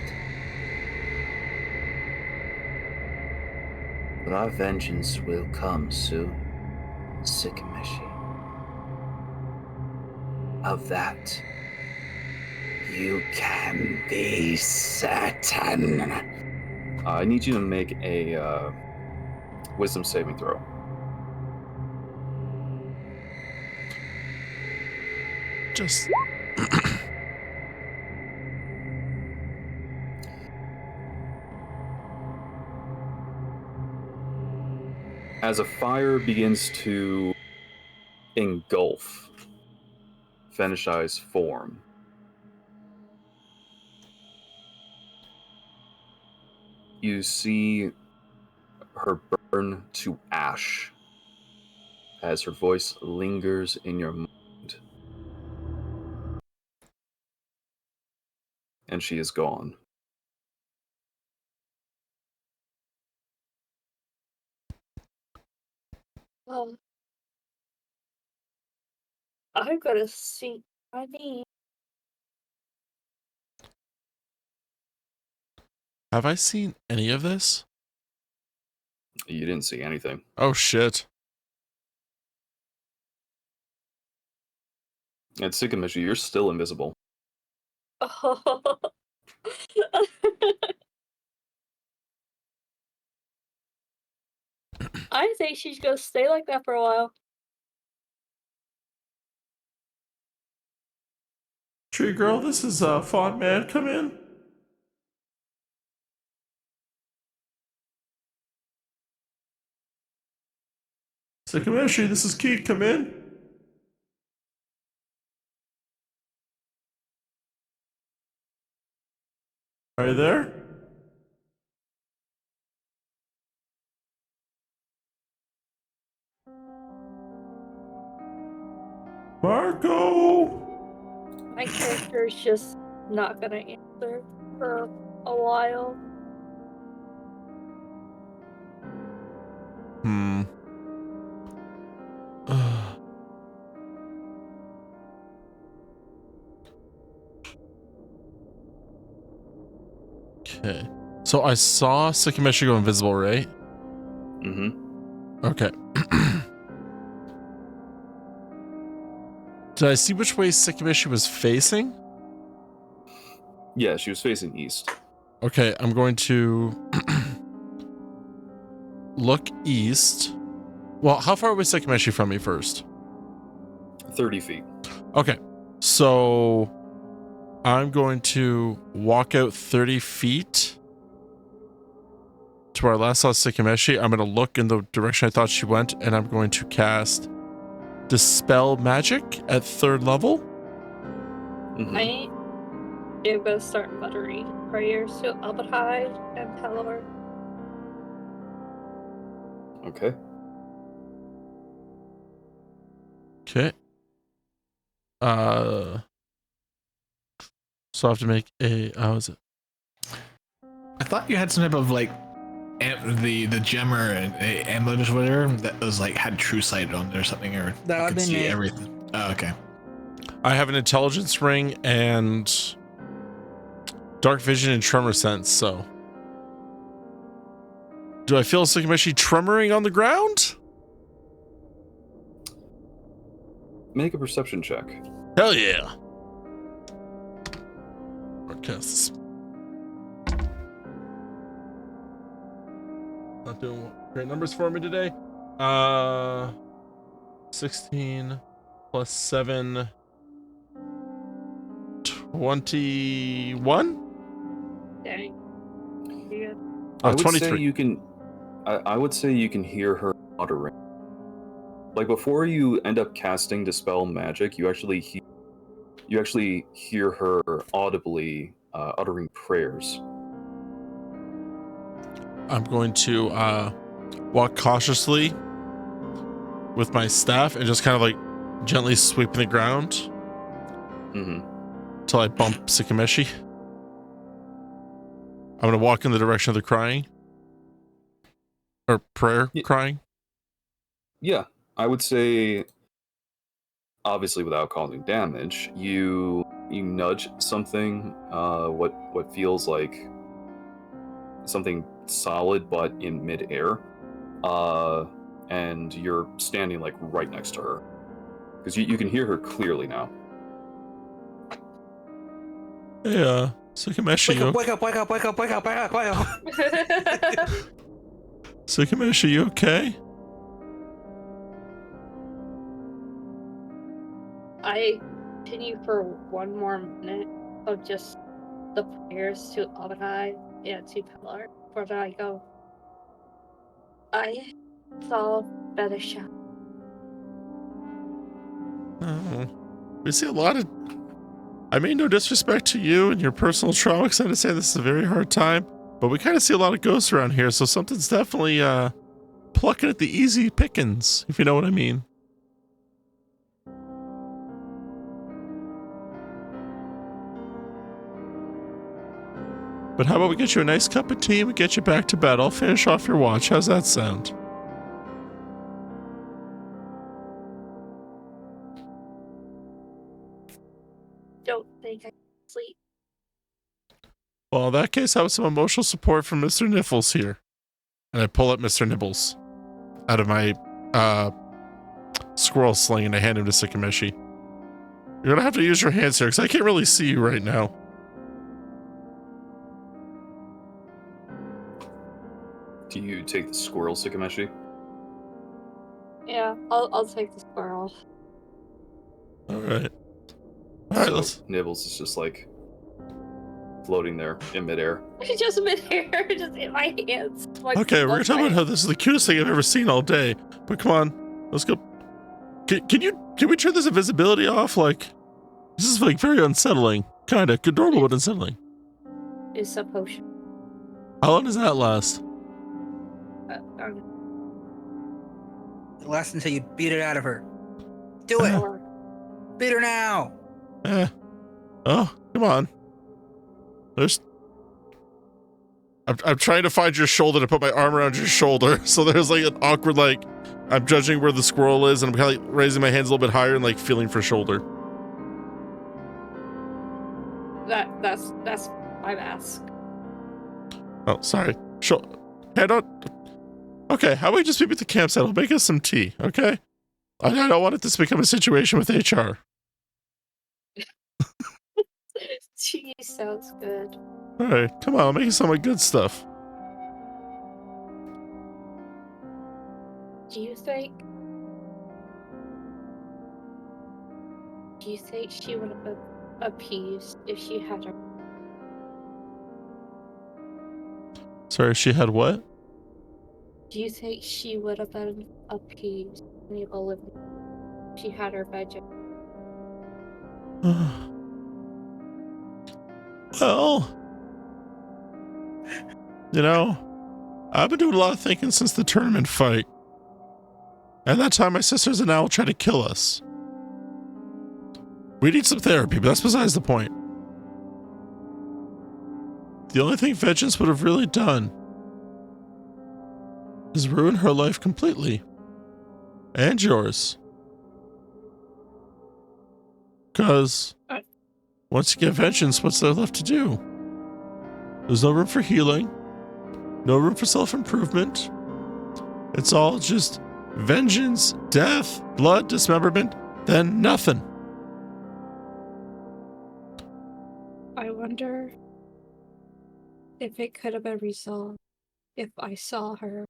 But our vengeance will come soon, Sikamishi. Of that, you can be certain. I need you to make a wisdom saving throw. Just As a fire begins to engulf Venishai's form, you see her burn to ash as her voice lingers in your mind. And she is gone. I've got to see. I mean, have I seen any of this? You didn't see anything. Oh shit. And Sikamishi, you're still invisible. I think she's gonna stay like that for a while. Tree girl, this is Fawn Man. Come in. Sikamishi, this is Keith. Come in. Are you there? Marco! My character is just not gonna answer for a while. Okay. So I saw Sikamishi go invisible, right? Mm-hmm. Okay. Did I see which way Sikamishi was facing? Yeah, she was facing east. Okay, I'm going to look east. Well, how far away is Sikamishi from me first? 30 feet. Okay, so I'm going to walk out 30 feet to where I last saw Sikamishi. I'm going to look in the direction I thought she went, and I'm going to cast Dispel Magic at 3rd level. Mm-hmm. I am gonna start muttering prayers to Abadai and Pelor. Okay. Okay. So I have to make a. How is it? I thought you had some type of like the gemmer and emblem or whatever that was like had true sight on there or something, or That you would could be see me. everything. Oh, okay. I have an intelligence ring and dark vision and tremor sense. So, do I feel Sikamishi tremoring on the ground? Make a perception check. Hell yeah! Okay, this. Not doing great numbers for me today. 16 plus 7, 21. Dang. Yeah. Oh, I would 23. say you can. I would say you can hear her muttering. Like before you end up casting Dispel Magic, you actually hear her audibly uttering prayers. I'm going to walk cautiously with my staff and just kind of like gently sweeping the ground until I bump Sakameshi. I'm gonna walk in the direction of the crying or prayer crying. Yeah, I would say, obviously without causing damage, you nudge something, what feels like something solid but in midair, and you're standing like right next to her because you can hear her clearly now. Hey, Sakameshi, Wake up! Sakameshi, you okay? I continue for one more minute of just the prayers to Abadai and to Pilar before then I go. I saw better shot. Oh, we see a lot of. I mean, no disrespect to you and your personal trauma, because I understand this is a very hard time, but we kind of see a lot of ghosts around here, so something's definitely plucking at the easy pickings, if you know what I mean. But how about we get you a nice cup of tea and we get you back to bed? I'll finish off your watch. How's that sound? Don't think I can sleep. Well, in that case, I have some emotional support from Mr. Niffles here. And I pull up Mr. Nibbles out of my squirrel sling and I hand him to Sakameshi. You're gonna have to use your hands here because I can't really see you right now. Do you take the squirrel, Sakameshi? Yeah, I'll take the squirrel. Alright. So Nibbles is just like floating there in midair. Just midair, just in my hands. Like, Okay, we're gonna talk about how this is the cutest thing I've ever seen all day. But come on, let's go. Can we turn this invisibility off? Like, this is like very unsettling. Kinda normal but unsettling. It's a potion. How long does that last? It lasts until you beat it out of her. Do it! Beat her now! Oh, come on. I'm trying to find your shoulder to put my arm around your shoulder. So there's like an awkward, like, I'm judging where the squirrel is and I'm kind of like raising my hands a little bit higher and like feeling for shoulder. That's my mask. Oh, sorry. Head on. Okay, how about we just meet at the campsite? I'll make us some tea, okay? I don't want this to become a situation with HR. Tea sounds good. Alright, come on, I'll make you some of my good stuff. Do you think she would have been appeased if she had her? Sorry, she had what? Do you think she would have been appeased and able to live if she had her budget? Well, you know, I've been doing a lot of thinking since the tournament fight. And that time my sisters and Owl tried to kill us. We need some therapy, but that's besides the point. The only thing vengeance would have really done is ruin her life completely. And yours. Because once you get vengeance, what's there left to do? There's no room for healing. No room for self-improvement. It's all just vengeance, death, blood, dismemberment, then nothing. I wonder if it could have been resolved if I saw her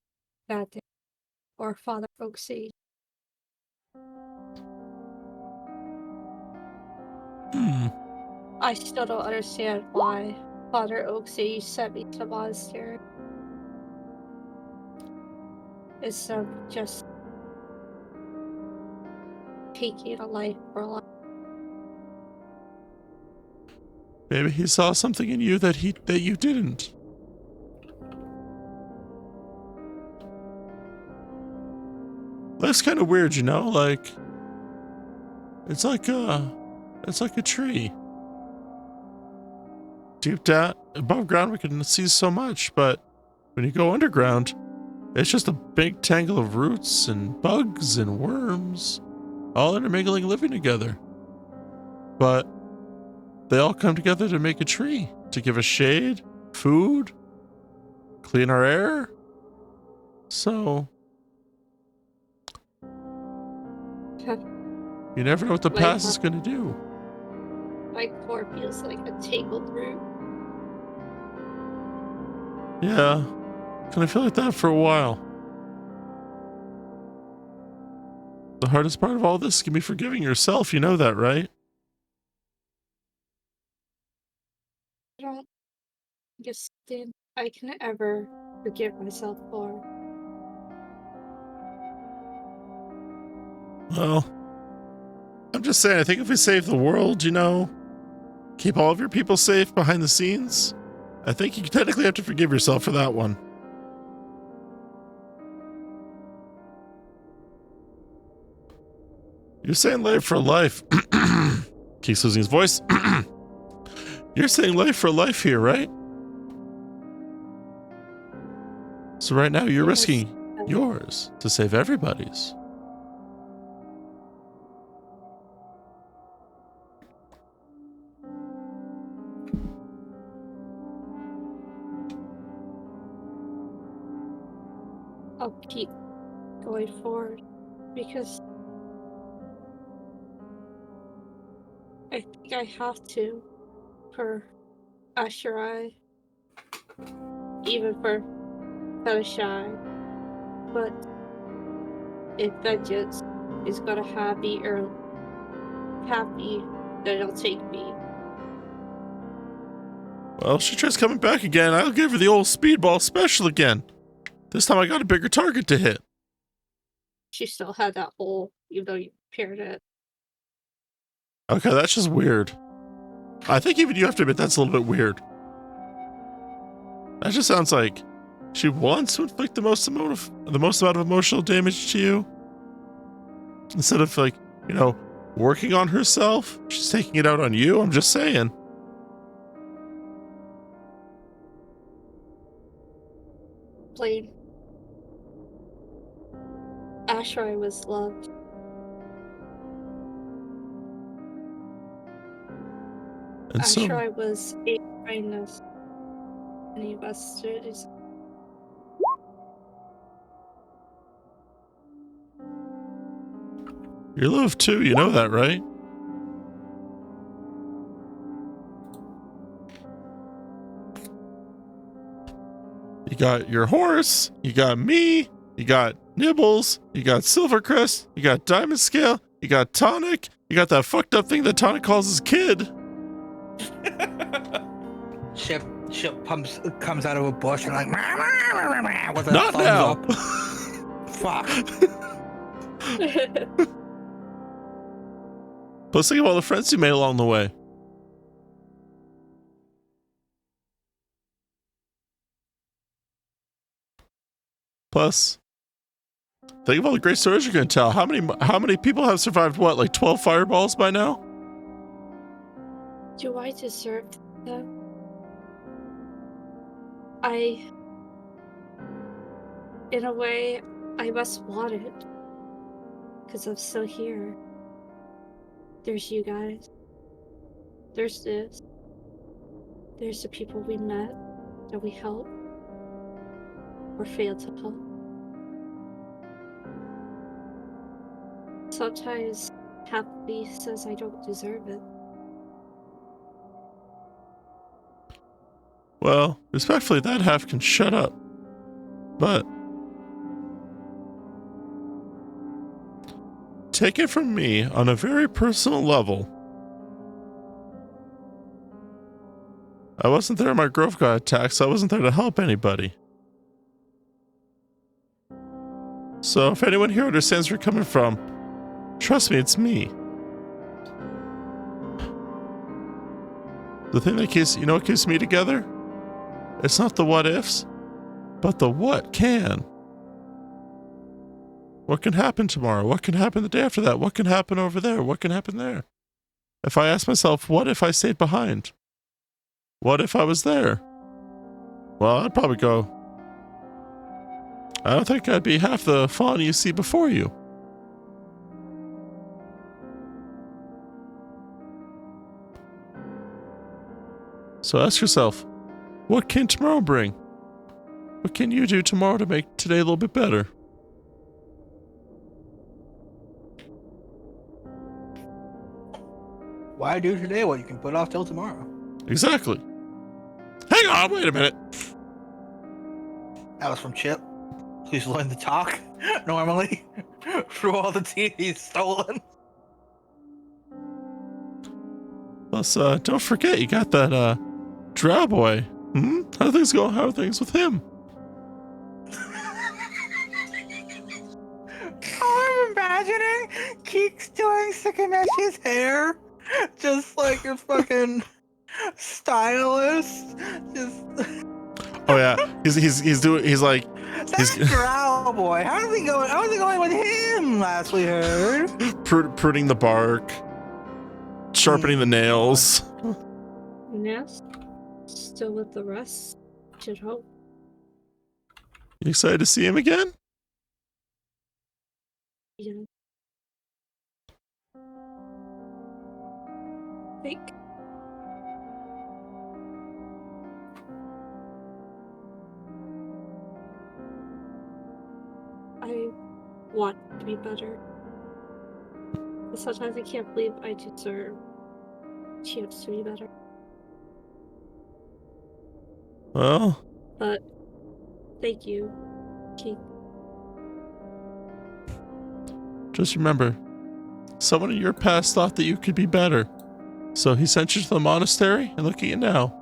that day or Father Oaksey. I still don't understand why Father Oaksey sent me to the monastery. Instead of just taking a life for a life. Maybe he saw something in you that you didn't. life's kind of weird, you know? Like, it's like a tree. Deep down, above ground, we can see so much, but when you go underground, it's just a big tangle of roots and bugs and worms, all intermingling, living together. But they all come together to make a tree, to give us shade, food, clean our air. So, you never know what the past is going to do. My core feels like a tangled root. Yeah, kind of feel like that for a while. The hardest part of all this can be forgiving yourself, you know that, right? I don't understand. I can ever forgive myself for. Well, I'm just saying, I think if we save the world, you know, keep all of your people safe behind the scenes, I think you technically have to forgive yourself for that one. You're saying life for life. Keeps losing his voice. You're saying life for life here, right? So right now you're risking yours to save everybody's. I'll keep going forward because I think I have to for Asherai, even for Felishai. But if vengeance is gonna have me or happy, then it'll take me. Well, she tries coming back again. I'll give her the old speedball special again. This time I got a bigger target to hit. She still had that hole, even though you repaired it. Okay, that's just weird. I think even you have to admit that's a little bit weird. That just sounds like she wants to inflict the most amount of emotional damage to you. Instead of, like, you know, working on herself, she's taking it out on you. I'm just saying. Blade. Asherai was loved. And so, Asherai was a kindness. And he busted his. you're loved too, you know that, right? You got your horse, you got me, you got Nibbles, you got Silvercrest, you got Diamond Scale, you got Tonic, you got that fucked up thing that Tonic calls his kid. Ship comes out of a bush and like with a Not thumbs now. up. Fuck. Plus, think of all the friends you made along the way. Plus, think of all the great stories you're going to tell. How many people have survived what, like 12 fireballs by now? Do I deserve them? In a way, I must want it. Because I'm still here. There's you guys. There's this. There's the people we met that we helped or failed to help. Sometimes happy says I don't deserve it. Well, respectfully, that half can shut up. But take it from me on a very personal level. I wasn't there when my growth got attacked, so I wasn't there to help anybody. So if anyone here understands where you're coming from, trust me, it's me. The thing that keeps, you know what keeps me together? It's not the what ifs, but the what can. What can happen tomorrow? What can happen the day after that? What can happen over there? What can happen there? If I ask myself, what if I stayed behind? What if I was there? Well, I'd probably go, I don't think I'd be half the fawn you see before you. So ask yourself, what can tomorrow bring? What can you do tomorrow to make today a little bit better? Why do today what you can put off till tomorrow? Exactly. Hang on, wait a minute. That was from Chip. Please learn to talk normally through all the tea he's stolen. Plus, don't forget, you got that, drow boy. Hmm? How are things going? How are things with him? I'm imagining Keeks doing Sukameshi's hair, just like a fucking stylist. Just Oh yeah, he's like that's Drow boy. How's he going? How's it going with him? Last we heard, pruning the bark, sharpening the nails. Yes. Still with the rest. Should hope. You excited to see him again? Yeah. Think. I want to be better. But sometimes I can't believe I deserve a chance to be better. Well, But thank you, Keith. just remember, someone in your past thought that you could be better. So he sent you to the monastery, and look at you now.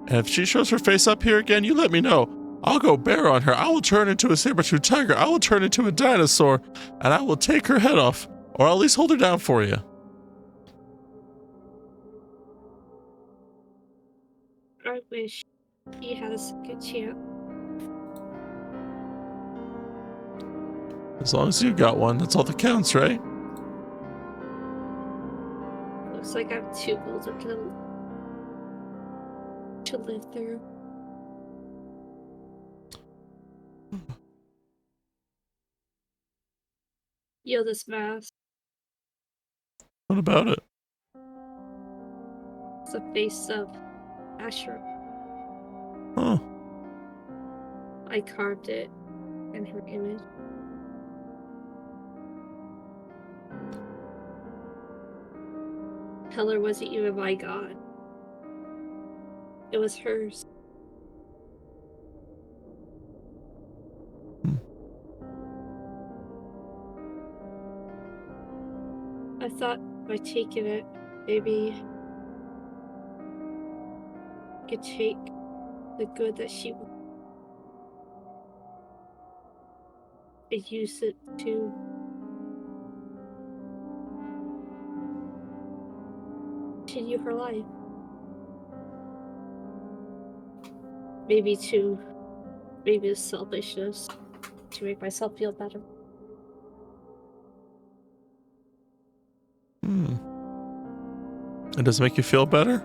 And if she shows her face up here again, you let me know. I'll go bear on her. I will turn into a saber-tooth tiger. I will turn into a dinosaur, and I will take her head off. Or I'll at least hold her down for you. I wish he had a second chance. As long as you got one, that's all that counts, right? Looks like I have 2 goals to live through. Yo, this mask. What about it? It's the face of Asher. Oh. I carved it in her image. Heller wasn't even my god. It was hers. I thought by taking it, maybe I could take the good that she was and use it to continue her life. Maybe it's selfishness to make myself feel better. And does it make you feel better?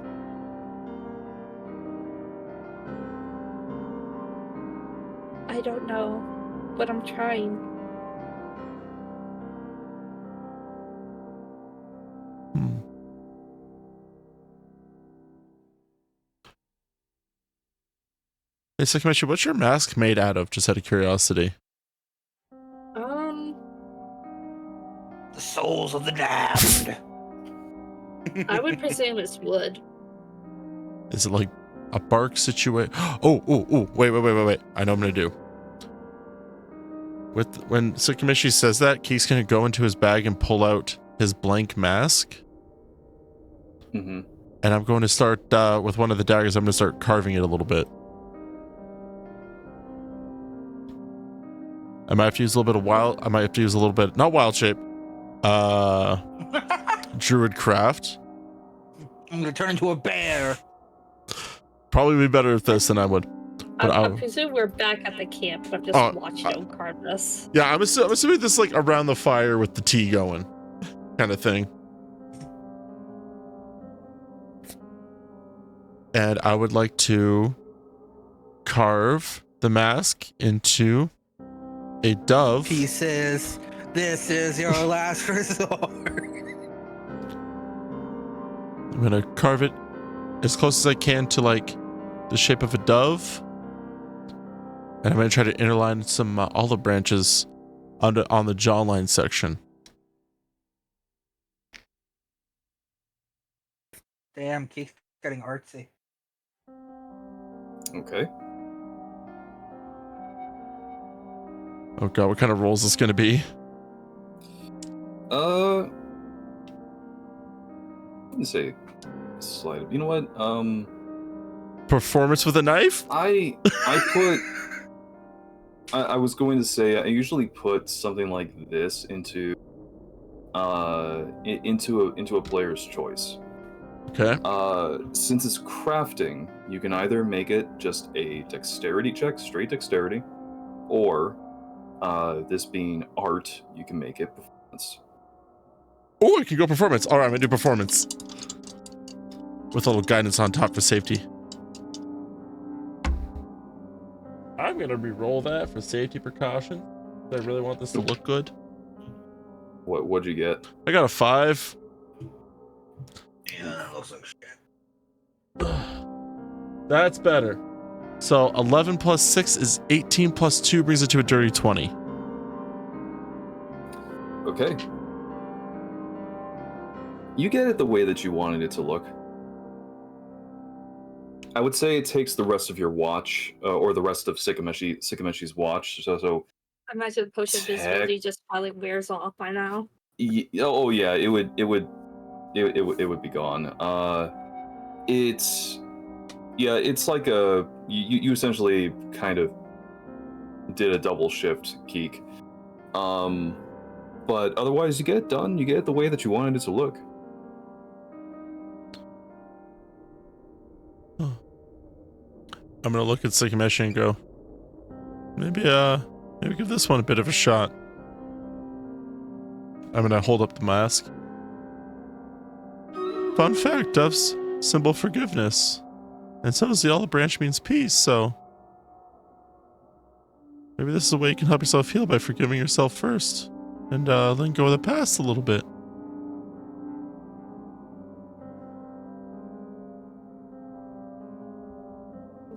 I don't know, but I'm trying. Hey, Sakameshi, what's your mask made out of, just out of curiosity? the souls of the damned. I would presume it's wood. Is it like a bark situation? Oh, wait. I know what I'm gonna do. When Sakameshi says that, Keith's gonna go into his bag and pull out his blank mask. Mm-hmm. And I'm going to start with one of the daggers. I'm gonna start carving it a little bit. I might have to use a little bit of not wild shape. Druid craft. I'm gonna turn into a bear. probably be better with this than I would. But I presume we're back at the camp. I'm just watching them carve this. yeah, I'm assuming this is like around the fire with the tea going, kind of thing. And I would like to carve the mask into a dove. Pieces. This is your last resort. I'm gonna carve it as close as I can to like the shape of a dove. And I'm gonna try to interline some olive branches on the jawline section. Damn, Keith's getting artsy. Okay. Oh god, what kind of roll is this gonna be? Let me see. Slide. You know what? Performance with a knife? I put. I was going to say I usually put something like this into a player's choice. Okay. Since it's crafting, you can either make it just a dexterity check, straight dexterity, or this being art, you can make it performance. Oh, I can go performance. All right, I'm gonna do performance with a little guidance on top for safety. I'm gonna re-roll that for safety precaution. I really want this to look good. What'd you get? I got a 5. Yeah, that looks like shit. That's better. So 11 plus 6 is 18 plus 2 brings it to a dirty 20. Okay. You get it the way that you wanted it to look. I would say it takes the rest of your watch, or the rest of Sikameshi's watch. So I imagine potion visibility just probably wears off by now. oh yeah, it would be gone. It's like you essentially kind of did a double shift, Keek. But otherwise you get it done. You get it the way that you wanted it to look. I'm gonna look at Sikameshi and go, maybe give this one a bit of a shot. I'm gonna hold up the mask. Fun fact, doves symbol forgiveness. And so is the olive branch means peace, so maybe this is a way you can help yourself heal by forgiving yourself first. And letting go of the past a little bit.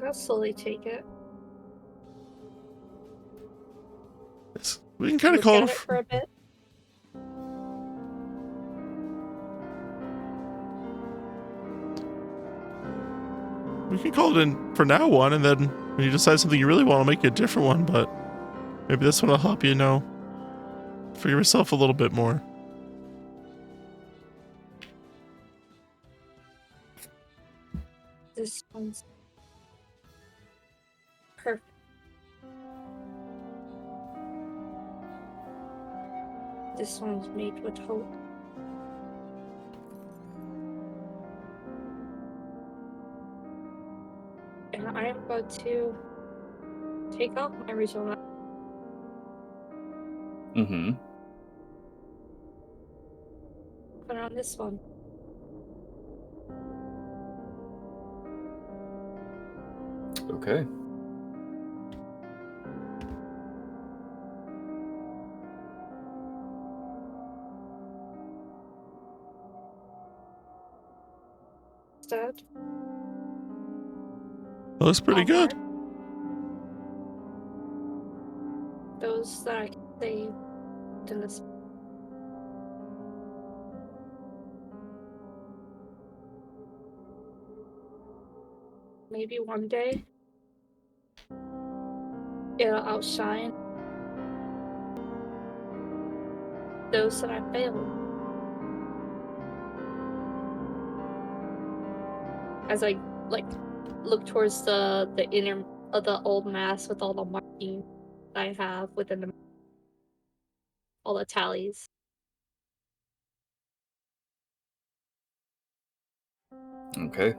I'll slowly take it. We can kind of call it for a bit. We can call it in for now one, and then when you decide something you really want, I'll make a different one, but maybe this one will help you know, forgive yourself a little bit more. This one's perfect. This one's made with hope. And I am about to take off my original mask. Mm-hmm. Put on this one. Okay. That looks pretty good. Those that I can save in this. Maybe one day it'll outshine those that I failed. As I look towards the inner of the old mask with all the markings I have within the all the tallies. Okay.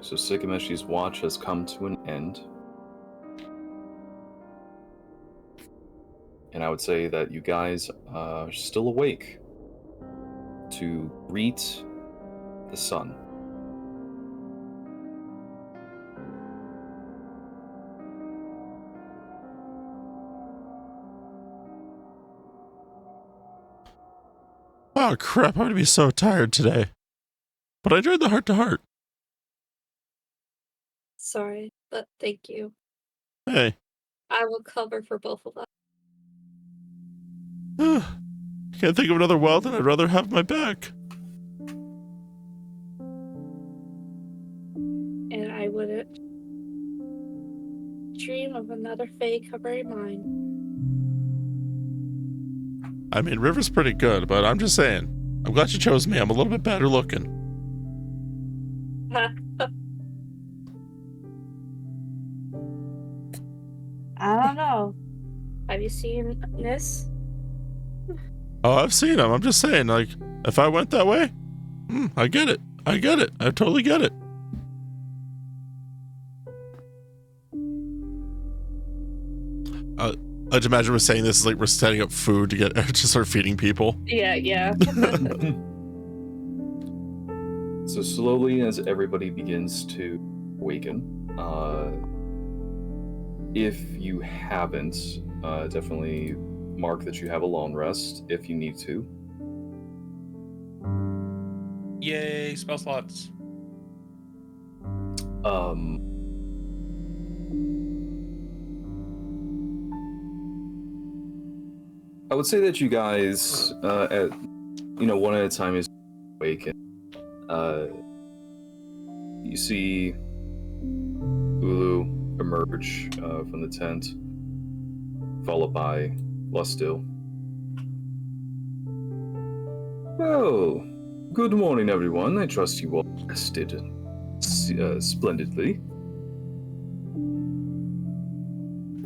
So Sikameshi's watch has come to an end. And I would say that you guys are still awake to greet the sun. Oh crap, I'm gonna be so tired today. But I enjoyed the heart to heart. Sorry, but thank you. Hey. I will cover for both of us. Can't think of another wealth, and I'd rather have my back. And I wouldn't dream of another Fae covering mine. I mean, River's pretty good, but I'm just saying. I'm glad you chose me. I'm a little bit better looking. I don't know. Have you seen this? Oh, I've seen him. I'm just saying, like, if I went that way, I get it. I get it. I totally get it. I'd imagine we're saying this is like we're setting up food to get to start feeding people. Yeah. So slowly, as everybody begins to awaken, if you haven't, definitely mark that you have a long rest if you need to. Yay, spell slots. I would say that you guys, at one at a time, is awaken. You see Ulu emerge from the tent, followed by Lustil. Well, good morning, everyone. I trust you all rested splendidly.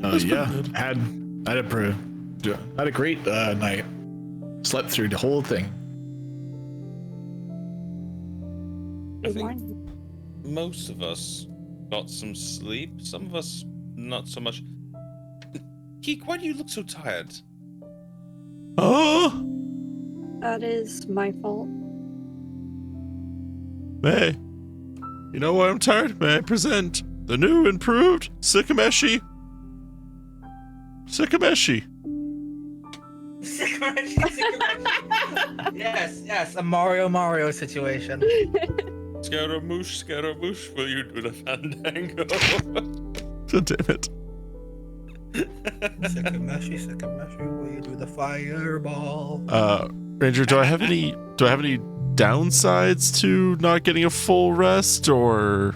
Yeah, had a great night. Slept through the whole thing. I think most of us got some sleep. Some of us not so much. Keek, why do you look so tired? Oh, That is my fault. May. You know why I'm tired? May I present the new improved Sikameshi? Sikameshi. Yes, a Mario situation. Scaramouche, will you do the fandango? God damn it. Sikameshi, will you do the fireball? Ranger, do I have any downsides to not getting a full rest, or?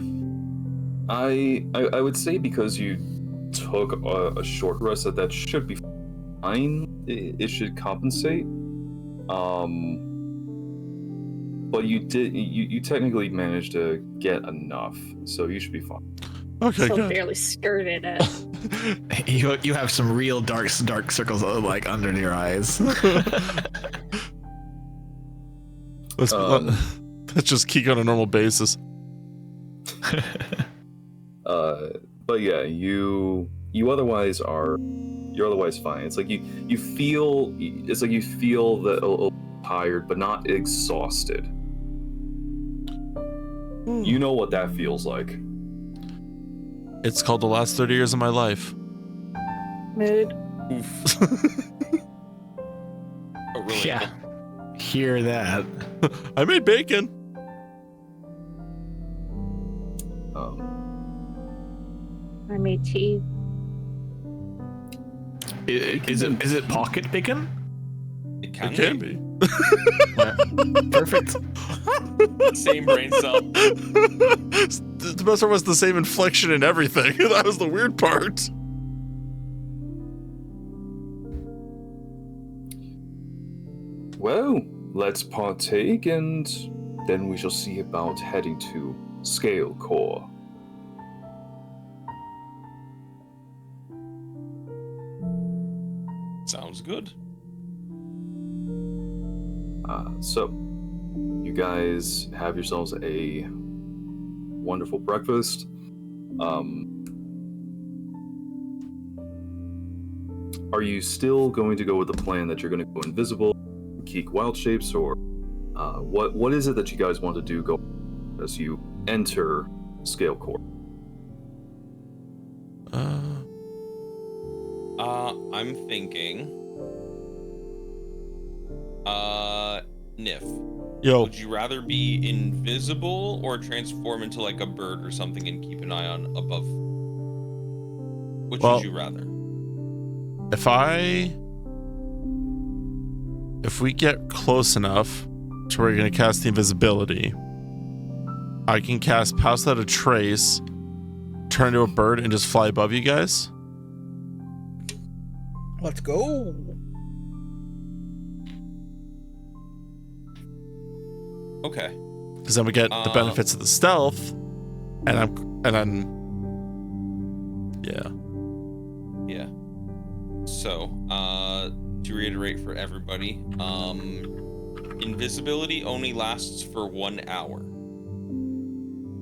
I would say because you took a short rest that should be fine. It should compensate. But you technically managed to get enough, so you should be fine. Okay, good. Barely skirted it. You have some real dark circles like under your eyes. Let's just Keek on a normal basis. But yeah, you're otherwise fine. It's like you feel that a little tired, but not exhausted. You know what that feels like. It's called the last 30 years of my life. Mood. Oof. Oh, really? Yeah. Hear that. I made bacon. I made tea. Is it pocket bacon? It can be. Perfect. Same brain cell. The best part was the same inflection and everything. That was the weird part. Well, let's partake, and then we shall see about heading to Scale Core. Sounds good. So, you guys have yourselves a wonderful breakfast. Are you still going to go with the plan that you're going to go invisible, keep wild shapes, or what is it that you guys want to do as you enter Scale Core? I'm thinking. Nif. Yo. Would you rather be invisible or transform into like a bird or something and keep an eye on above? Which would you rather? If we get close enough to where you're gonna cast the invisibility, I can cast Pass Without a Trace, turn to a bird, and just fly above you guys. Let's go. Okay. Because then we get the benefits of the stealth, and I'm yeah. Yeah. So, to reiterate for everybody, invisibility only lasts for 1 hour.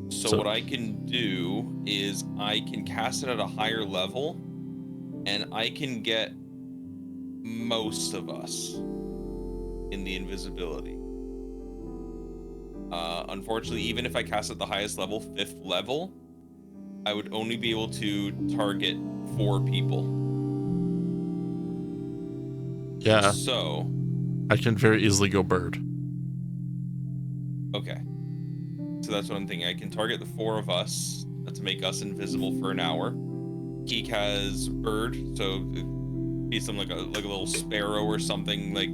So what I can do is I can cast it at a higher level, and I can get most of us in the invisibility. Unfortunately, even if I cast at the highest level, 5th level, I would only be able to target 4 people. Yeah. So I can very easily go bird. Okay. So that's what I'm thinking. I can target the 4 of us to make us invisible for an hour. Geek has bird, so it'd be something like a little sparrow or something like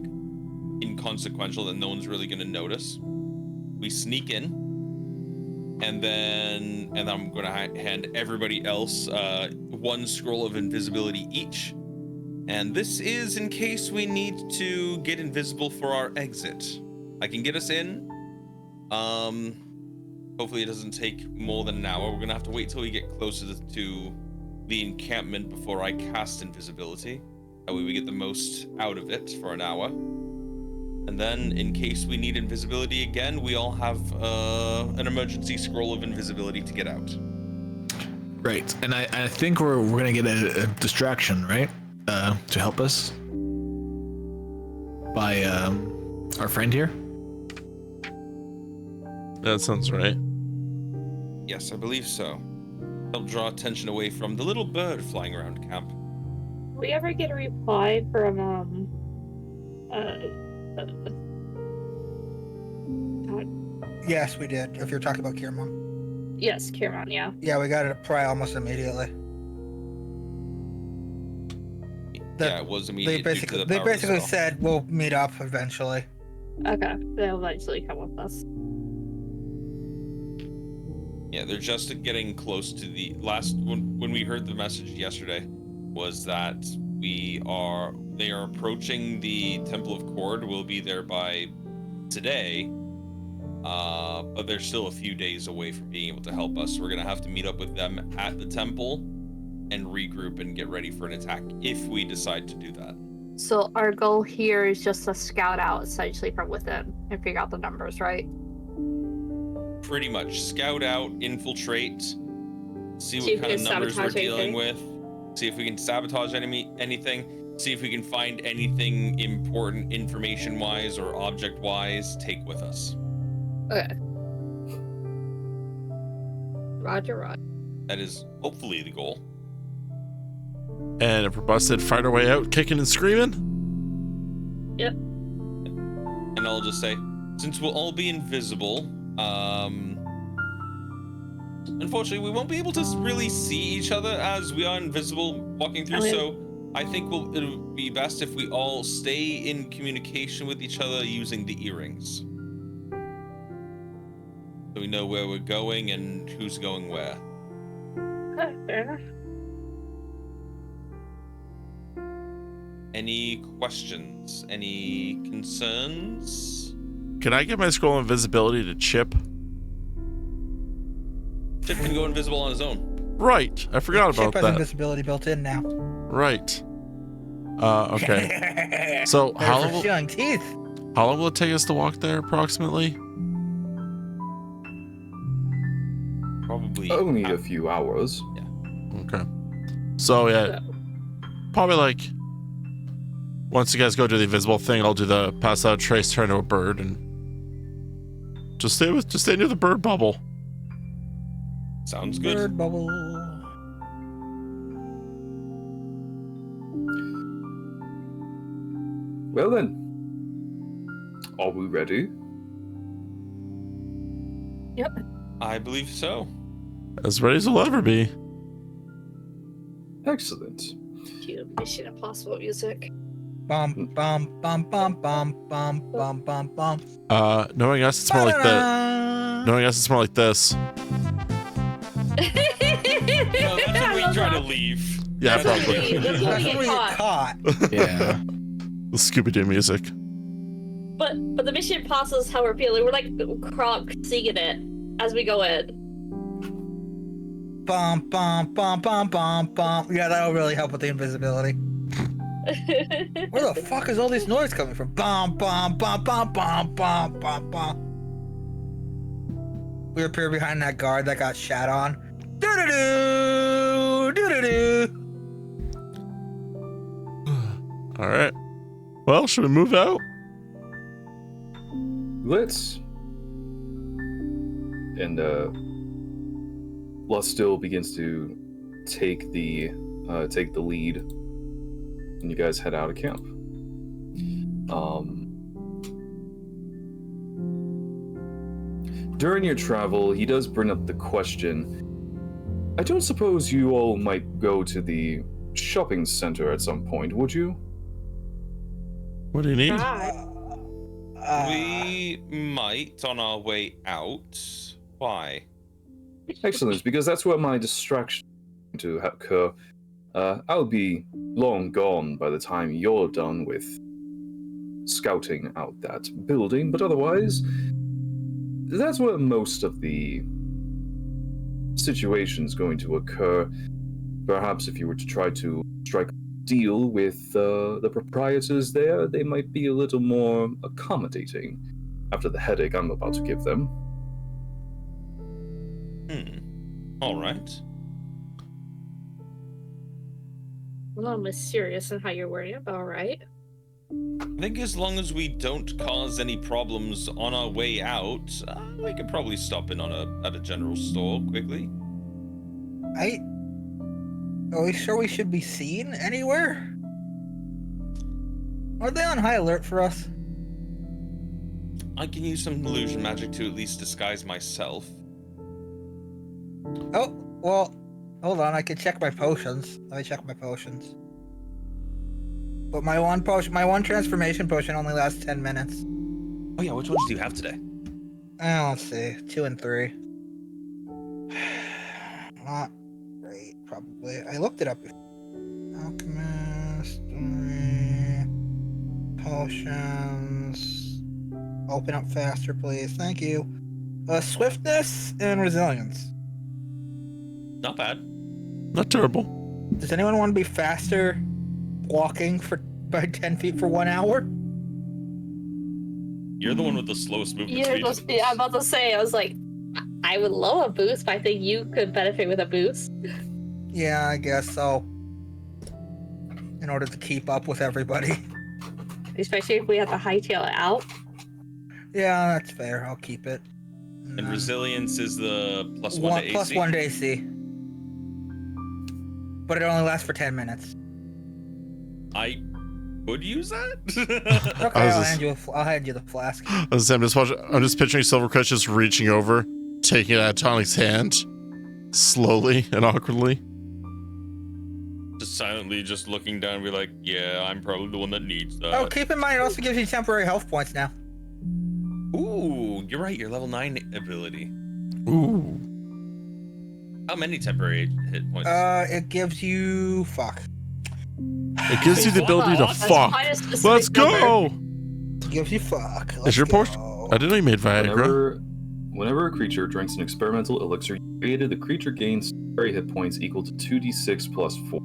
inconsequential that no one's really gonna notice. We sneak in, and then I'm gonna hand everybody else 1 scroll of invisibility each. And this is in case we need to get invisible for our exit. I can get us in. Hopefully it doesn't take more than an hour. We're gonna have to wait till we get closer to the encampment before I cast invisibility. That way we get the most out of it for an hour. And then, in case we need invisibility again, we all have an emergency scroll of invisibility to get out. Right, and I think we're gonna get a distraction, right? To help us by our friend here. That sounds right. Yes, I believe so. Help draw attention away from the little bird flying around camp. Did we ever get a reply from Yes, we did. If you're talking about Kiramon. Yes, Kiramon, yeah. Yeah, we got it probably almost immediately. Yeah, it was immediate. They basically said we'll meet up eventually. Okay, they'll eventually come with us. Yeah, they're just getting close to the last. When we heard the message yesterday, was that they are approaching the Temple of Cord. We'll be there by today, but they're still a few days away from being able to help us. So we're gonna have to meet up with them at the temple and regroup and get ready for an attack if we decide to do that. So our goal here is just to scout out essentially from within and figure out the numbers, right? Pretty much scout out, infiltrate, see if what we kind of can numbers we're sabotage dealing anything. with, see if we can sabotage anything, see if we can find anything important information wise or object wise, take with us. Okay. Roger. That is hopefully the goal. And if we're busted, fight our way out, kicking and screaming. Yep. And I'll just say, since we'll all be invisible, unfortunately, we won't be able to really see each other as we are invisible walking through. So I think it'll be best if we all stay in communication with each other using the earrings, so we know where we're going and who's going where. Okay, fair enough. Any questions? Any concerns? Can I get my scroll of invisibility to Chip? Chip can go invisible on his own. Right. I forgot about Chip has that. invisibility built in now. Right. Okay. So how long will it take us to walk there approximately? Probably only a few hours. Okay. So yeah, probably like once you guys go do the invisible thing, I'll do the pass out trace, turn into a bird, and just stay near the bird bubble. Sounds good. Bird bubble. Well then, are we ready? Yep. I believe so. As ready as we'll ever be. Excellent. Cue Mission Impossible music. Bum bum bum bum bum bum bum bum bum. Knowing us, it's more like that. Knowing us, it's more like this. No, that's when we try to leave. Yeah, That's probably. That's when we get caught. Yeah. The Scooby-Doo music. But the Mission Impossible is how we're feeling. We're like Kronk singing it as we go in. Bum bum bum bum bum bum. Yeah, that'll really help with the invisibility. Where the fuck is all this noise coming from? Bum bum bum bum bum bum bum bum. We appear behind that guard that got shat on. Doo doo doo doo doo doo. All right. Well, should we move out? Let's. And Lustil begins to take the lead, and you guys head out of camp. During your travel, he does bring up the question. I don't suppose you all might go to the shopping center at some point, would you? What do you need? We might on our way out. Why? Excellent, because that's where my distraction to occur. I'll be long gone by the time you're done with scouting out that building, but otherwise, that's where most of the situation's going to occur. Perhaps if you were to try to strike a deal with the proprietors there, they might be a little more accommodating after the headache I'm about to give them. All right. A little mysterious in how you're wording it, but all right. I think as long as we don't cause any problems on our way out, we could probably stop in at a general store quickly. Are we sure we should be seen anywhere? Are they on high alert for us? I can use some illusion magic to at least disguise myself. Oh, well, hold on, I can check my potions. Let me check my potions. But my one transformation potion only lasts 10 minutes. Oh yeah, which ones do you have today? Let's see, 2 and 3. Not great, probably. I looked it up before. Alchemist, potions. Open up faster, please. Thank you. Swiftness and resilience. Not bad. Not terrible. Does anyone want to be faster walking by 10 feet for 1 hour? You're the one with the slowest movement You're speed. supposed to be, I'm about to say, I was like, I would love a boost, but I think you could benefit with a boost. Yeah, I guess so. In order to keep up with everybody. Especially if we have to hightail it out. Yeah, that's fair. I'll keep it. And resilience is the plus one to AC? Plus 1 to AC. But it only lasts for 10 minutes. I would use that? Okay, I'll hand you the flask. I'm just picturing Silvercrest just reaching over, taking it out of Tonic's hand, slowly and awkwardly. Just silently just looking down and be like, yeah, I'm probably the one that needs that. Oh, keep in mind it also gives you temporary health points now. Ooh, you're right, your level 9 ability. Ooh. How many temporary hit points? It gives you... Fuck. It gives you the ability to fuck. Let's go! Gives you fuck. Is your portion? I didn't know you made Viagra. Whenever a creature drinks an experimental elixir created, the creature gains temporary hit points equal to 2d6 plus 4.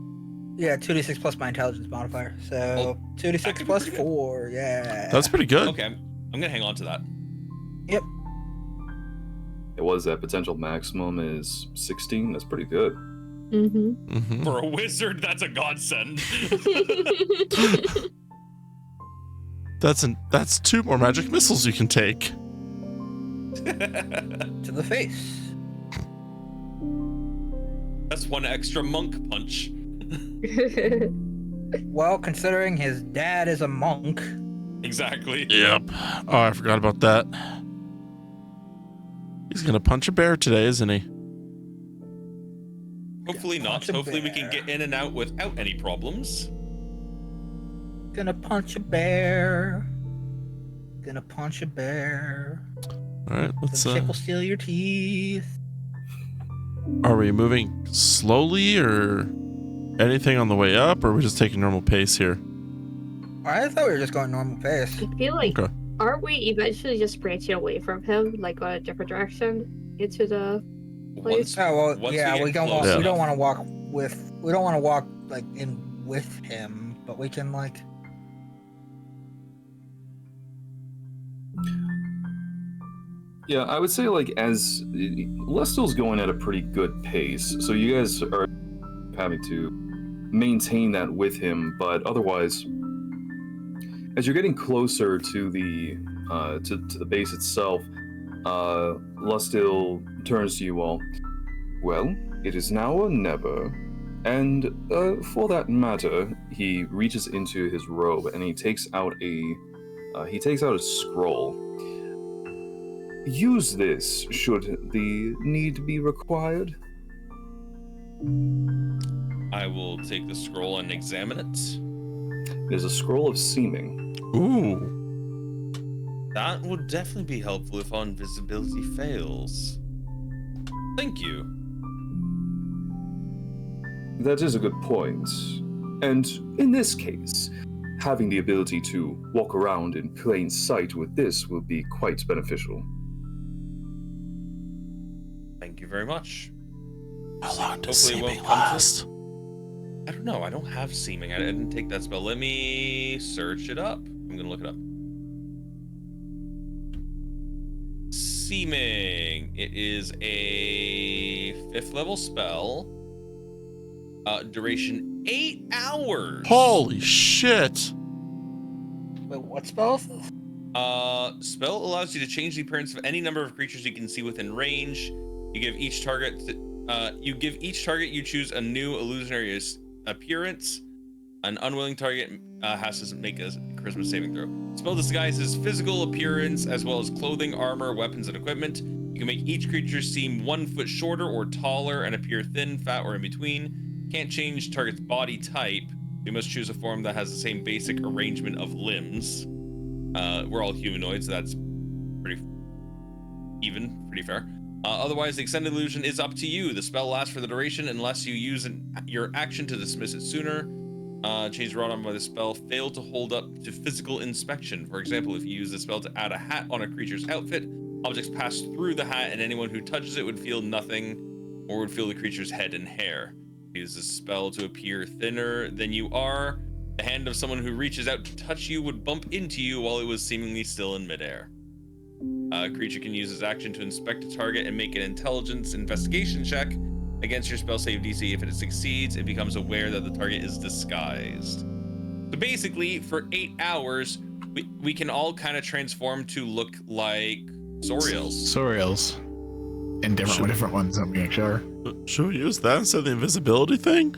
Yeah, 2d6 plus my intelligence modifier. So 2d6 plus 4, yeah. That's pretty good. Okay, I'm gonna hang on to that. Yep. It was that potential maximum is 16. That's pretty good. Mm-hmm. For a wizard, that's a godsend. That's 2 more magic missiles you can take. To the face. That's 1 extra monk punch. Well, considering his dad is a monk. Exactly. Yep. Oh, I forgot about that. He's gonna punch a bear today, isn't he? Hopefully not. Hopefully we can get in and out without any problems. Gonna punch a bear. Gonna punch a bear. All right, let's. The chip will steal your teeth. Are we moving slowly or anything on the way up, or are we just taking normal pace here? I thought we were just going normal pace. I feel like, Okay. aren't we eventually just branching away from him, like on a different direction into the place? Oh well, yeah, we don't want. Yeah. We don't want to walk with. We don't want to walk like in with him, but we can like. Yeah, I would say like as Lestil's going at a pretty good pace, so you guys are having to maintain that with him. But otherwise, as you're getting closer to the to the base itself, Lestil turns to you all. Well, it is now or never, and for that matter, he reaches into his robe and he takes out a scroll. Use this should the need be required. I will take the scroll and examine it. There's a scroll of seeming. Ooh. That would definitely be helpful if our invisibility fails. Thank you. That is a good point. And in this case, having the ability to walk around in plain sight with this will be quite beneficial. Thank you very much. How long does Hopefully it won't seeming come to- last? I don't know. I don't have seeming. I didn't take that spell. Let me search it up. I'm gonna look it up. Seeming. It is a 5th level spell. Duration 8 hours. Holy shit! Wait, what spell is this? Spell allows you to change the appearance of any number of creatures you can see within range. You give each target you choose a new illusionary appearance. An unwilling target has to make a charisma saving throw. Spell disguises physical appearance as well as clothing, armor, weapons, and equipment. You can make each creature seem 1 foot shorter or taller and appear thin, fat, or in between. Can't change target's body type. You must choose a form that has the same basic arrangement of limbs. We're all humanoids, so that's pretty fair. Otherwise, the extended illusion is up to you. The spell lasts for the duration unless you use your action to dismiss it sooner. Change wrought on by the spell fail to hold up to physical inspection. For example, if you use the spell to add a hat on a creature's outfit, objects pass through the hat and anyone who touches it would feel nothing or would feel the creature's head and hair. Use the spell to appear thinner than you are. The hand of someone who reaches out to touch you would bump into you while it was seemingly still in midair. A creature can use its action to inspect a target and make an intelligence investigation check against your spell save DC. If it succeeds, it becomes aware that the target is disguised. So basically, for 8 hours, we can all kind of transform to look like Soriels. Soriels. And different ones, I'm being sure. Should we use that instead of the invisibility thing?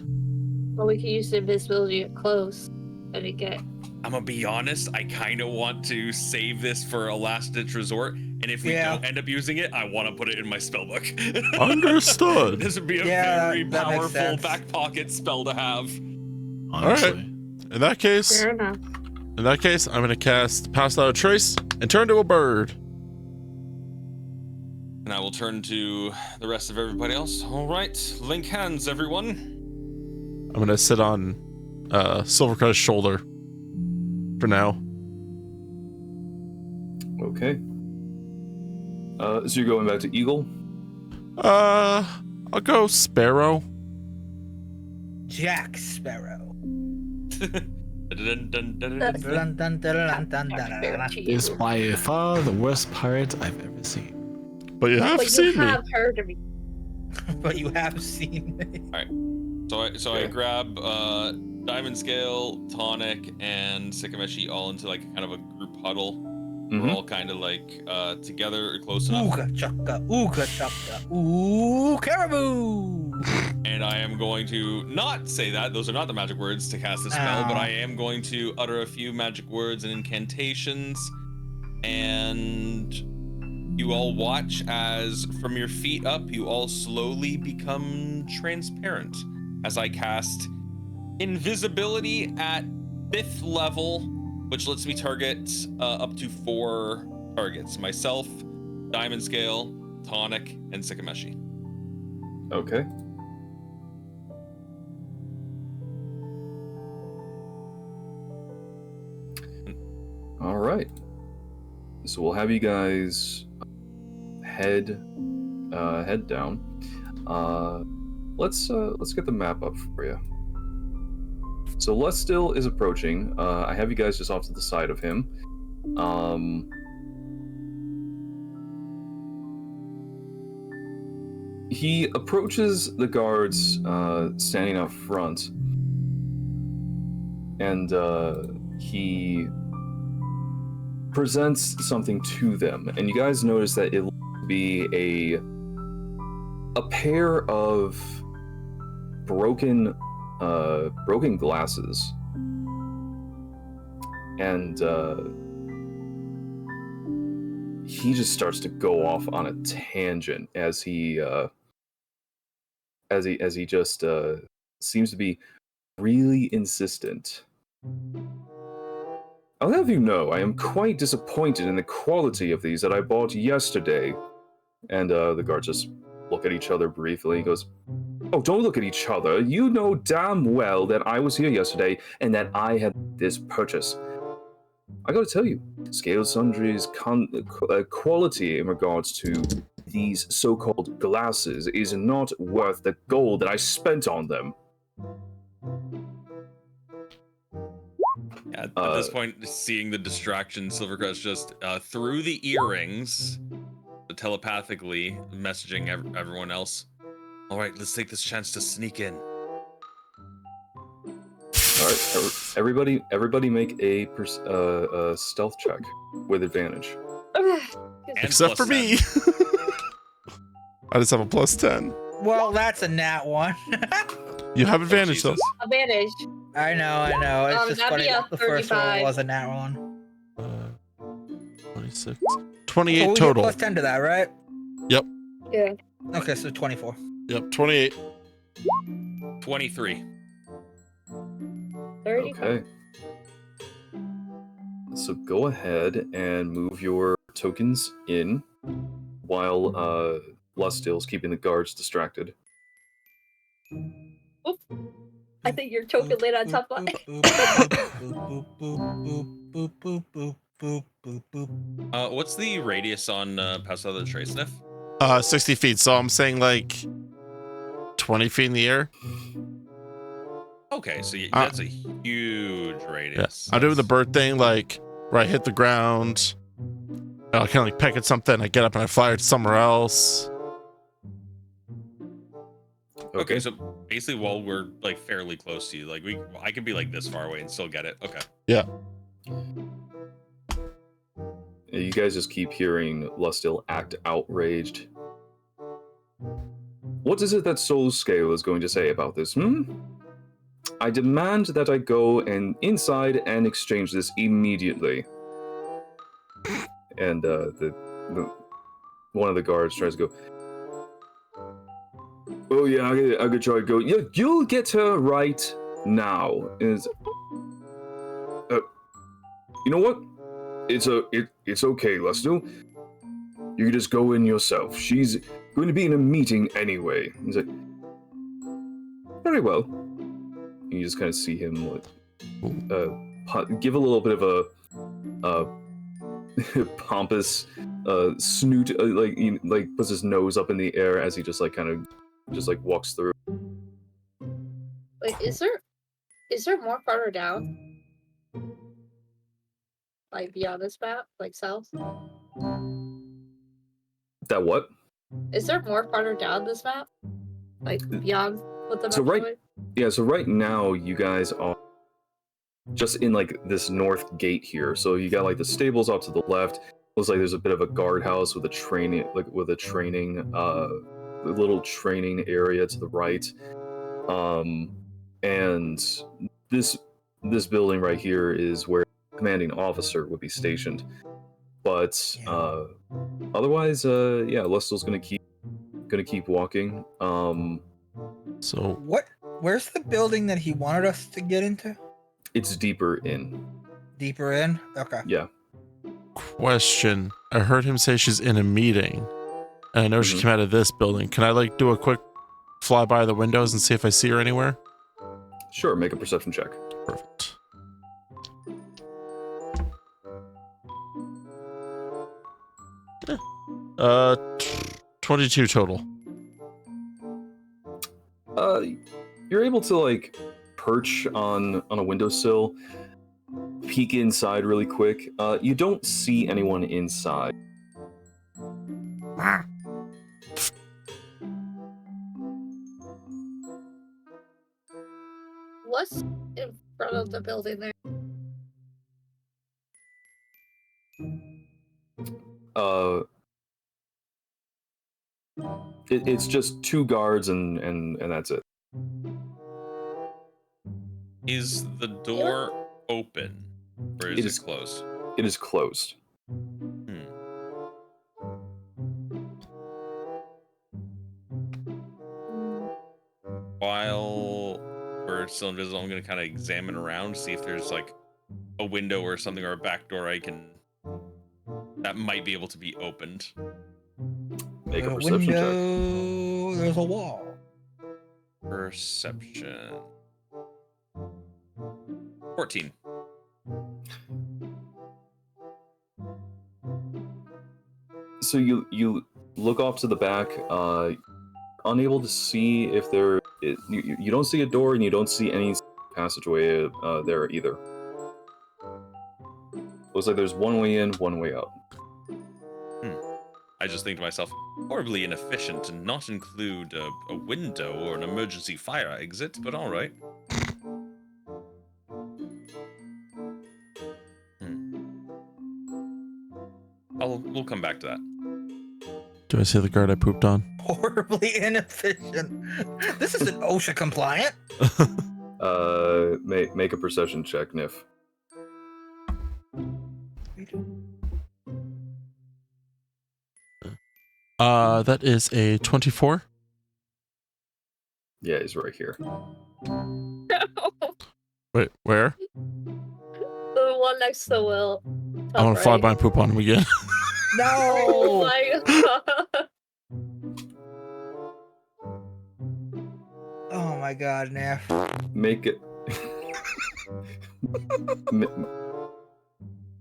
Well, we can use the invisibility up close. Let me get. I'm gonna be honest, I kind of want to save this for a last-ditch resort, and if we don't end up using it, I want to put it in my spellbook. Understood. This would be a very powerful back pocket spell to have. All right. In that case, Fair enough. I'm gonna cast Pass Without a Trace and turn to a bird. And I will turn to the rest of everybody else. All right, link hands, everyone. I'm gonna sit on Silvercrest's shoulder for now. Okay. So you're going back to Eagle? I'll go Sparrow. Jack Sparrow. Is by far the worst pirate I've ever seen. But you have But you seen have me. heard of me. But you have seen me. All right. So I grab Diamond Scale, Tonic, and Sikameshi all into like kind of a group huddle. We're all kind of like together or close enough. Ooga chaka, ooh caribou. And I am going to not say that. Those are not the magic words to cast the spell, but I am going to utter a few magic words and incantations. And you all watch as from your feet up, you all slowly become transparent as I cast invisibility at 5th level, which lets me target up to 4 targets. Myself, Diamond Scale, Tonic, and Sikameshi. Okay. All right. So we'll have you guys head down. Let's get the map up for you. So Lustil is approaching. I have you guys just off to the side of him. He approaches the guards standing up front, and he presents something to them. And you guys notice that it looks to be a pair of broken glasses. And he just starts to go off on a tangent as he just seems to be really insistent. I'll have you know, I am quite disappointed in the quality of these that I bought yesterday. And the guards just look at each other briefly. He goes, "Oh, don't look at each other. You know damn well that I was here yesterday and that I had this purchase. I gotta tell you, Scale Sundry's quality in regards to these so-called glasses is not worth the gold that I spent on them." At this point, seeing the distraction, Silvercrest just through the earrings, telepathically messaging everyone else. All right, let's take this chance to sneak in. All right, everybody make a stealth check with advantage. Except for me. I just have a +10. Well, that's a nat 1. You have advantage though. Advantage. I know. It's just that'd funny. be a The first one 35. was a nat 1. 26. 28 So we total. get +10 to that, right? Yep. Yeah. Okay, so 24. Yep, 28. 23. 30. Okay. So go ahead and move your tokens in while Lustil's keeping the guards distracted. Oop. I think your token laid on top of What's the radius on Paso de Tres Sniff? 60 feet. So I'm saying like 20 feet in the air. Okay, so that's a huge radius. Yeah. I'm doing the bird thing, like where I hit the ground. I kind of like peck at something. I get up and I fly it somewhere else. Okay, so basically, while we're like fairly close to you, like I could be like this far away and still get it. Okay. Yeah. You guys just keep hearing Lustil act outraged. What is it that Soul Scale is going to say about this, I demand that I go and inside and exchange this immediately. And the one of the guards tries to go, "Oh yeah, I could try to go. Yeah, you'll get her right now." And you know what? It's okay, Lustil. You can just go in yourself. She's going to be in a meeting anyway. He's like, "Very well." And you just kind of see him like, give a little bit of a pompous snoot, like puts his nose up in the air as he just like kind of just like walks through. Wait, is there more farther down? Like beyond this map, like south? That what? Is there more farther down this map? Like beyond what the map So right, showing? yeah. So right now, you guys are just in like this north gate here. So you got like the stables off to the left. Looks like there's a bit of a guardhouse with a training, a little training area to the right. And this building right here is where the commanding officer would be stationed. But otherwise, yeah, Lustil's gonna keep walking. So Where's the building that he wanted us to get into? It's deeper in. Deeper in? Okay. Yeah. question. I heard him say she's in a meeting. And I know she came out of this building. Can I like do a quick fly by the windows and see if I see her anywhere? Sure, make a perception check. Perfect. Yeah. 22 total. You're able to like perch on a windowsill, peek inside really quick. You don't see anyone inside. What's in front of the building there? It's just two guards and that's it. Is the door open, or is it closed? It is closed. While we're still invisible, I'm gonna kind of examine around, see if there's like a window or something or a back door that might be able to be opened. Make a perception window, check. There's a wall. Perception. 14. So you look off to the back, unable to see if you don't see a door and you don't see any passageway there either. Looks like there's one way in, one way out. I just think to myself, horribly inefficient to not include a window or an emergency fire exit, but all right. We'll come back to that. Do I see the guard I pooped on? Horribly inefficient. This isn't OSHA compliant. Make a perception check, Nif. That is a 24. Yeah, he's right here. Wait, where? The one next to Will. I want to fly by and poop on him again. No! Oh my god. Oh my god, Neff. Make it.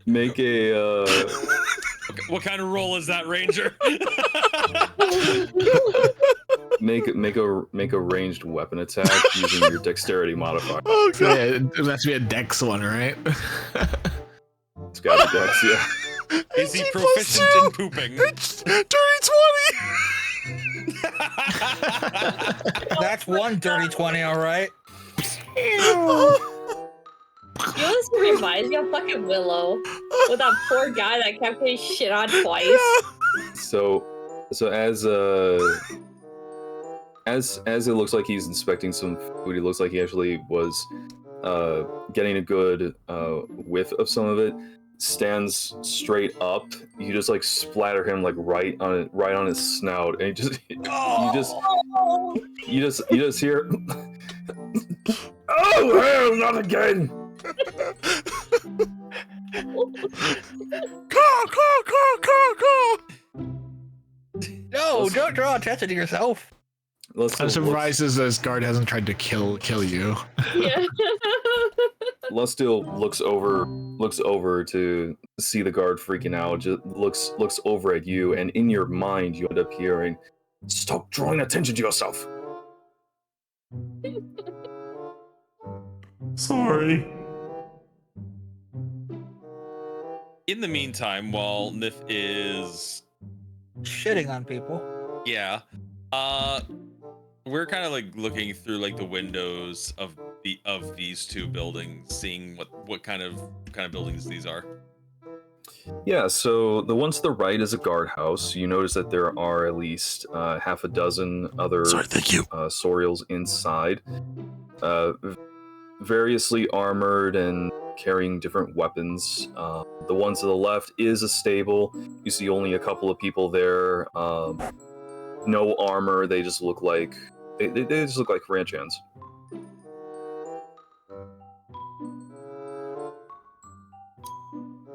Make a. What kind of roll is that, Ranger? make a ranged weapon attack using your dexterity modifier. Oh god! Yeah, it has to be a dex one, right? It's got a dex, yeah. Is he proficient in pooping? It's dirty 20. That's one dirty 20, all right. You know this reminds me of fucking Willow with that poor guy that kept getting shit on twice. So as it looks like he's inspecting some food, it looks like he actually was getting a good whiff of some of it. Stands straight up. You just like splatter him like right on his snout, and you just hear. Oh hell, not again! Caw. No, don't draw attention to yourself. I'm surprised this guard hasn't tried to kill you. Yeah. Lustil looks over to see the guard freaking out. Just looks over at you, and in your mind, you end up hearing, "Stop drawing attention to yourself." Sorry. In the meantime, while Nif is shitting on people. Yeah. We're kind of like looking through like the windows of these two buildings, seeing what kind of buildings these are. Yeah, so the one to the right is a guardhouse. You notice that there are at least half a dozen other Sorials inside, variously armored and carrying different weapons. The one to the left is a stable. You see only a couple of people there. No armor. They just look like they just look like ranch hands.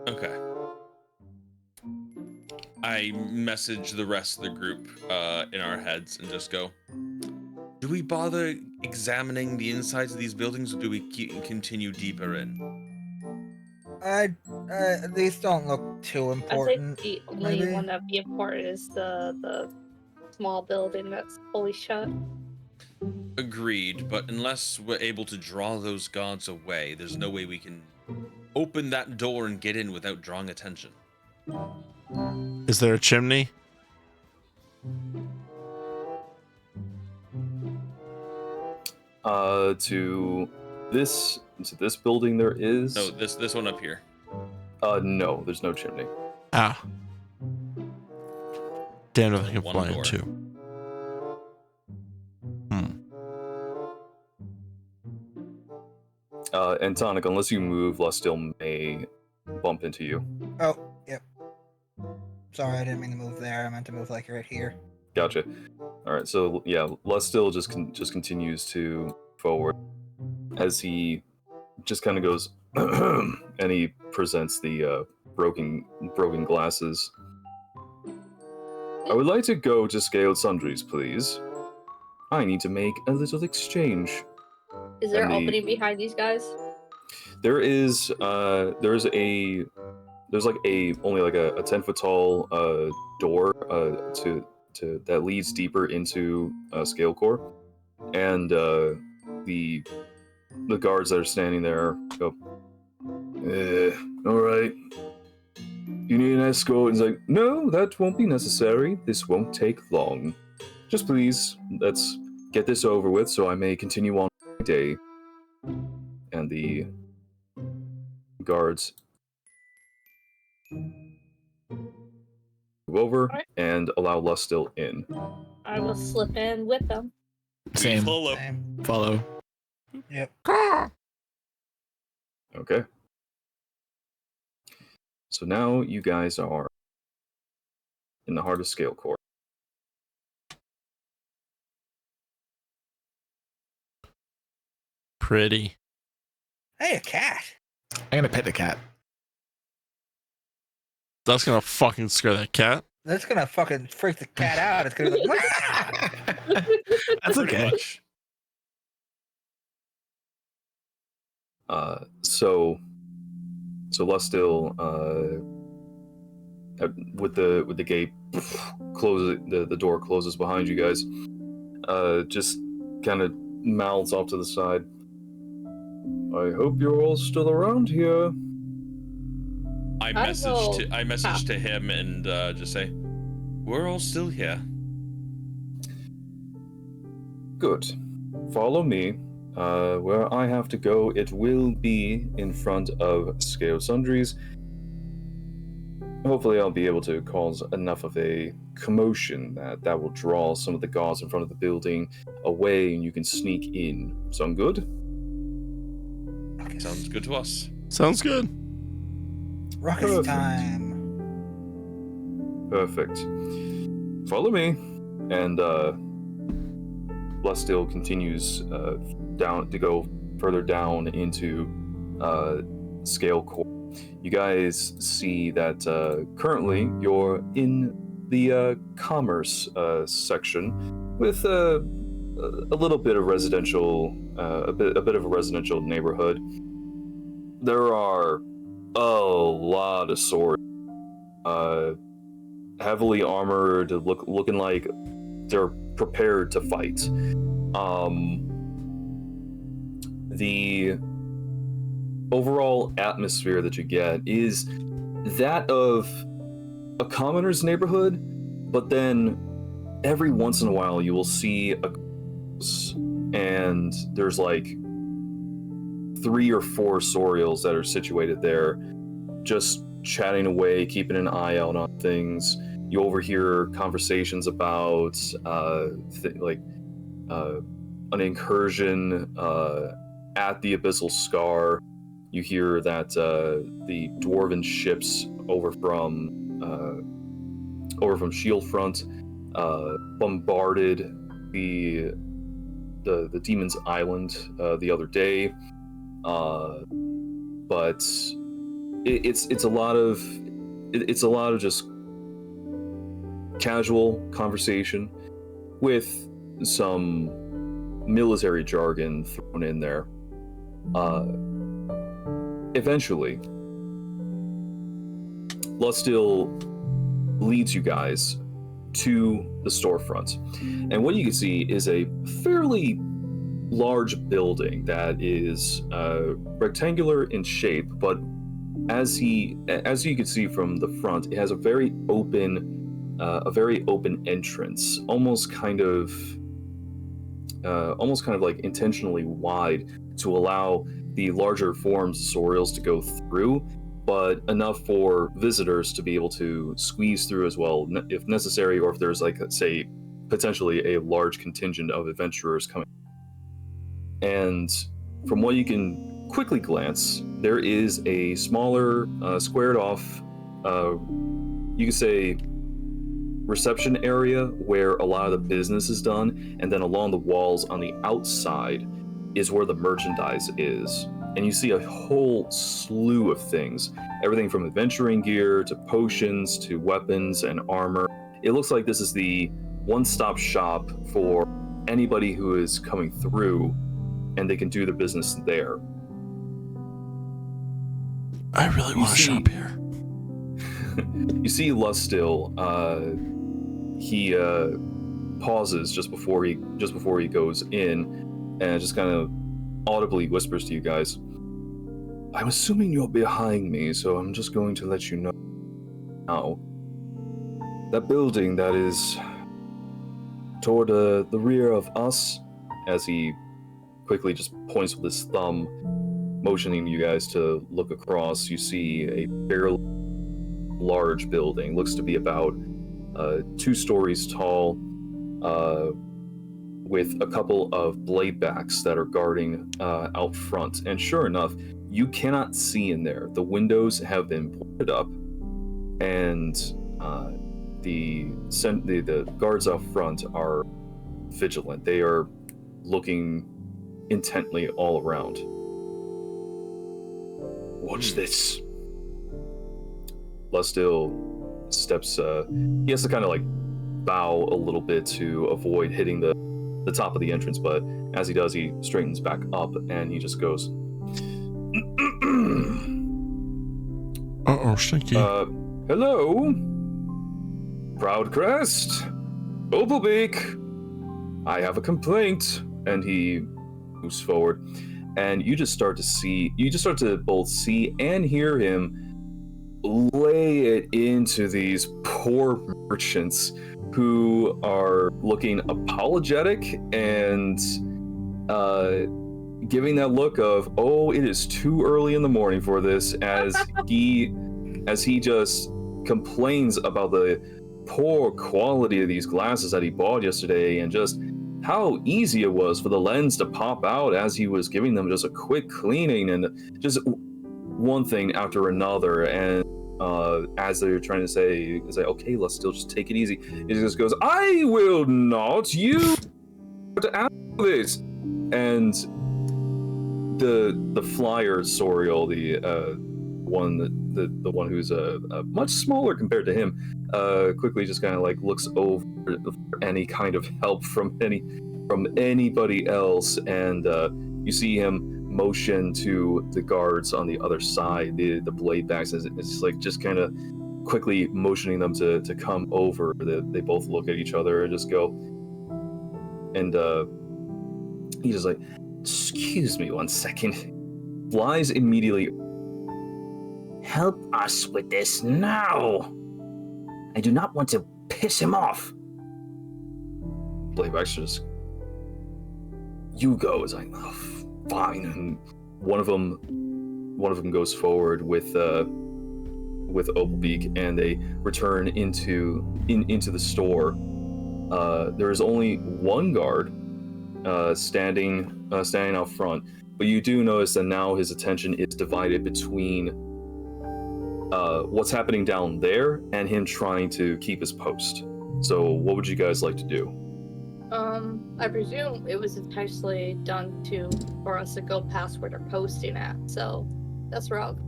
Okay. I message the rest of the group in our heads and just go, do we bother examining the insides of these buildings, or do we continue deeper in? These don't look too I think important. the only maybe? one that'd be important is the small building that's fully shut. Agreed, but unless we're able to draw those guards away, there's no way we can open that door and get in without drawing attention. Is there a chimney? To this building there is. No, this one up here. No, there's no chimney. Ah. Damn, I can One fly in door. too. And Tonic, unless you move, Lustil may bump into you. Oh, yep. Sorry, I didn't mean to move there. I meant to move like right here. Gotcha. All right, so yeah, Lustil just continues to forward as he just kind of goes, and he presents the broken glasses. I would like to go to Scaled Sundries, please. I need to make a little exchange. Is there an And opening behind these guys? There's like only like a 10-foot tall door to that leads deeper into Scale Core, and the guards that are standing there go, all right. You need an escort? And he's like, no, that won't be necessary. This won't take long. Just please, let's get this over with so I may continue on my day. And the guards move over and allow Lustil in. I will slip in with them. Same. Follow. Yep. Okay. So now you guys are in the heart of Scale Core. Pretty. Hey, a cat. I'm gonna pet the cat. That's gonna fucking scare that cat. That's gonna fucking freak the cat out. It's gonna be like, That's okay. So Lustil, with the gate closes, the door closes behind you guys. Just kind of mouths off to the side. I hope you're all still around here. I message to him and just say, we're all still here. Good. Follow me. Where I have to go, it will be in front of Scale Sundries. Hopefully I'll be able to cause enough of a commotion that will draw some of the guards in front of the building away and you can sneak in. Sound good? Sounds good to us. Sounds good. Rocket time. Perfect. Follow me. And Lustil continues down to go further down into Scale Core. You guys see that currently you're in the commerce section with a little bit of residential, a bit of a residential neighborhood. There are a lot of swords, heavily armored, looking like they're prepared to fight. The overall atmosphere that you get is that of a commoner's neighborhood, But then every once in a while you will see and there's like 3 or 4 Sorials that are situated there, just chatting away, keeping an eye out on things. You overhear conversations about an incursion at the Abyssal Scar. You hear that the dwarven ships over from Shieldfront bombarded the Demon's Island the other day, but it's a lot of just casual conversation with some military jargon thrown in there. Eventually, Lustil leads you guys to the storefront, and what you can see is a fairly large building that is rectangular in shape, but as you can see from the front, it has a very open entrance, almost kind of like intentionally wide to allow the larger forms of Sorials to go through, but enough for visitors to be able to squeeze through as well if necessary, or if there's like, say, potentially a large contingent of adventurers coming. And from what you can quickly glance, there is a smaller, squared off, you could say, reception area where a lot of the business is done, and then along the walls on the outside is where the merchandise is. And you see a whole slew of things, everything from adventuring gear to potions to weapons and armor. It looks like this is the one-stop shop for anybody who is coming through, and they can do their business there. I really want to shop here. You see Lustil, he pauses just before he goes in, and just kind of audibly whispers to you guys, "I'm assuming you're behind me, so I'm just going to let you know now. That building that is toward the rear of us," as he quickly just points with his thumb, motioning you guys to look across. You see a fairly large building, looks to be about 2 stories tall, with a couple of blade backs that are guarding out front. And sure enough, you cannot see in there. The windows have been boarded up, and the guards out front are vigilant. They are looking intently all around. "Watch this." Lustil steps, he has to kind of like bow a little bit to avoid hitting the top of the entrance, but as he does, he straightens back up and he just goes, Uh-oh, stinky. "Hello? Proudcrest? Opalbeak? I have a complaint." And he moves forward, and you just start to both see and hear him lay it into these poor merchants who are looking apologetic and giving that look of, "Oh, it is too early in the morning for this," as he just complains about the poor quality of these glasses that he bought yesterday, and just how easy it was for the lens to pop out as he was giving them just a quick cleaning, and just one thing after another. And as they're trying to say, "Okay, let's still just take it easy," he just goes, "I will not. You have to ask this." And the flyer Sorial, the one who's much smaller compared to him, quickly just kind of like looks over for any kind of help from anybody else, and you see him motion to the guards on the other side, the blade backs. It's like just kind of quickly motioning them to come over. They both look at each other and just go, and he's just like, "Excuse me 1 second." Flies immediately. "Help us with this now. I do not want to piss him off. Playback's just, you go. Is like, oh, fine. And one of them goes forward with Opalbeak, and they return into the store. There is only one guard standing out front, but you do notice that now his attention is divided between what's happening down there and him trying to keep his post. So what would you guys like to do? I presume it was intentionally done for us to go past where they're posting at, so that's wrong.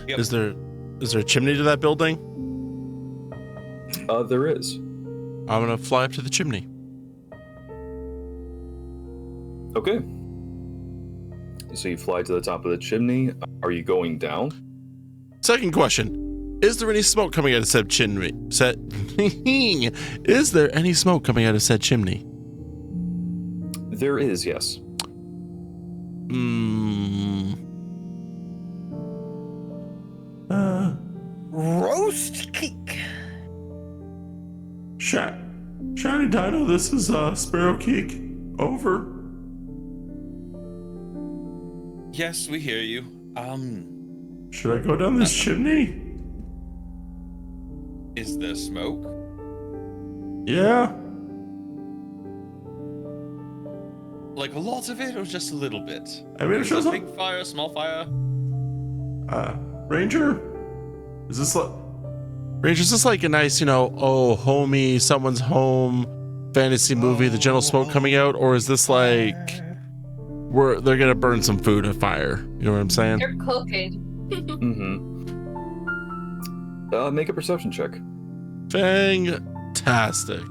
Yep. Is there a chimney to that building? There is. I'm gonna fly up to the chimney. Okay. So you fly to the top of the chimney. Are you going down? Second question. Is there any smoke coming out of said chimney? Is there any smoke coming out of said chimney? There is, yes. Roast cake. Shiny Dino, this is Sparrow Cake. Over. Yes, we hear you. Should I go down this chimney? Is there smoke? Yeah. Like a lot of it, or just a little bit? I mean, it Is shows a up. big fire, small fire. Ranger? Is this like... Ranger, is this like a nice, oh, homie, someone's home, fantasy movie, the general smoke coming out? Or is this like... they're gonna burn some food at fire? You know what I'm saying? They're cooking. Make a perception check. Fantastic.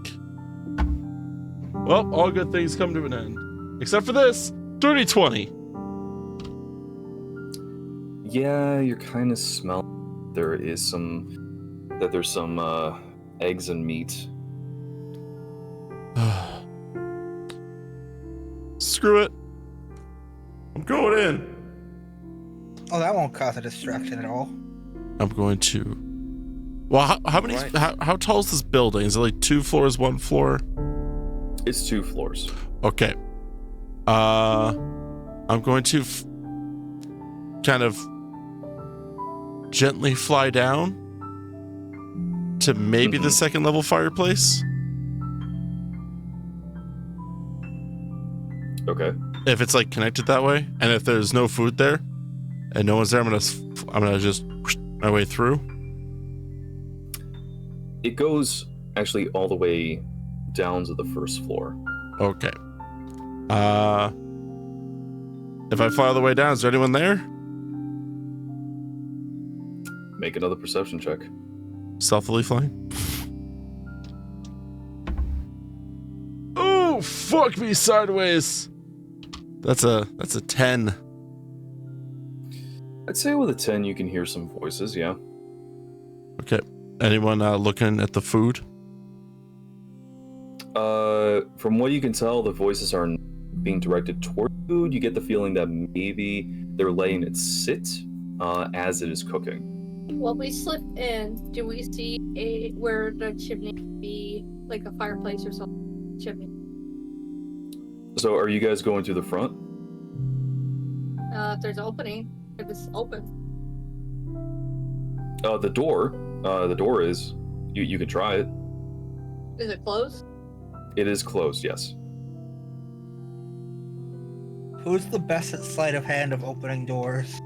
Well, all good things come to an end. Except for this, dirty 20. Yeah, you're kind of smelling. There's some eggs and meat. Screw it. I'm going in. Oh, that won't cause a distraction at all. I'm going to. Well, how many? Right. How tall is this building? Is it like 2 floors, 1 floor? It's 2 floors. Okay. I'm going to kind of gently fly down to maybe the second level fireplace. Okay. If it's like connected that way, and if there's no food there, and no one's there, I'm gonna just my way through. It goes actually all the way down to the first floor. Okay. If I fly all the way down, is there anyone there? Make another perception check. Stealthily flying. Oh, fuck me sideways. That's a 10. I'd say with a 10 you can hear some voices, yeah. Okay. Anyone looking at the food? From what you can tell, the voices are being directed toward food. You get the feeling that maybe they're letting it sit as it is cooking. When we slip in, do we see where the chimney would be, like a fireplace or something? Chimney. So are you guys going through the front? If there's an opening, if it's open. The door is. You can try it. Is it closed? It is closed, yes. Who's the best at sleight of hand of opening doors?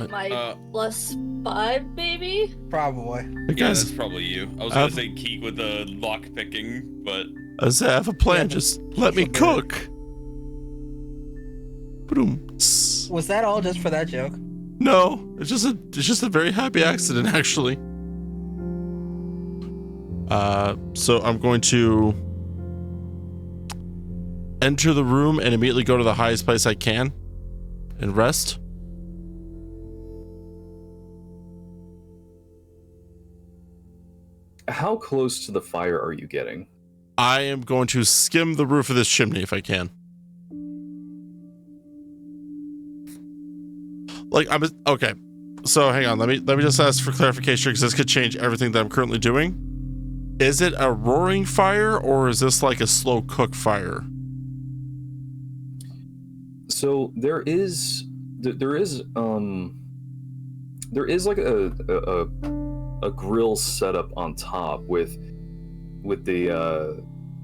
My +5, maybe? Probably. Yeah, that's probably you. I was gonna say Keek with the lock picking, but I have a plan. Just let me cook. Boom. Was that all just for that joke? No, it's just a very happy accident, actually. So I'm going to enter the room and immediately go to the highest place I can and rest. How close to the fire are you getting? I am going to skim the roof of this chimney if I can. Like, okay. So hang on, let me just ask for clarification because this could change everything that I'm currently doing. Is it a roaring fire or is this like a slow cook fire? So there is like a grill setup on top with the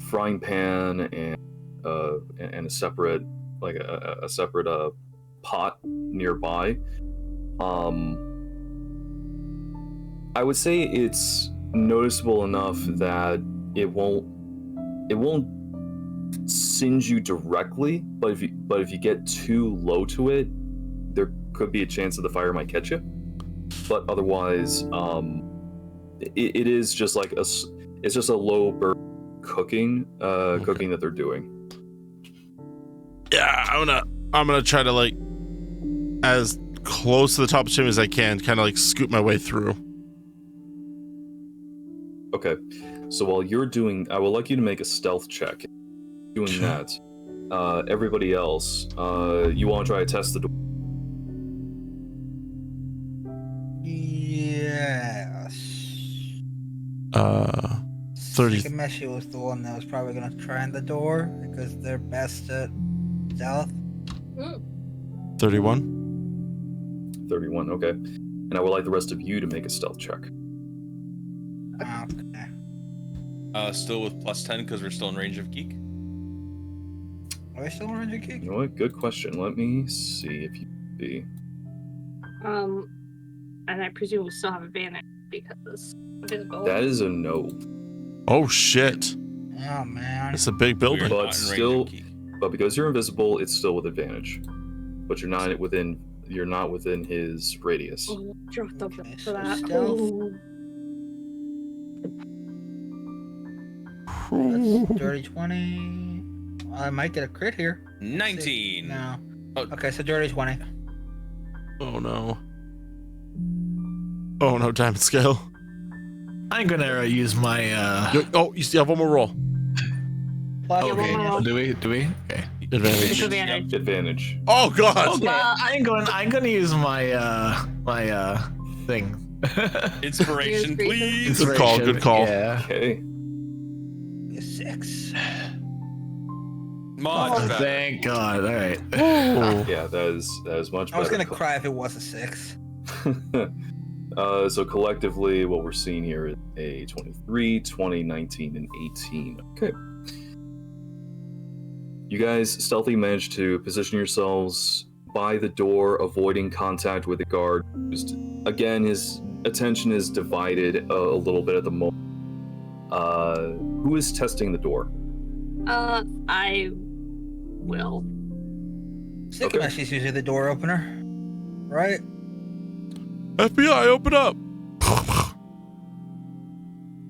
frying pan and a separate a separate pot nearby. I would say it's noticeable enough that it won't singe you directly, but if you get too low to it, there could be a chance that the fire might catch you. But otherwise, it is just like it's just a low burn cooking cooking that they're doing. Yeah, I'm gonna try to like as close to the top of the chimney as I can, kind of like scoot my way through. Okay, so while you're doing, I would like you to make a stealth check. Doing that, everybody else, you want to try to test the door? Yes. 30. Shikameshi was the one that was probably gonna try on the door because they're best at stealth. 31. 31, okay. And I would like the rest of you to make a stealth check. Okay. Still with +10 because we're still in range of Geek. Are we still in range of Geek? You know what? Good question. Let me see if you see. And I presume we still have advantage because invisible. That is a no. Oh shit. Oh man. It's a big building. But still, but because you're invisible, it's still with advantage. But you're not within his radius. Oh, drop the for that. stealth. Oh. That's dirty 20. I might get a crit here. 19. No. Oh. Okay, so dirty 20. Oh no. Oh no, diamond scale. I'm gonna use my you still have one more roll. Okay. Do we? Okay. Advantage. Advantage. Advantage. Oh god. Okay. I'm gonna use my my thing. Inspiration, please. Good call, good call. Yeah. Okay. 6. Much better. Thank God. All right. Yeah, that is much better. I was gonna cry if it was a 6. So collectively, what we're seeing here is a 23, 20, 19, and 18. Okay. You guys stealthily managed to position yourselves by the door, avoiding contact with the guard. Again, his attention is divided a little bit at the moment. Who is testing the door? I will. Shikameshi's usually the door opener, right? FBI, open up.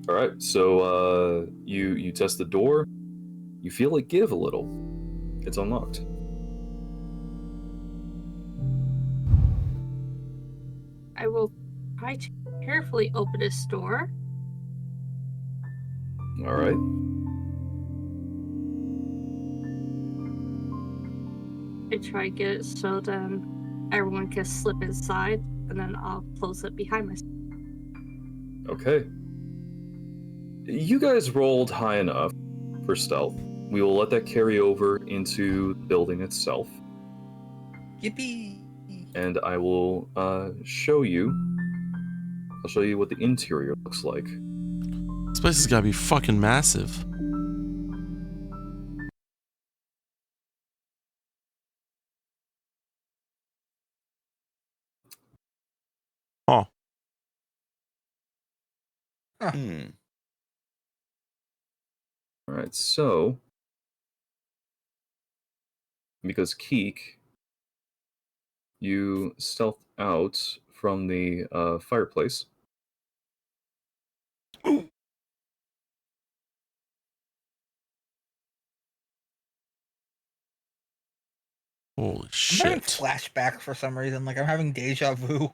All right, so you test the door. You feel it give a little. It's unlocked. I will try to carefully open this door. All right. I try to get it so then everyone can slip inside, and then I'll close it behind myself. Okay. You guys rolled high enough for stealth. We will let that carry over into the building itself. Yippee! And I will show you. I'll show you what the interior looks like. This place has gotta be fucking massive. Oh. All right, so because Keek, you stealth out from the fireplace. Holy I'm having shit. flashback for some reason. Like I'm having deja vu.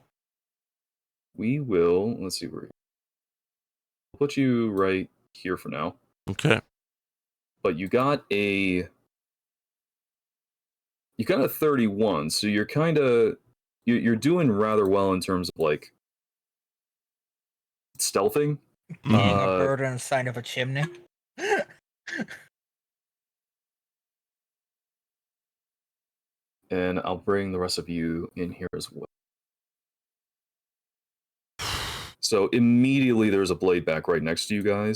We will, let's see where. I'll put you right here for now. Okay. But you got a 31, so you're kind of you're doing rather well in terms of like stealthing. Being a bird on the side of a chimney. And I'll bring the rest of you in here as well. So immediately there's a blade back right next to you guys.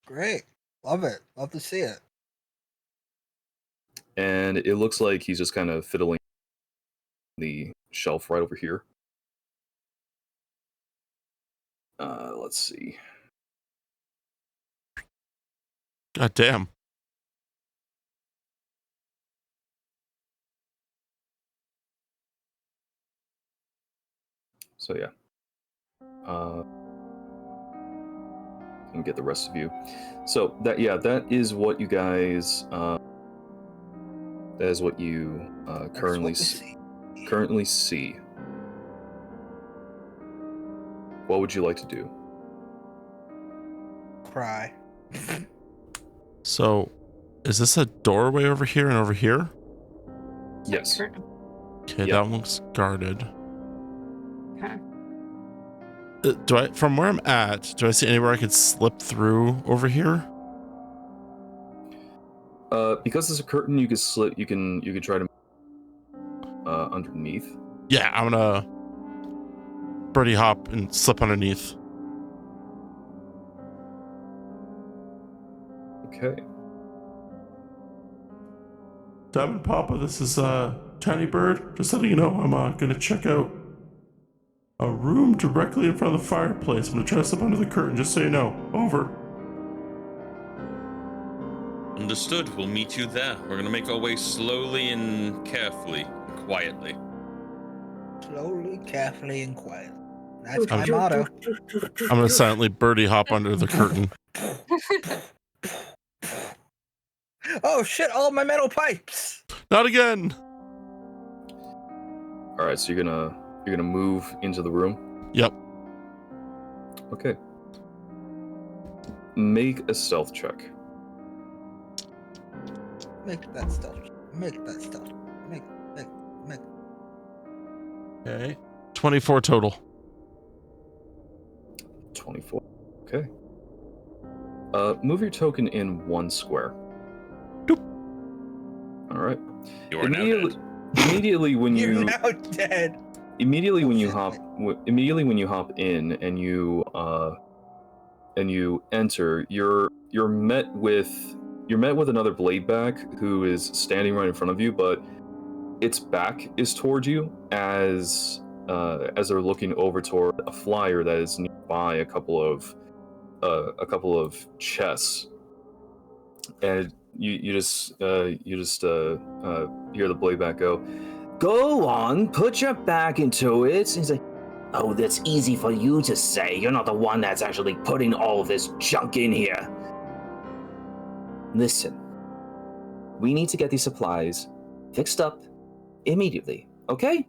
Great. Love it. Love to see it. And it looks like he's just kind of fiddling the shelf right over here. Let's see. God damn. So yeah. Let me get the rest of you. So that is what you guys that is what you currently see. What would you like to do? Cry. So, is this a doorway over here and over here? Yes. Okay, that one's guarded. Okay. From where I'm at, do I see anywhere I could slip through over here? Because there's a curtain, you could slip. You can try to underneath. Yeah, I'm gonna birdie hop and slip underneath. Okay. Diamond Papa, this is Tiny Bird. Just letting you know, I'm gonna check out a room directly in front of the fireplace. I'm gonna try to slip under the curtain, just so you know. Over. Understood. We'll meet you there. We're gonna make our way slowly and carefully, and quietly. Slowly, carefully, and quietly. That's my motto. I'm gonna silently birdie hop under the curtain. Oh shit! All of my metal pipes. Not again. All right, so you're gonna move into the room. Yep. Okay. Make a stealth check. Make that stuff. Make that stuff. Make. Okay. 24 total. 24. Okay. Move your token in 1 square. Doop. All right. You are now dead. Immediately when You're you now dead. immediately when you hop in and you enter, you're met with another bladeback who is standing right in front of you, but its back is toward you as they're looking over toward a flyer that is nearby a couple of chests, and you just hear the bladeback Go on, put your back into it. And he's like, oh, that's easy for you to say. You're not the one that's actually putting all this junk in here. Listen, we need to get these supplies fixed up immediately, okay?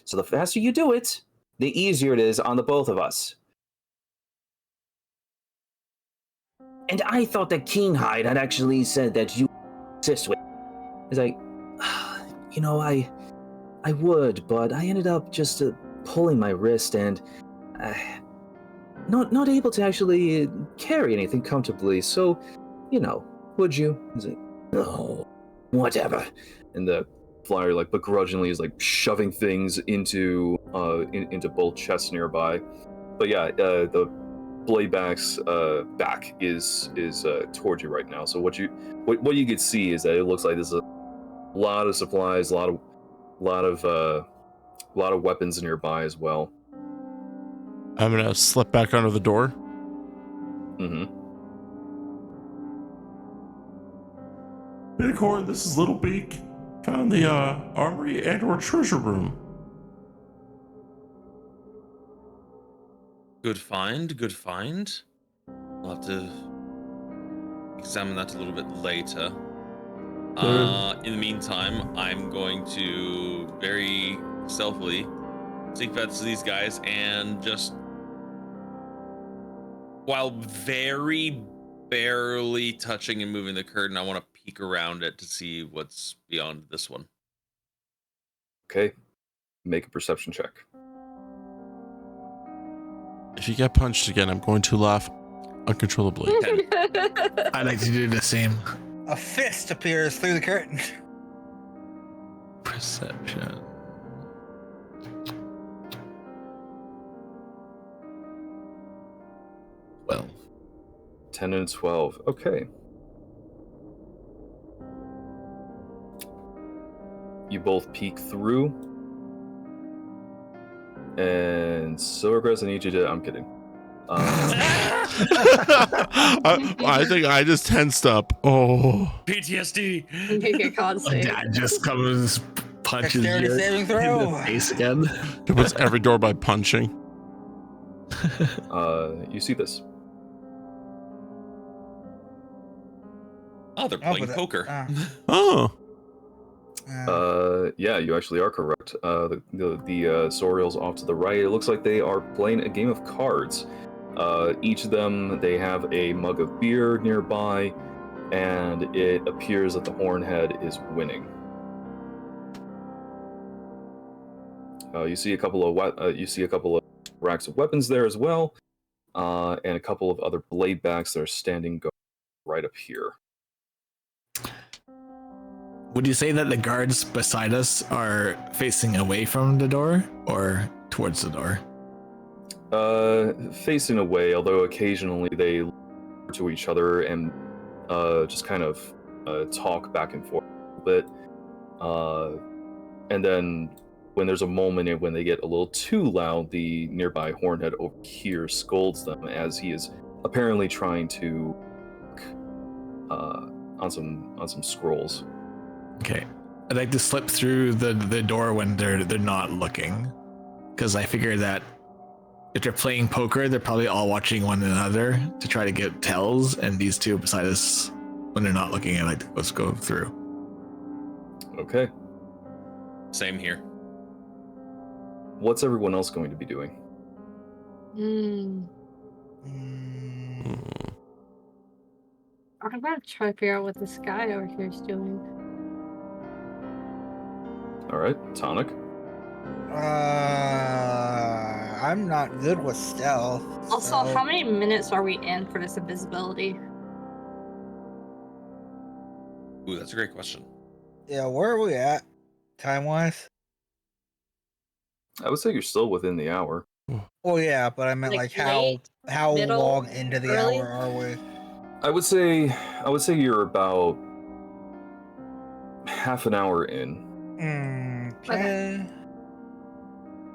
So the faster you do it, the easier it is on the both of us. And I thought that Keenhide had actually said that you assist with. He's like, you know, I would, but I ended up just pulling my wrist and not able to actually carry anything comfortably. So, you know, would you? He's like, oh, whatever. and the flyer like begrudgingly is like shoving things into both chests nearby. But yeah, the bladeback's back is towards you right now. So what you could see is that it looks like there's a lot of supplies, a lot of weapons nearby as well. I'm gonna slip back under the door. Mm-hmm. Bighorn, this is Little Beak. Found the armory and/or treasure room. Good find, good find. I'll have to examine that a little bit later. In the meantime, I'm going to very stealthily sneak past these guys and just, while very barely touching and moving the curtain, I want to peek around it to see what's beyond this one. Okay. make a perception check. If you get punched again, I'm going to laugh uncontrollably. I'd like to do the same. A fist appears through the curtain. Perception. Well, 10 and 12. Okay. You both peek through. And Silvercrest, I need you to. I'm kidding. I think I just tensed up. Oh. PTSD. Your concept. Dad just comes, punches you Dexterity saving in throw. the face again. It was every door by punching. You see this. Oh, they're playing poker. Oh. Yeah, you actually are correct. The Sorials off to the right, it looks like they are playing a game of cards. Each of them, they have a mug of beer nearby, and it appears that the Hornhead is winning. You see a couple of racks of weapons there as well, and a couple of other blade backs that are standing right up here. Would you say that the guards beside us are facing away from the door or towards the door? Facing away, although occasionally they look to each other and just kind of talk back and forth a bit. And then when there's a moment when they get a little too loud, the nearby Hornhead over here scolds them as he is apparently trying to on some scrolls. Okay, I'd like to slip through the door when they're not looking, because I figure that if they're playing poker, they're probably all watching one another to try to get tells, and these two beside us, when they're not looking, I like to let's go through. Okay. Same here. What's everyone else going to be doing? I'm gonna try to figure out what this guy over here is doing. All right, Tonic. I'm not good with stealth. Also, how many minutes are we in for this invisibility? Ooh, that's a great question. Yeah, where are we at, time-wise? I would say you're still within the hour. Well, yeah, but I meant Like how middle, long into the early? hour are we? I would say you're about half an hour in. Okay.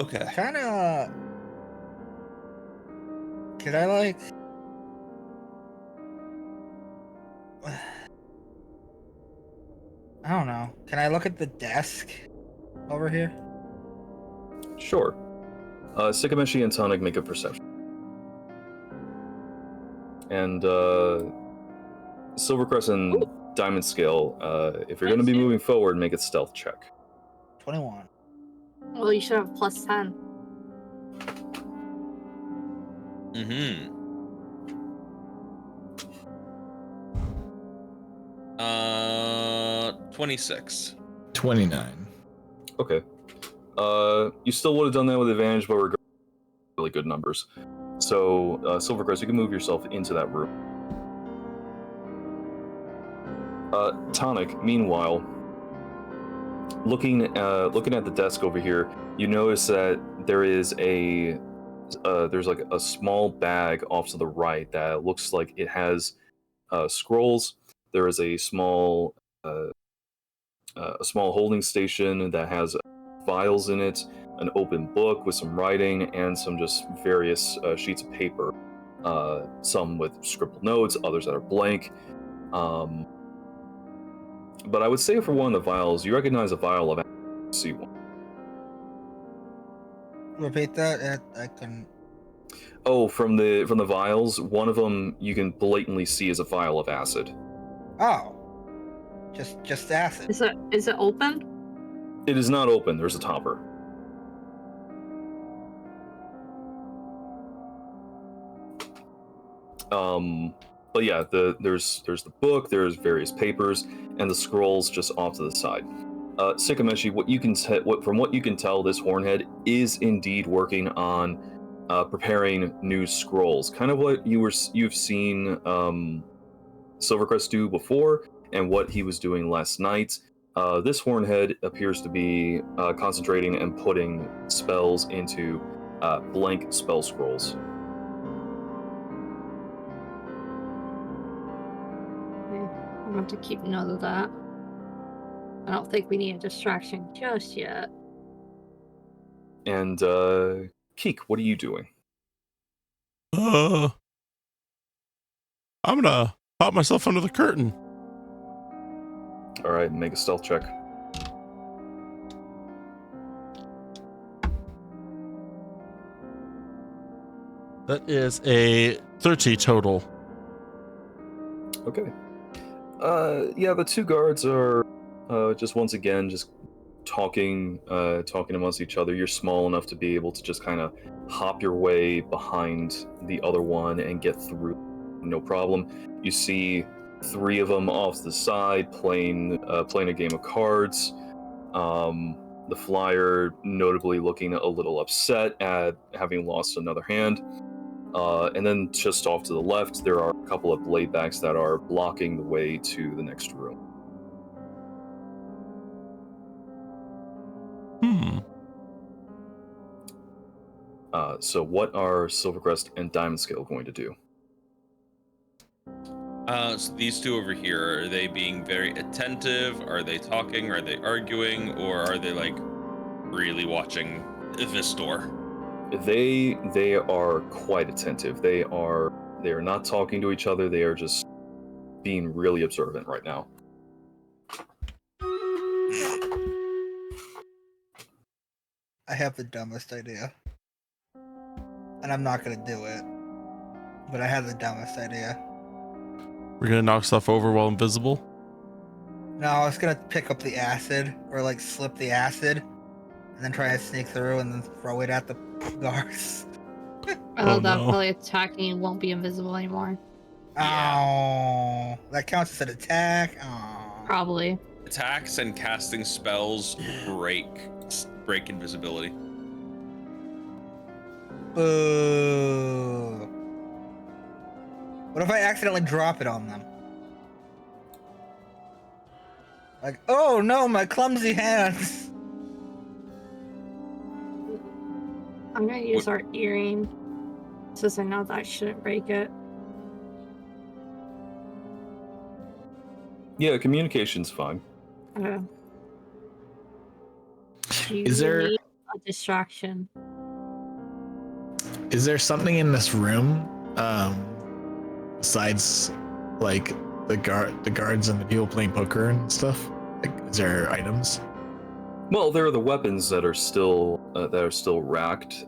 Okay. Kind of. Could I like? I don't know. Can I look at the desk over here? Sure. Sikameshi and Tonic make a perception. And Silvercrest and Diamond Scale, if you're going to be moving forward, make a stealth check. 21. Well, you should have plus 10. Mm-hmm. 26. 29. Okay. You still would have done that with advantage, but we're really good numbers. So, Silvercrest, you can move yourself into that room. Tonic, meanwhile, looking at the desk over here, you notice that there is there's like a small bag off to the right that looks like it has scrolls. There is a small holding station that has vials in it, an open book with some writing, and some just various sheets of paper. Some with scribbled notes, others that are blank. But I would say for one of the vials, you recognize a vial of C1. Repeat that. I can. Oh, from the vials, one of them you can blatantly see is a vial of acid. Oh. Just acid. Is it open? It is not open. There's a topper. But yeah, there's the book, there's various papers, and the scrolls just off to the side. Sikameshi, from what you can tell, this Hornhead is indeed working on preparing new scrolls, kind of what you've seen Silvercrest do before, and what he was doing last night. This Hornhead appears to be concentrating and putting spells into blank spell scrolls. I'm going to keep note of that. I don't think we need a distraction just yet. And Keek, what are you doing? I'm gonna pop myself under the curtain. All right, make a stealth check. That is a 30 total. Okay. Yeah, the two guards are just once again just talking amongst each other. You're small enough to be able to just kind of hop your way behind the other one and get through, no problem. You see three of them off to the side playing a game of cards. The flyer notably looking a little upset at having lost another hand. And then just off to the left, there are a couple of bladebacks that are blocking the way to the next room. So what are Silvercrest and Diamond Scale going to do? So these two over here, are they being very attentive? Are they talking? Are they arguing? Or are they like really watching this door? They are quite attentive. They are not talking to each other. They are just being really observant right now. I have the dumbest idea. And I'm not gonna do it. But I have the dumbest idea. We're gonna knock stuff over while invisible? No, I was gonna pick up the acid, or like slip the acid, and then try to sneak through and then throw it at the guards. Although that probably attacking and won't be invisible anymore. Oh, that counts as an attack. Oh. Probably. Attacks and casting spells break invisibility. Boo. What if I accidentally drop it on them? Like, oh no, my clumsy hands. I'm gonna use our earring since I know that I shouldn't break it. Yeah, communication's fine. Okay. Is there need a distraction? Is there something in this room besides like the guards and the people playing poker and stuff? Like, is there items? Well, there are the weapons that are still racked.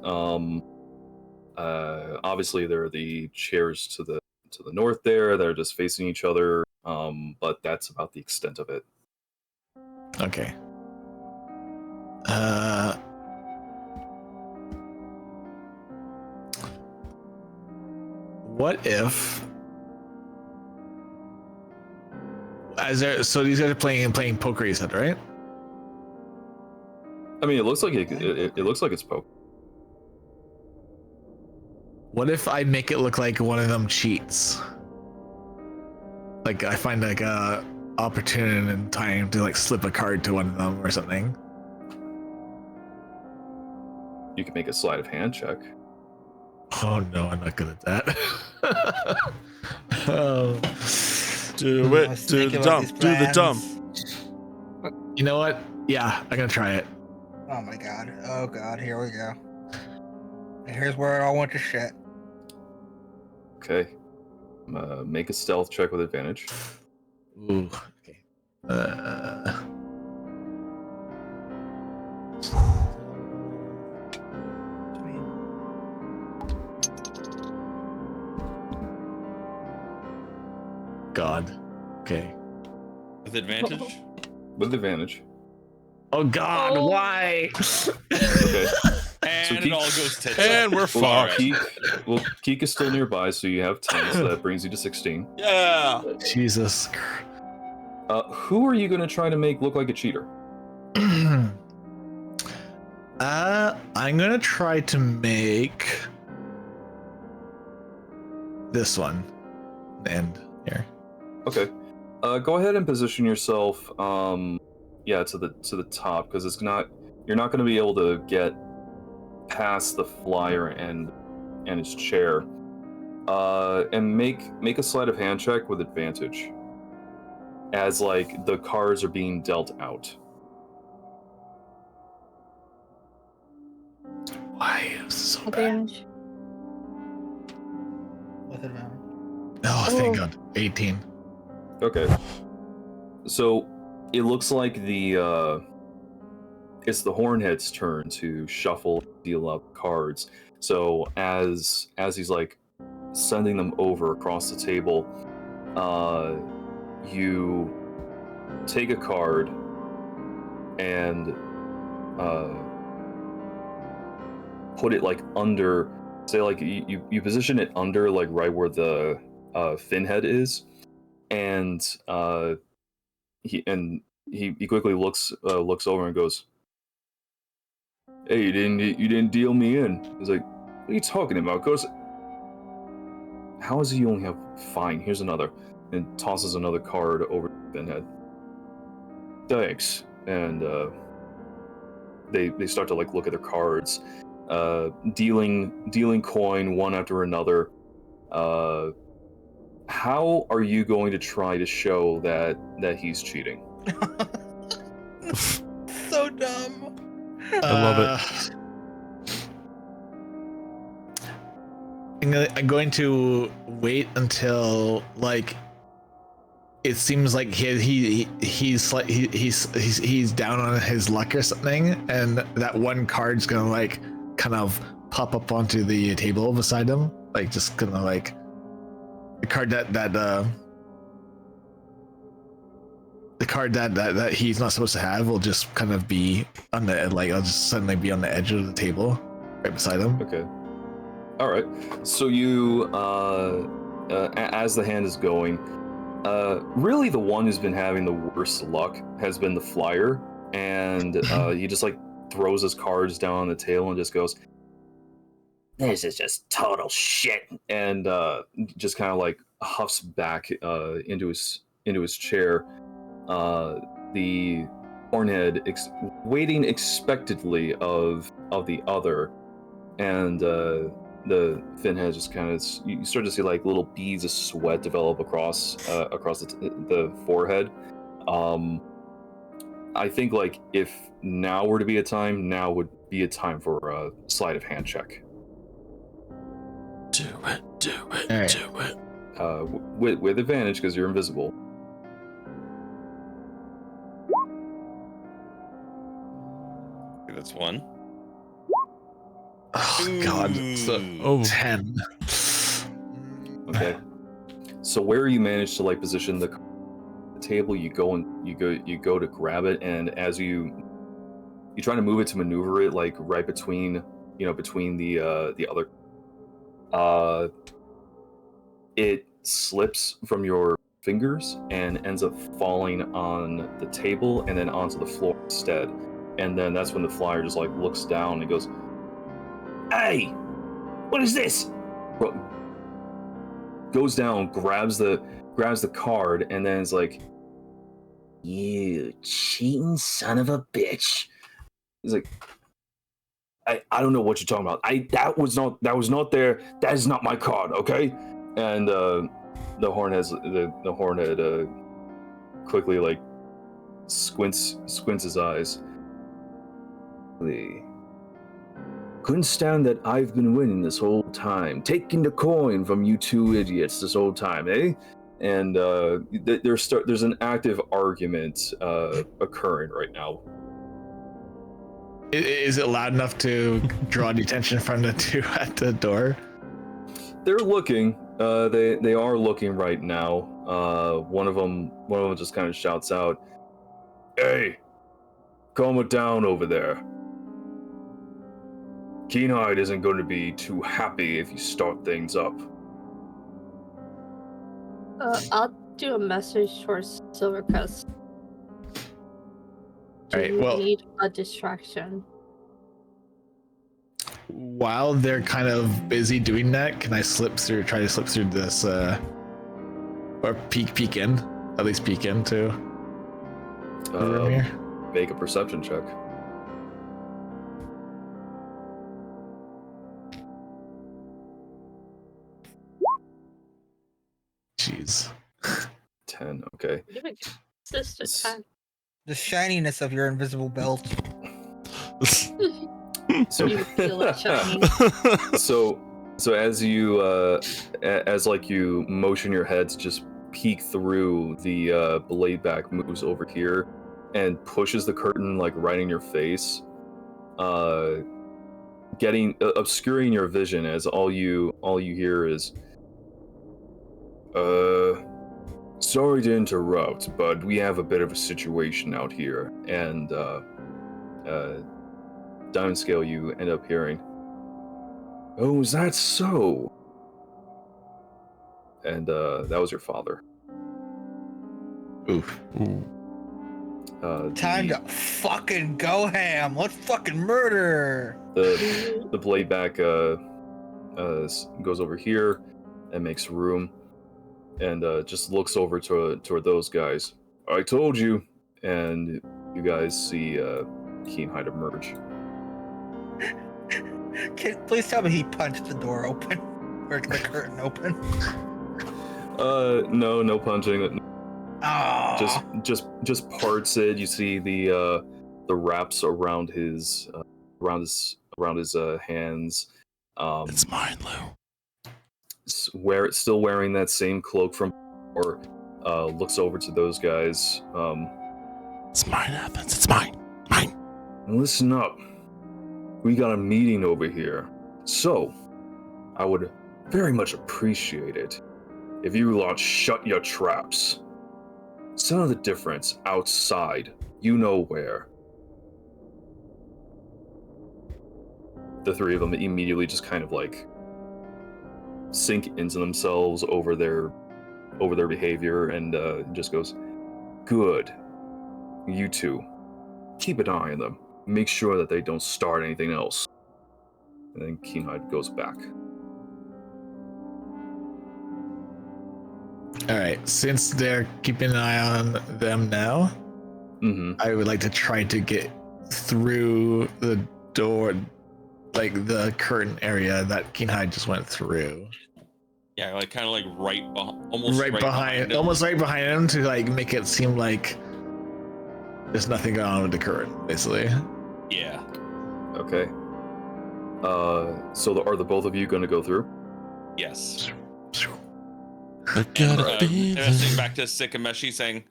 Obviously, there are the chairs to the north there that are just facing each other. But that's about the extent of it. Okay. What if? So these guys are playing poker, you said, right? I mean, it looks like it looks like it's poker. What if I make it look like one of them cheats? Like I find like a opportune in time to like slip a card to one of them or something. You can make a sleight of hand check. Oh no, I'm not good at that. Oh. Do it. Do the dump. Do the dump. You know what? Yeah, I'm gonna try it. Oh my god. Oh god, here we go. And here's where it all went to shit. Okay. Make a stealth check with advantage. Ooh. Okay. God. Okay. With advantage? With advantage. Oh God, why? Okay. And it all goes tits And we're fucked. Keek is still nearby, so you have 10, so that brings you to 16. Yeah. Jesus. Who are you going to try to make look like a cheater? I'm gonna try to make this one end here. Okay. Go ahead and position yourself. Yeah, to the top because it's not. You're not going to be able to get past the flyer and its chair. And make a sleight of hand check with advantage. As like the cards are being dealt out. Why is this so bad? Advantage. With advantage. Oh, thank God. 18. Okay. So it looks like it's the Hornhead's turn to shuffle, deal out cards. So as he's like sending them over across the table, you take a card and put it like under, say like you position it under like right where the fin head is, and he quickly looks over and goes, "Hey, you didn't deal me in." He's like, "What are you talking about?" Goes, "How is it you only have fine? Here's another," and tosses another card over the fin head. "Thanks." And they start to like look at their cards, dealing coin one after another. How are you going to try to show that he's cheating? So dumb. I love it. I'm going to wait until like it seems like he's down on his luck or something, and that one card's gonna like kind of pop up onto the table beside him, like just gonna like the card that he's not supposed to have will just kind of be on the like I'll just suddenly be on the edge of the table right beside him. Okay. All right. So you, as the hand is going, really the one who's been having the worst luck has been the flyer, and he just like throws his cards down on the table and just goes, "This is just total shit," and just kind of like huffs back into his chair. The Hornhead waiting expectantly of the other, and the Finhead just kind of, you start to see like little beads of sweat develop across the forehead. I think like if now were to be a time, now would be a time for a sleight of hand check. Do it. Right. Do it. With advantage because you're invisible. That's one. Oh God, so 10. Okay. So where you manage to like position the table, you go to grab it, and as you try to move it to maneuver it like right between the other, it slips from your fingers and ends up falling on the table and then onto the floor instead. And then that's when the flyer just like looks down and goes, "Hey, what is this?" Goes down, grabs the card, and then it's like, "You cheating son of a bitch." He's like, I don't know what you're talking about. That was not there. That is not my card, okay? And the Hornhead quickly like squints his eyes. Couldn't stand that I've been winning this whole time, taking the coin from you two idiots this whole time, eh? And there's an active argument occurring right now. Is it loud enough to draw the attention from the two at the door? They're looking. They are looking right now. One of them just kind of shouts out, "Hey, calm it down over there. Keenhide isn't going to be too happy if you start things up." I'll do a message towards Silvercrest. Do Alright, you well- need a distraction? While they're kind of busy doing that, can I try to slip through this, or peek in? At least peek into the room here? Make a perception check. Jeez. 10, okay. You would sister time. The shininess of your invisible belt. So, You feel it shining. so as you as like you motion your head to just peek through, the blade back moves over here and pushes the curtain like right in your face, obscuring your vision as all you hear is, sorry to interrupt, but we have a bit of a situation out here, and Diamond Scale, you end up hearing, "Oh, is that so?" And that was your father. Oof. Time to fucking go ham. Let's fucking murder. The blade back goes over here and makes room, and just looks over toward those guys. I told you, and you guys see Keenhide emerge. Please tell me he punched the door open or the curtain open. No punching. Oh. Just parts it. You see the wraps around his hands. It's mine, Lou. Still wearing that same cloak from before. Looks over to those guys. It's mine, Athens. It's mine. Listen up. We got a meeting over here. So, I would very much appreciate it if you lot shut your traps. Settle the difference outside. You know where. The three of them immediately just kind of like sink into themselves over their behavior, and just goes, "Good. You two, keep an eye on them. Make sure that they don't start anything else." And then Keenhide goes back. Alright, since they're keeping an eye on them now, I would like to try to get through the door, like the curtain area that Keenhide just went through. Yeah, like kind of like almost Right behind him, to like make it seem like there's nothing going on with the curtain, basically. Yeah. Okay. So are the both of you going to go through? Yes. I gotta be Sitting back to Sikameshi saying,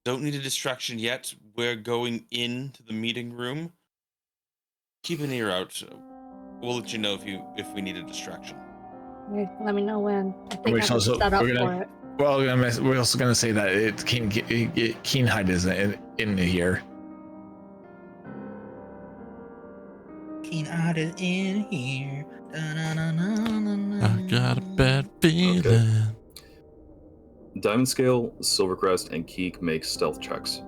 "Don't need a distraction yet. We're going into the meeting room. Keep an ear out. We'll let you know if we need a distraction." Let me know when. I think We're I'm also- set up we're gonna- for it. Well, we're also gonna say that Keenhide isn't in here. Keenhide is in here. I got a bad feeling. Okay. Diamond Scale, Silvercrest, and Keek make stealth checks.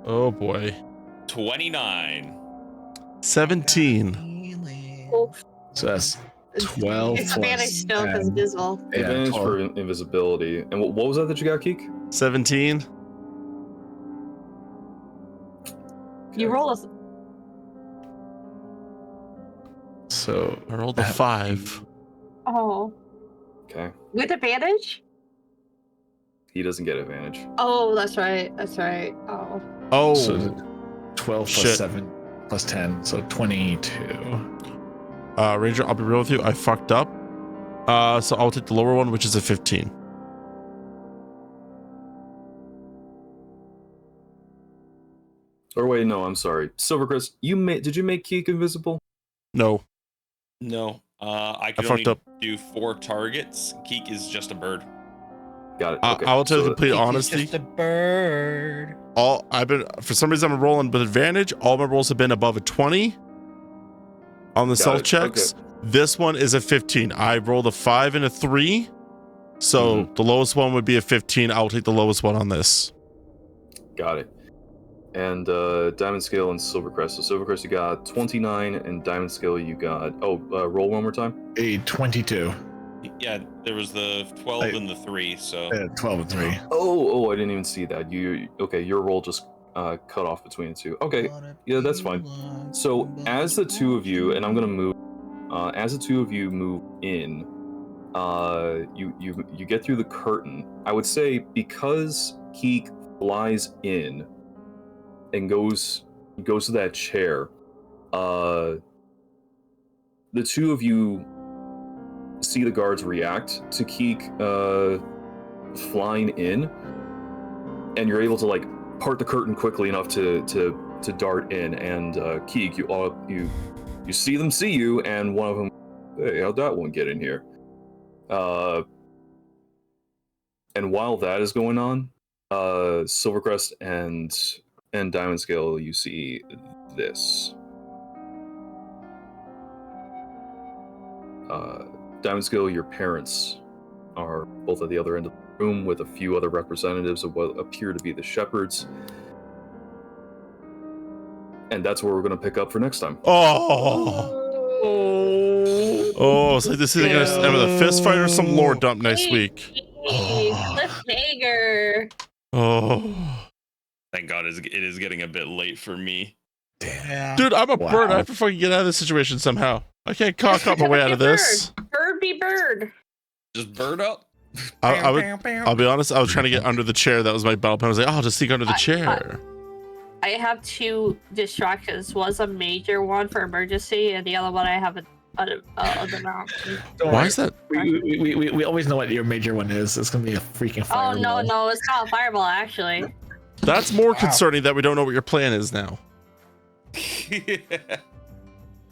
Oh boy. 29. 17. So that's 12 It's plus advantage still because 10. visible. Yeah, Advantage 12. for invisibility. And what was that you got, Keek? 17. You roll a. So I rolled a 5. Oh. Okay. With advantage? He doesn't get advantage. Oh, that's right. That's right. Oh. Oh. So 12 plus Shit. 7 plus 10, so 22. Ranger, I'll be real with you. I fucked up. So I'll take the lower one, which is a 15. Or wait, no, I'm sorry. Silvercrest, did you make Keek invisible? No. No. I could fucked only up. do 4 targets. Keek is just a bird. Got it. I will tell you complete He's honesty. just a bird. For some reason I'm rolling with advantage. All my rolls have been above a 20 on the Got stealth it. checks. Okay. This one is a 15. I rolled a 5 and a 3 So the lowest one would be a 15. I'll take the lowest one on this. Got it. And Diamond Scale and Silvercrest. So Silvercrest, you got 29, and Diamond Scale, you got. Roll one more time. A 22. Yeah, there was the 12 and the 3, so 12 and 3. Oh, I didn't even see that. Your roll just cut off between the two. Okay, yeah, that's fine. So as the two of you, and I'm gonna move. As the two of you move in, you get through the curtain. I would say because Keek flies in and goes to that chair. The two of you see the guards react to Keek flying in, and you're able to like part the curtain quickly enough to dart in. And Keek, you see them see you, and one of them, hey, how'd that one get in here? And while that is going on, Silvercrest and Diamond Scale, you see this. Diamond Scale, your parents are both at the other end of the room with a few other representatives of what appear to be the shepherds. And that's where we're going to pick up for next time. Oh, it's like this is going to end with a fist fight or some lore dump next week. Cliffhanger. Oh. Thank God it is getting a bit late for me. Yeah. Dude, I'm a bird. I have to fucking get out of this situation somehow. I can't cock up my way out of this. Bird be bird. Just bird up. I'll be honest, I was trying to get under the chair. That was my battle plan. I was like, I'll just sneak under the chair. I have 2 distractions. One's a major one for emergency, and the other one I have other option. Why is that? We always know what your major one is. It's gonna be a freaking fireball. Oh no, it's not a fireball actually. That's more concerning that we don't know what your plan is now. Yeah.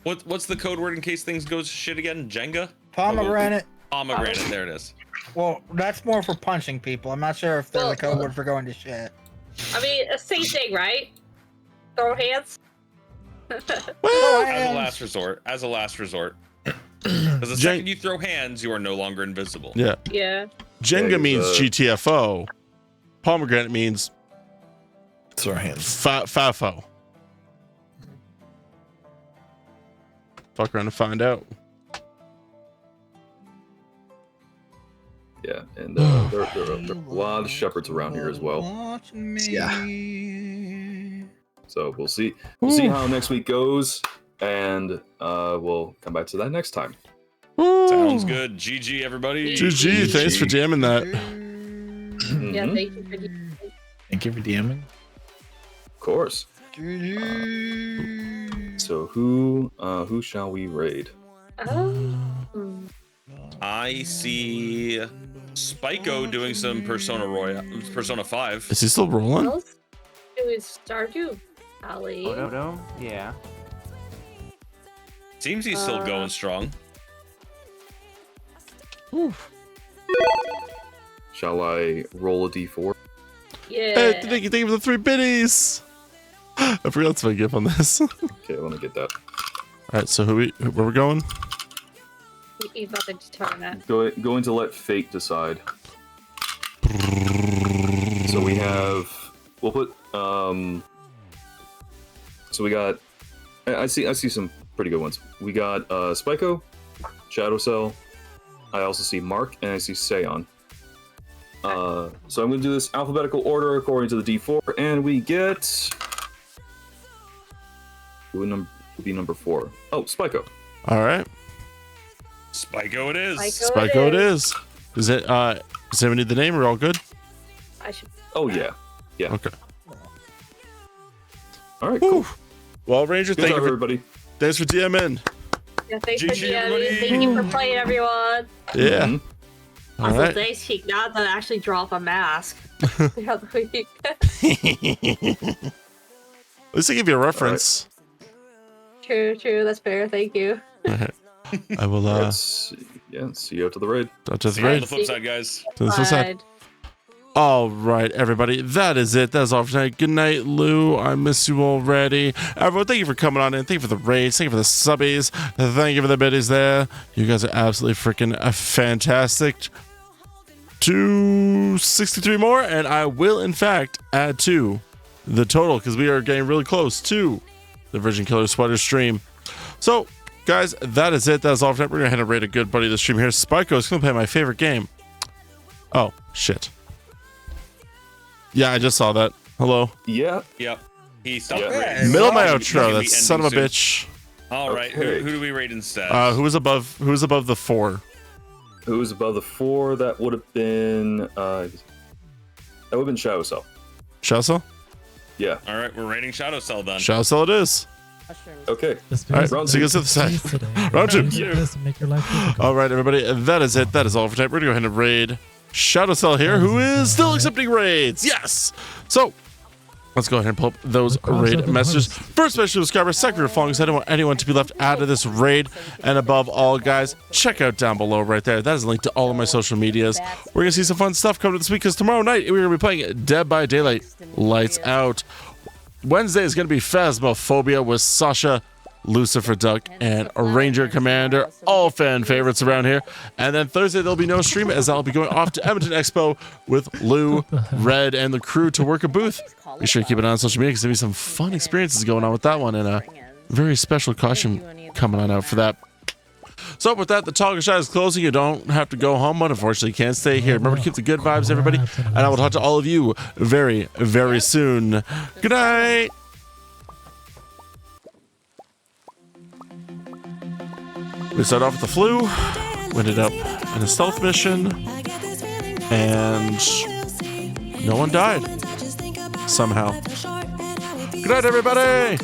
What's the code word in case things go to shit again? Jenga? Pomegranate. Pomegranate, there it is. Well, that's more for punching people. I'm not sure if they're the code word for going to shit. I mean, same thing, right? Throw hands. As a last resort. Because the second you throw hands, you are no longer invisible. Yeah. Yeah. Jenga means GTFO. Pomegranate means throw hands. FAFO. Fuck around to find out. Yeah, and there are a lot of shepherds around here as well. Yeah. So we'll see. We'll see how next week goes, and we'll come back to that next time. Sounds good. GG, everybody. GG. Thanks for jamming that. Yeah, thank you for DMing. Thank you for DMing. Of course. So who shall we raid? I see Spyco doing some Persona 5. Is he still rolling? It was Stardew Valley. No, yeah. Seems he's still going strong. Oof. Shall I roll a d4? Yeah. Hey, thank you for the 3 biddies. I forgot that's my gift on this. Okay, let me get that. All right, so where we going? He's about to determine that. Going to let fate decide. So we'll put so we got I see some pretty good ones. We got Spyco, Shadow Cell, I also see Mark, and I see Seon. So I'm gonna do this alphabetical order according to the D4, and we get would be number 4. Oh, Spyco. All right. Spyco it is. Spyco it is. Is it does anyone need the name? We're all good? I should. Oh yeah. Yeah. Okay. All right, cool. Well, Ranger, Good thank job, you everybody. Thanks for DMing. Yeah, thanks for DMing. Thank you for playing, everyone. Yeah. All Also, right. thanks, Keek. Now to actually drop a mask the other week. At least I give you a reference. True. That's fair. Thank you. All right. I will. See you out to the raid. Out to the See you on raid. the flip side, guys. To the flip side. All right, everybody. That is it. That's all for tonight. Good night, Lou. I miss you already. Everyone, thank you for coming on in. Thank you for the raids. Thank you for the subbies. Thank you for the biddies there. You guys are absolutely freaking fantastic. 263 more, and I will in fact add to the total because we are getting really close to the Virgin Killer Sweater stream. So guys, that is it. That is all for tonight. We're gonna head and rate a good buddy of the stream here. Spyco is gonna play my favorite game. Oh shit. Yeah, I just saw that. Hello. Yeah. Yep. He stopped Yeah. rating. Middle of my Gonna be outro. That ending son of a soon. bitch. All right. Okay. Who do we rate instead? Who was above the 4? Who was above the 4? That would have been Shadow Cell. Shadow Cell? Yeah. All right, we're rating Shadow Cell then. Shadow Cell it is. Okay. All right, so you guys to the side. Round 2. All right, everybody, that is it. That is all for tonight. We're gonna go ahead and raid Shadow Cell here, who is still accepting raids. Yes. So let's go ahead and pull up those raid messages. First, special subscriber, second for following. I don't want anyone to be left out of this raid. And above all, guys, check out down below right there. That is a link to all of my social medias. We're gonna see some fun stuff coming up this week because tomorrow night we're gonna be playing Dead by Daylight. Lights out. Wednesday is going to be Phasmophobia with Sasha, Lucifer Duck, and Ranger Commander. All fan favorites around here. And then Thursday, there'll be no stream as I'll be going off to Edmonton Expo with Lou, Red, and the crew to work a booth. Be sure to keep it on social media because there'll be some fun experiences going on with that one and a very special costume coming on out for that. So with that, the Talk Shot is closing. You don't have to go home, but unfortunately you can't stay here. Remember to keep the good vibes, everybody. And I will talk to all of you very, very soon. Good night. We start off with the flu. We ended up in a stealth mission. And no one died. Somehow. Good night, everybody.